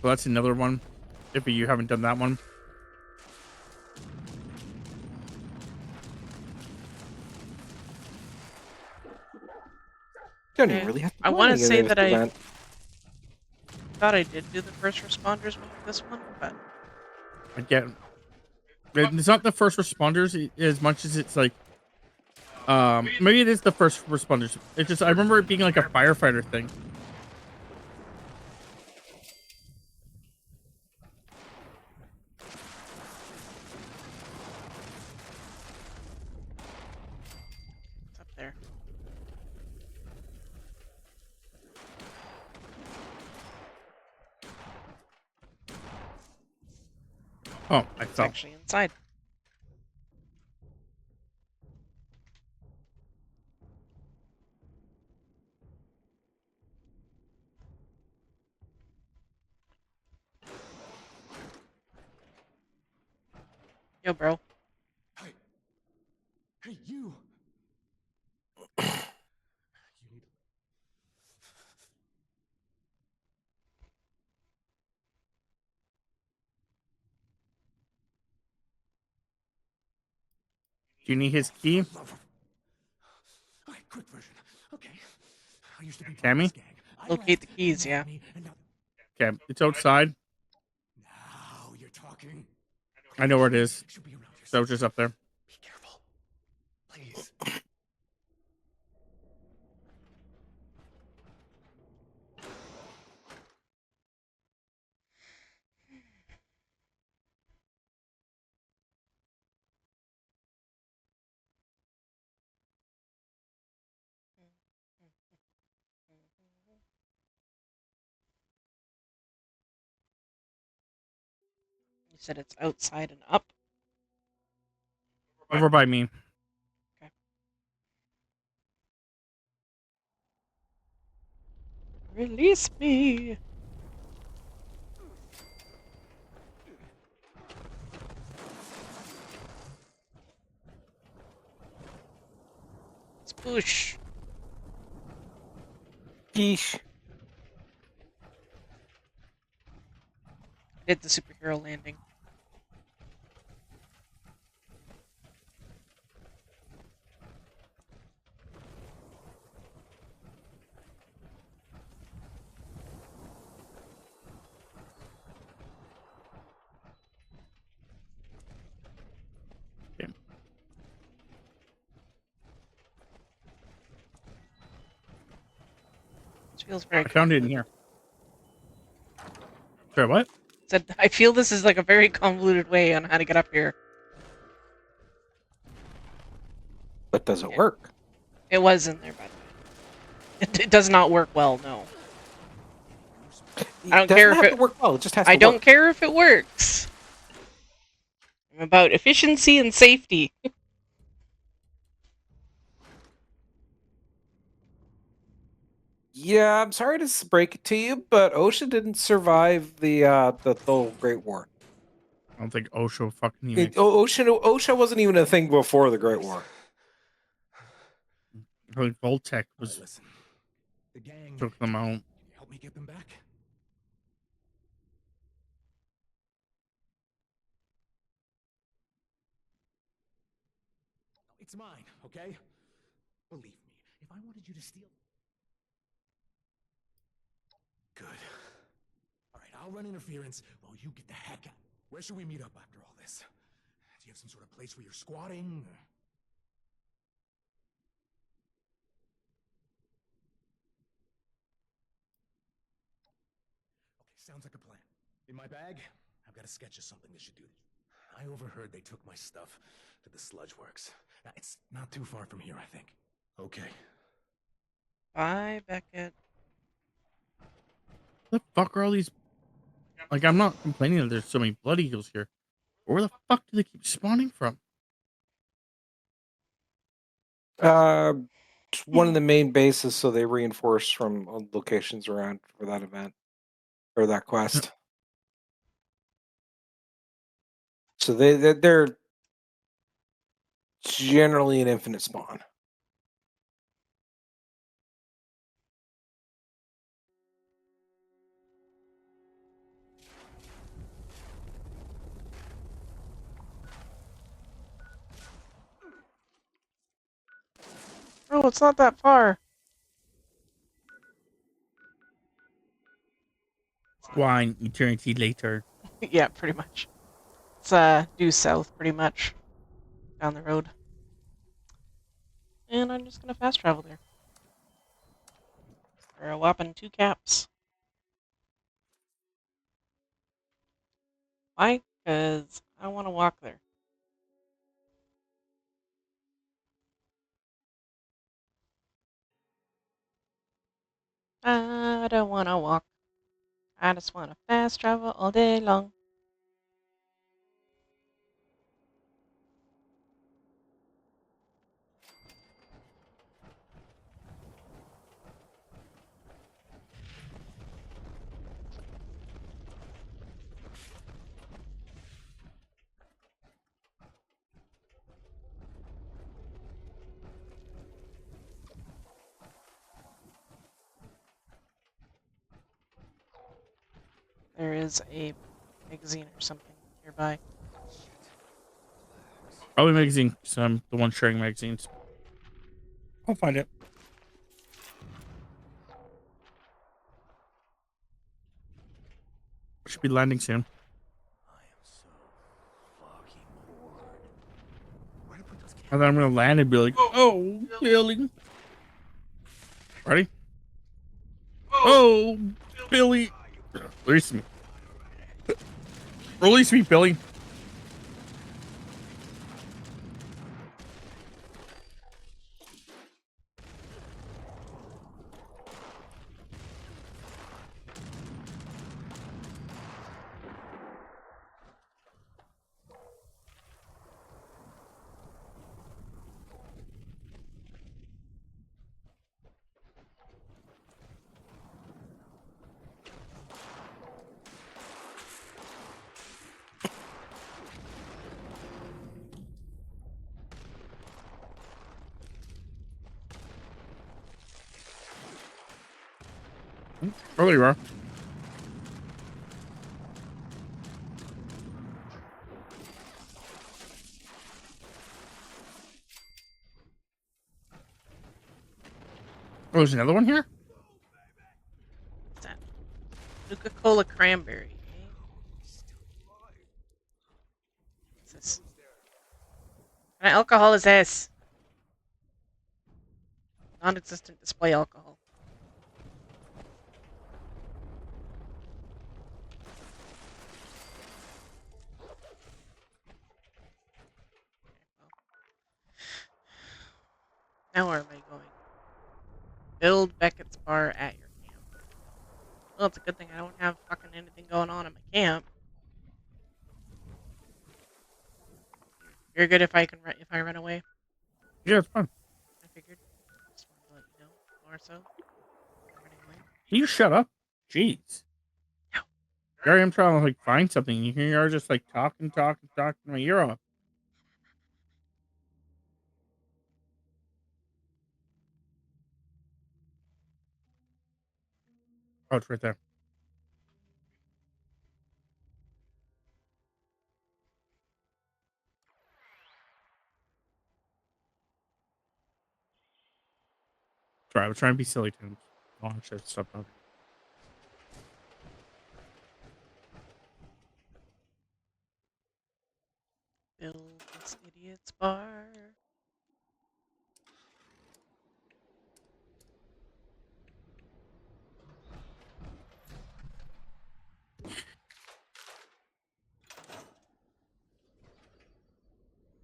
So that's another one. If you haven't done that one.
You don't even really have to
I
do
want to
anything
say
in this
that I
event.
thought I did do the first responders one for this one, but
Again, it's not the first responders as much as it's like, maybe it is the first responders. It's just I remember it being like a firefighter thing.
it's up there.
Oh, I
It's
fell.
actually inside. Yo, bro.
Hey, you!
Do you need his key?
Alright, quick version. Okay. I used to be part of
Tammy?
this gang. I
Locate the
left,
keys,
they
yeah.
had me, and now
Okay, it's outside.
you're talking.
I know where it is.
Should be around here.
So it's just up there.
Be careful. Please.
You said it's outside and up.
Over by me.
Okay. Release me. Spoosh.
Yeesh.
Did the superhero landing.
Okay.
This feels very
I found it in here. Sorry, what?
It Said, I feel this is like a very convoluted way on how to get up here.
But does it work?
It was in there, by the way. It does not work well, no. I don't
It
care
doesn't
if
have
it.
to work well. It just has
I
to
don't
work.
care if it works. I'm about efficiency and safety.
Yeah, I'm sorry to break it to you, but OSHA didn't survive the Great War.
I don't think OSHA fucking even.
OSHA wasn't even a thing before the Great War.
I think Voltec was
Listen, the gang
took them out.
help me get them back. It's mine, okay? Believe me, if I wanted you to steal... Good. All right, I'll run interference while you get the heck out. Where should we meet up after all this? Do you have some sort of place where you're squatting? Okay, sounds like a plan. In my bag, I've got a sketch of something that should do this. I overheard they took my stuff to the sludge works. Now, it's not too far from here, I think. Okay.
Bye, Beckett.
The fuck are all these? Like, I'm not complaining that there's so many blood eagles here. Where the fuck do they keep spawning from?
It's one of the main bases, so they reinforce from locations around for that event or that quest. So they're generally an infinite spawn.
Oh, it's not that far.
Wine eternity later.
Yeah, pretty much. It's due south, pretty much, down the road. And I'm just gonna fast travel there. For a whopping 2 caps. Why? Because I want to walk there. I don't want to walk. I just want to fast travel all day long. There is a magazine or something nearby.
Probably magazine, because I'm the one sharing magazines. I'll find it. Should be landing soon. And then I'm gonna land and be like, "Oh, Billy, ready? Oh, Billy, release me, release me, Billy." Oh, there you are. Oh, there's another one here?
What's that? Nuka-Cola cranberry. Eh? What's this? What kind of alcohol is this? Non-existent display alcohol. Now where am I going? Build Beckett's bar at your camp. Well, it's a good thing I don't have fucking anything going on in my camp. You're good if I run away.
Yeah, it's fine.
I figured. Just wanted to let you know more so. I'm running away.
Can you shut up? Jeez.
No.
Here I am trying to like find something. You are just like talking my ear off. Oh, it's right there. Sorry, I was trying to be silly to him. Oh, I should stop talking.
Build this idiot's bar.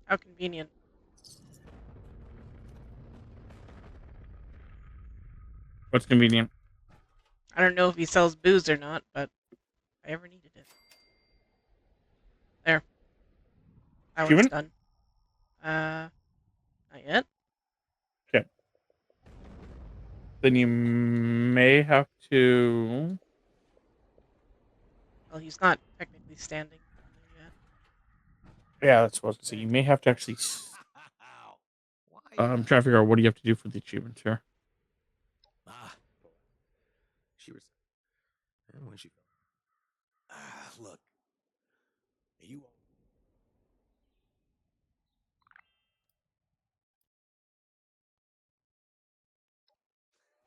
How convenient.
What's convenient?
I don't know if he sells booze or not, but if I ever needed it. There. That one's
Achievement?
done. Not yet.
Okay. Then you may have to.
Well, he's not technically standing yet.
Yeah, that's what I was gonna say. You may have to actually. I'm trying to figure out what do you have to do for the achievements here.
She was. When she. Look. You.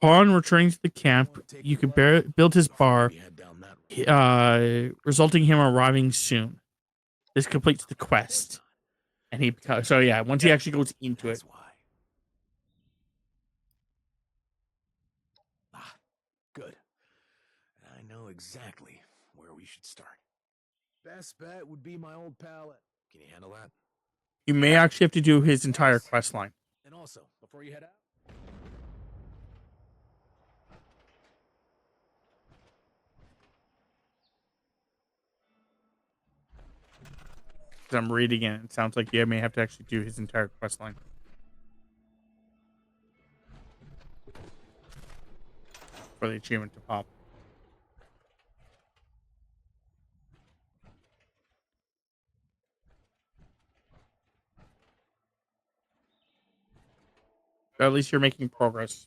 Upon returning to the camp, you can build his bar, resulting in him arriving soon. This completes the quest, and he becomes so yeah. Once he actually goes into it,
Good. I know exactly where we should start. Best bet would be my old pal. Can you handle that?
you may actually have to do his entire quest line.
And also, before you head out.
I'm reading it. It sounds like you may have to actually do his entire quest line for the achievement to pop. But at least you're making progress.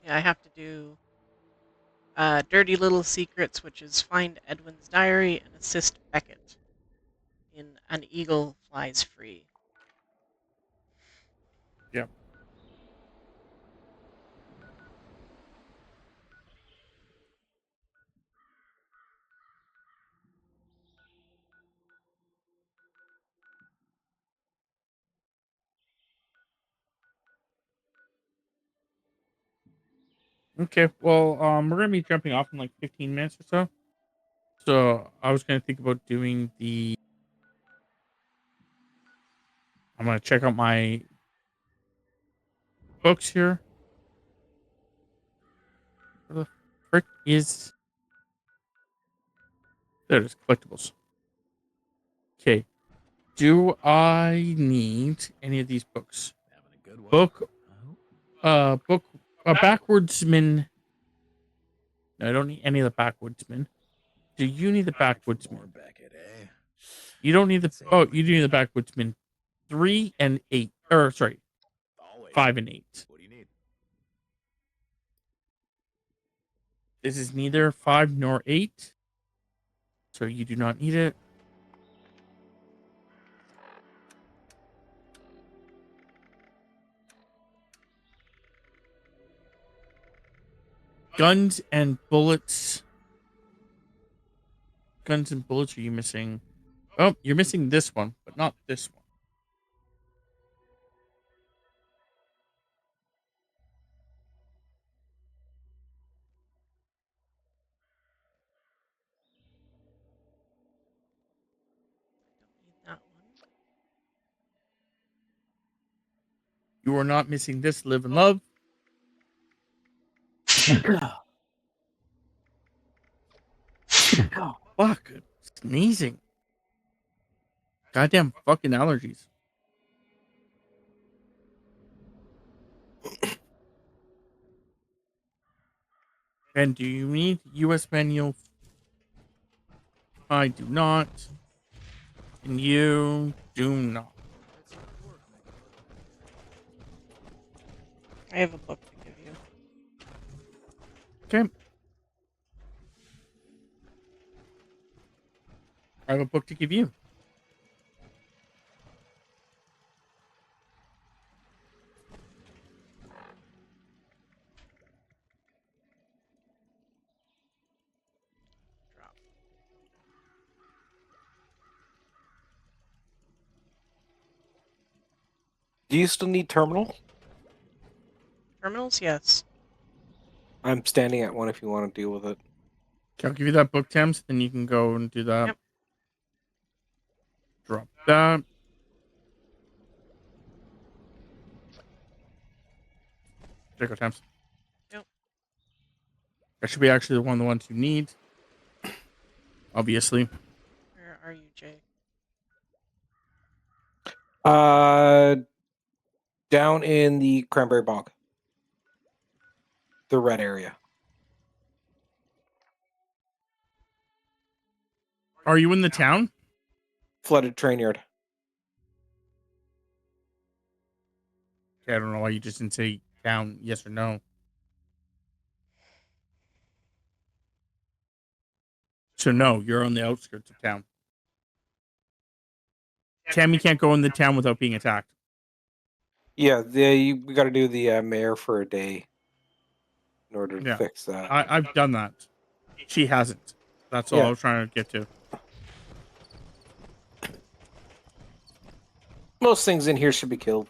Yeah, I have to do Dirty Little Secrets, which is find Edwin's diary and assist Beckett in An Eagle Flies Free.
Yep. Okay, well, we're gonna be jumping off in like 15 minutes or so. So I was gonna think about doing the. I'm gonna check out my books here. Where the frick is? There it is, collectibles. Okay. Do I need any of these books?
Having a good one.
Book, a backwoodsman. No, I don't need any of the backwoodsmen. Do you need the backwoodsman?
Beckett, eh?
You don't need the. Oh, you do need the backwoodsman. 3 and 8, or sorry,
Always.
5 and 8.
What do you need?
This is neither 5 nor 8, so you do not need it. Guns and bullets. Guns and bullets. Are you missing? Oh, you're missing this one, but not this one.
Don't need that one.
You are not missing this. Live and love. Fuck. Sneezing. Goddamn fucking allergies. And do you need US manual? I do not. And you do not.
I have a book to give you.
Okay. I have a book to give you.
Drop.
Do you still need terminal?
Terminals, yes.
I'm standing at one if you want to deal with it.
Okay, I'll give you that book, Thames, then you can go and do that.
Yep.
Drop that. There you go, Thames.
Yep.
That should be actually the ones you need. Obviously.
Where are you, Jay?
Down in the cranberry bog. The red area.
Are you in the town?
Flooded train yard.
Okay, I don't know why you just didn't say town, yes or no. So no, you're on the outskirts of town. Tammy can't go in the town without being attacked.
Yeah, we got to do the mayor for a day in order to fix that.
I've done that. She hasn't. That's all I was trying to get to.
Most things in here should be killed.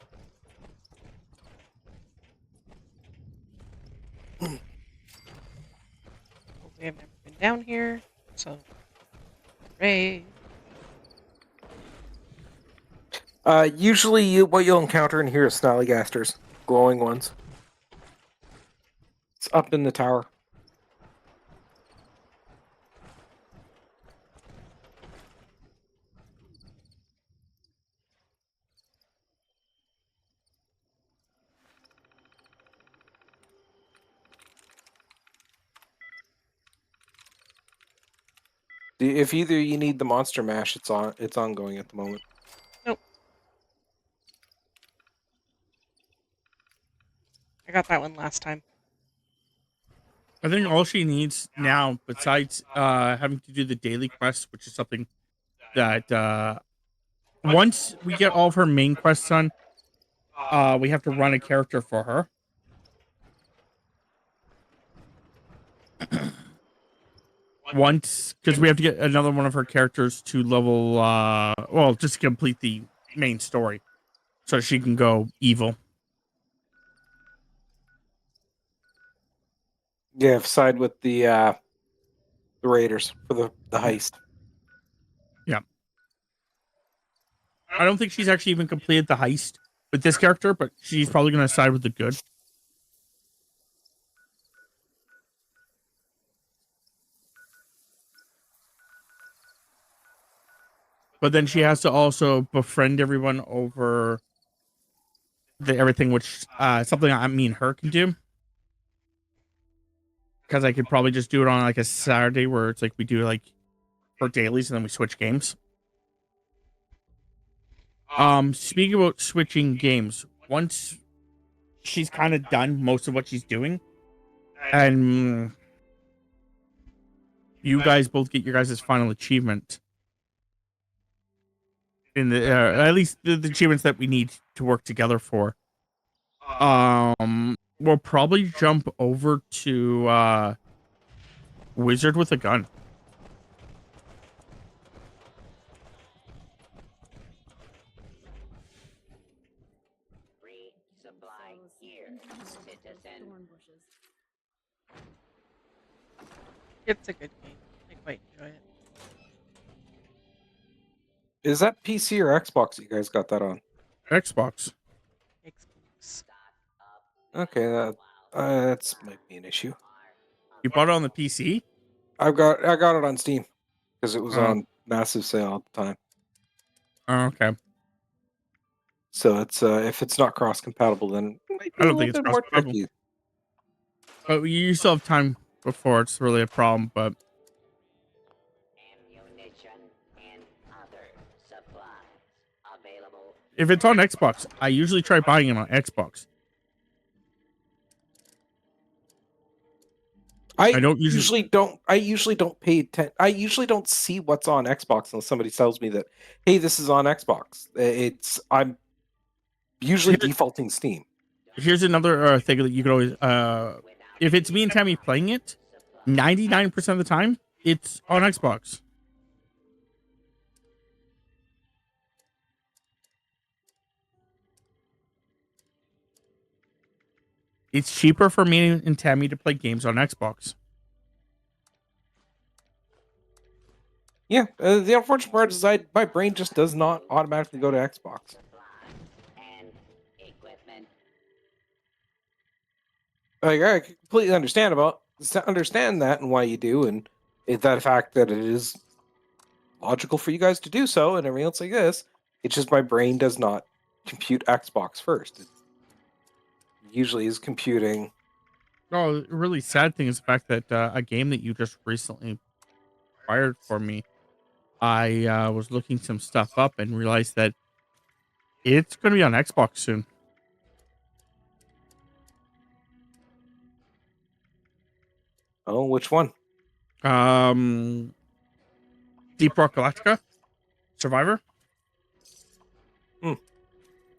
We have never been down here, so hooray.
Usually what you'll encounter in here is snallygasters, glowing ones. It's up in the tower. If either you need the monster mash, it's ongoing at the moment.
Nope. I got that one last time.
I think all she needs now, besides having to do the daily quest, which is something that once we get all of her main quests done, we have to run a character for her. Once, because we have to get another one of her characters to level, well, just to complete the main story, so she can go evil.
Yeah, side with the raiders for the heist.
Yeah. I don't think she's actually even completed the heist with this character, but she's probably going to side with the good. But then she has to also befriend everyone over the everything, which something I mean her can do. Because I could probably just do it on like a Saturday where it's like we do like her dailies and then we switch games. Speaking about switching games, once she's kind of done most of what she's doing, and you guys both get your guys' final achievement in the at least the achievements that we need to work together for. We'll probably jump over to Wizard with a Gun.
Resupply here, citizen.
It's a good game. I quite enjoy it.
Is that PC or Xbox you guys got that on?
Xbox.
Xbox.
Okay, that's might be an issue.
You bought it on the PC?
I got it on Steam because it was
Oh.
on massive sale all the time.
Oh, okay.
So it's if it's not cross compatible, then it might be
I
a
don't
little
think it's
bit
cross
more
compatible.
tricky.
But you still have time before it's really a problem. But
Ammunition and other supplies available.
if it's on Xbox, I usually try buying it on Xbox.
I
don't
usually don't. I usually don't pay attention. I usually don't see what's on Xbox unless somebody tells me that, hey, this is on Xbox. I'm usually defaulting Steam.
Here's another thing that you can always if it's me and Tammy playing it, 99% of the time it's on Xbox. It's cheaper for me and Tammy to play games on Xbox.
Yeah, the unfortunate part is my brain just does not automatically go to Xbox. Like, I completely understand that and why you do, and that fact that it is logical for you guys to do so, and everything else like this. It's just my brain does not compute Xbox first. It usually is computing.
Oh, the really sad thing is the fact that a game that you just recently acquired for me, I was looking some stuff up and realized that it's going to be on Xbox soon.
Oh, which one?
Deep Rock Galactica Survivor.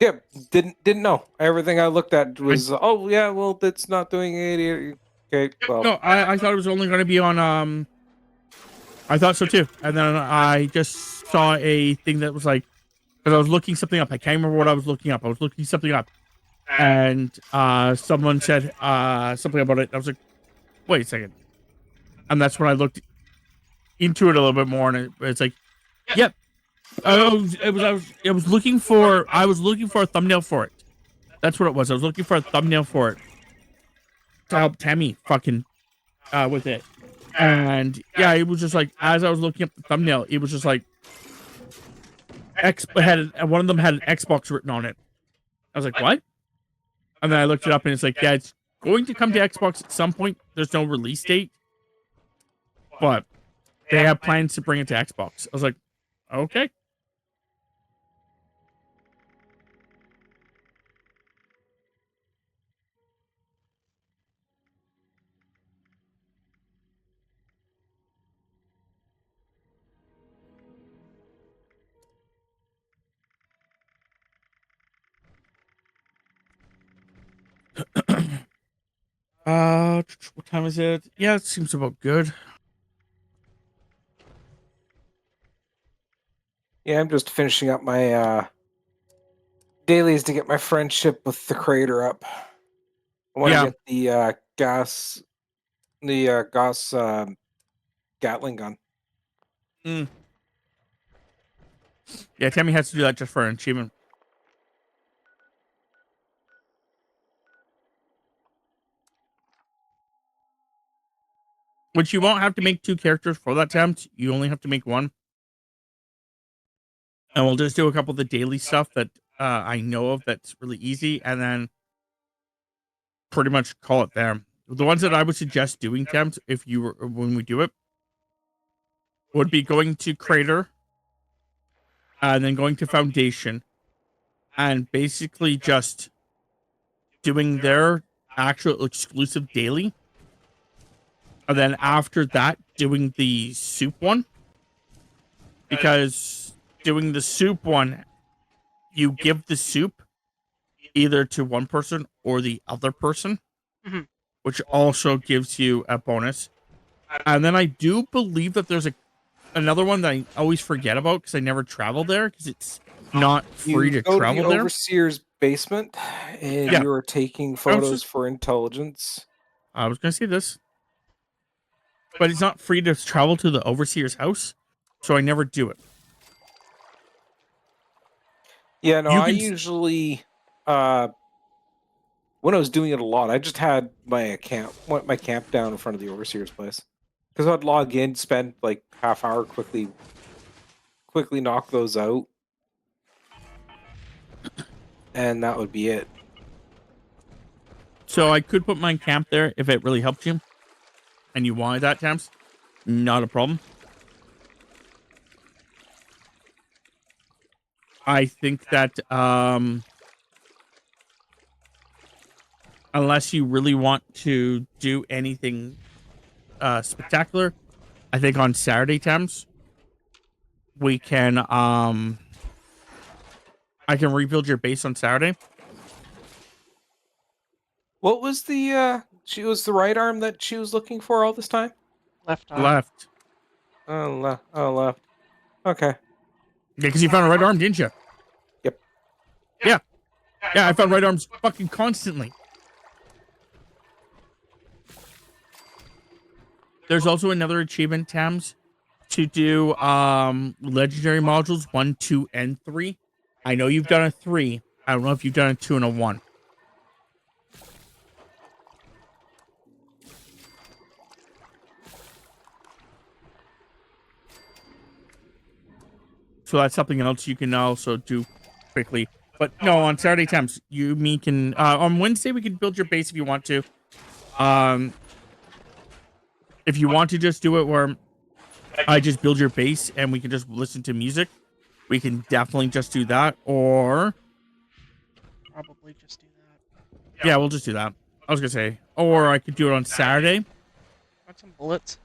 Yeah, didn't know. Everything I looked at was oh yeah, well it's not doing it. Okay, well
No, I thought it was only going to be on I thought so too, and then I just saw a thing that was like, because I was looking something up. I can't remember what I was looking up. I was looking something up, and someone said something about it. I was like, wait a second, and that's when I looked into it a little bit more, and it's like, yep. I was looking for a thumbnail for it. That's what it was. I was looking for a thumbnail for it to help Tammy fucking with it. And yeah, it was just like, as I was looking up the thumbnail, it was just like one of them had an Xbox written on it. I was like, what? And then I looked it up and it's like, yeah, it's going to come to Xbox at some point. There's no release date, but they have plans to bring it to Xbox. I was like, okay. What time is it? Yeah, it seems about good.
yeah, I'm just finishing up my dailies to get my friendship with the creator up. I want to
Yeah.
get the Gauss Gatling gun.
Yeah, Tammy has to do that just for an achievement. Which you won't have to make 2 characters for that attempt. You only have to make 1. And we'll just do a couple of the daily stuff that I know of that's really easy, and then pretty much call it there. The ones that I would suggest doing, Temps, if you were when we do it, would be going to Crater, and then going to Foundation, and basically just doing their actual exclusive daily. And then after that, doing the soup one. Because doing the soup one, you give the soup either to one person or the other person, which also gives you a bonus. And then I do believe that there's another one that I always forget about because I never travel there because it's not free to
go
travel
to the
there.
Overseer's basement, and
Yeah.
you are taking photos for intelligence.
I was gonna say this, but it's not free to travel to the Overseer's house, so I never do it.
Yeah, no,
You
I
can
usually when I was doing it a lot, I just had my camp down in front of the overseer's place. Because I'd log in, spend like half hour, quickly knock those out, and that would be it.
So I could put my camp there if it really helped you, and you wanted that, Tams. Not a problem. I think that unless you really want to do anything spectacular, I think on Saturday, Tams, we can I can rebuild your base on Saturday.
What was the she was the right arm that she was looking for all this time?
Left arm.
Left.
Oh, left. Okay.
Yeah, because you found a right arm, didn't you?
Yep.
Yeah. Yeah, I found right arms fucking constantly. There's also another achievement, Tams, to do legendary modules 1, 2, and 3. I know you've done a 3. I don't know if you've done a 2 and a 1. So that's something else you can also do quickly. But no, on Saturday times, me can on Wednesday we can build your base if you want to. If you want to just do it where I just build your base and we can just listen to music, we can definitely just do that. Or
Probably just do that.
yeah, we'll just do that. I was gonna say, or I could do it on Saturday.
Want some bullets?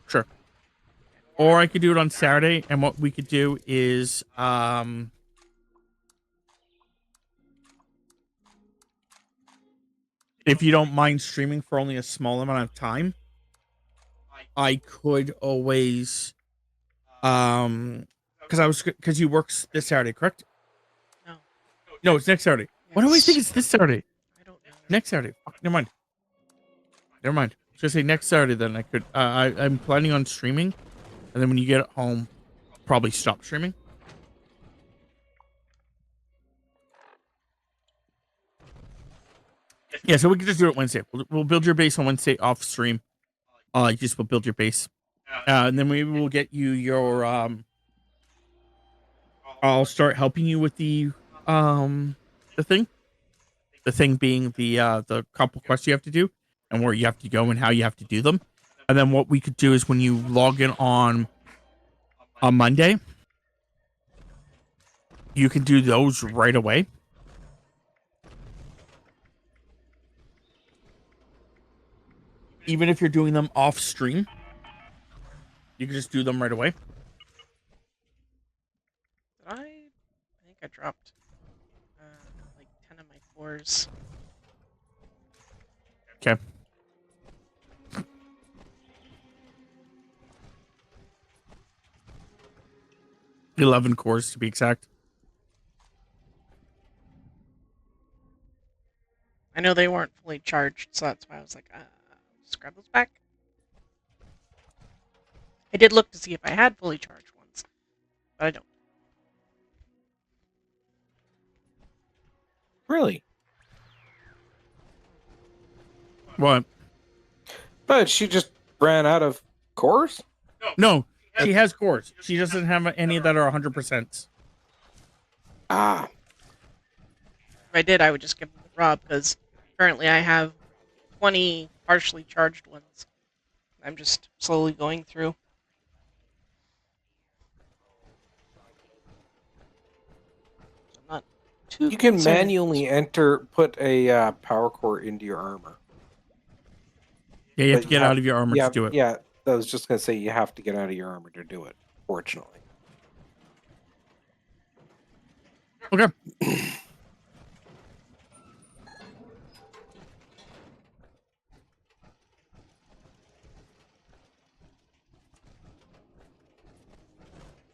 Sure. Or I could do it on Saturday, and what we could do is if you don't mind streaming for only a small amount of time, I could always because you work this Saturday, correct?
No.
No, it's next Saturday.
Yes.
Why do I always think it's this Saturday?
I don't know.
Next Saturday. Fuck, never mind. I was gonna say next Saturday. Then I could. I'm planning on streaming, and then when you get home, probably stop streaming. Yeah, so we can just do it Wednesday. We'll build your base on Wednesday off stream. We'll build your base, and then we will get you your I'll start helping you with the thing. The thing being the couple quests you have to do, and where you have to go and how you have to do them. And then what we could do is when you log in on Monday, you can do those right away. Even if you're doing them off stream, you can just do them right away.
I think I dropped like 10 of my cores.
Okay. $11 cores to be exact.
I know they weren't fully charged, so that's why I was like, just grab those back. I did look to see if I had fully charged ones, but I don't.
Really?
What?
But she just ran out of cores?
No, she has cores. She doesn't have any that are 100%.
Ah.
If I did, I would just give them to Rob, because currently I have 20 partially charged ones. I'm just slowly going through. I'm not too
You can
concerned.
manually put a power core into your armor.
Yeah, you have
But
to get out of your armor to do it.
Yeah, I was just going to say you have to get out of your armor to do it, fortunately.
Okay.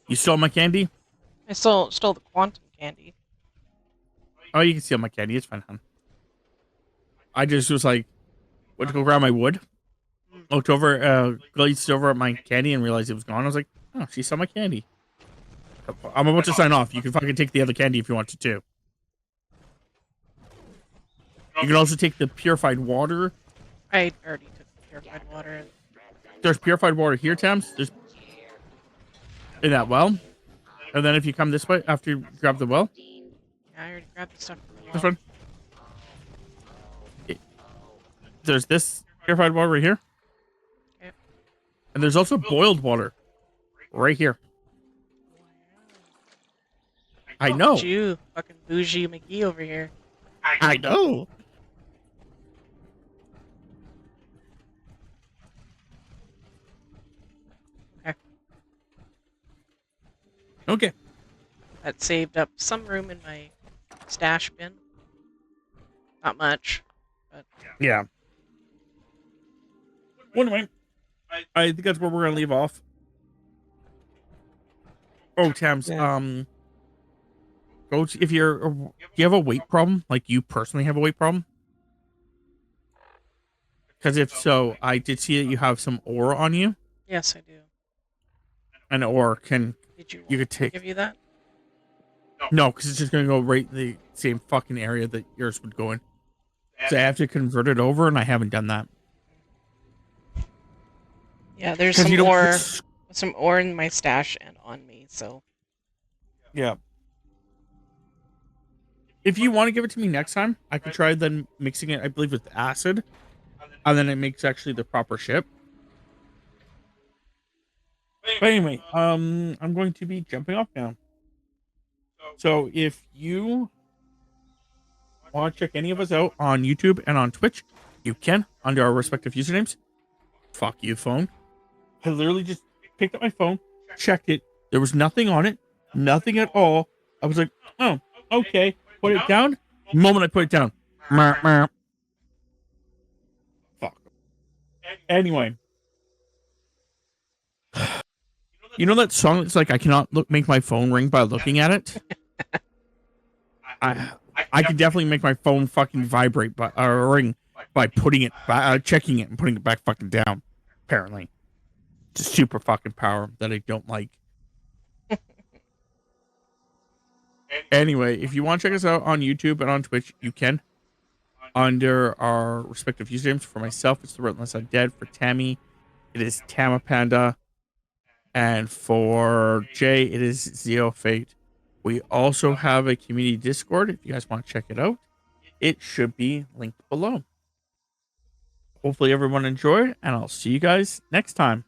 You stole my candy?
I stole the quantum candy.
Oh, you can steal my candy. It's fine, hon. I just was like, went to go grab my wood. Looked over, glazed over at my candy and realized it was gone. I was like, oh, she stole my candy. I'm about to sign off. You can fucking take the other candy if you want to, too. You can also take the purified water.
I already took the purified water.
There's purified water here, Tams. There's in that well. And then if you come this way after you grab the well,
Yeah, I already grabbed the stuff from the
this
well.
one. There's this purified water right here.
Okay.
And there's also boiled water right here. I know.
Look at you, fucking bougie McGee over here.
I know.
Okay.
Okay.
That saved up some room in my stash bin. Not much, but
Yeah. Well, anyway, I think that's where we're gonna leave off. Oh, Tams.
Yeah.
Go to, if you're. Do you have a weight problem? Like you personally have a weight problem? Because if so, I did see that you have some ore on you.
yes, I do.
An ore can.
Did you?
You could take.
Give you that?
No, because it's just gonna go right in the same fucking area that yours would go in. So I have to convert it over, and I haven't done that.
Yeah, there's
'Cause
some ore in my stash and on me. So
yeah. If you want to give it to me next time, I could try then mixing it, I believe, with acid, and then it makes actually the proper ship. But anyway, I'm going to be jumping off now. So if you want to check any of us out on YouTube and on Twitch, you can under our respective usernames. Fuck you, phone. I literally just picked up my phone, checked it. There was nothing on it, nothing at all. I was like, oh, okay. Put it down. The moment I put it down, fuck. Anyway, you know that song that's like I cannot make my phone ring by looking at it. I can definitely make my phone fucking vibrate by ring by putting it, checking it and putting it back fucking down. Apparently, it's a super fucking power that I don't like. Anyway, if you want to check us out on YouTube and on Twitch, you can. Under our respective usernames. For myself, it's TheRelentlessUndead. For Tammy, it is Tamapanda. And for Jay, it is Zeo Fate. We also have a community Discord. If you guys want to check it out, it should be linked below. Hopefully everyone enjoyed, and I'll see you guys next time.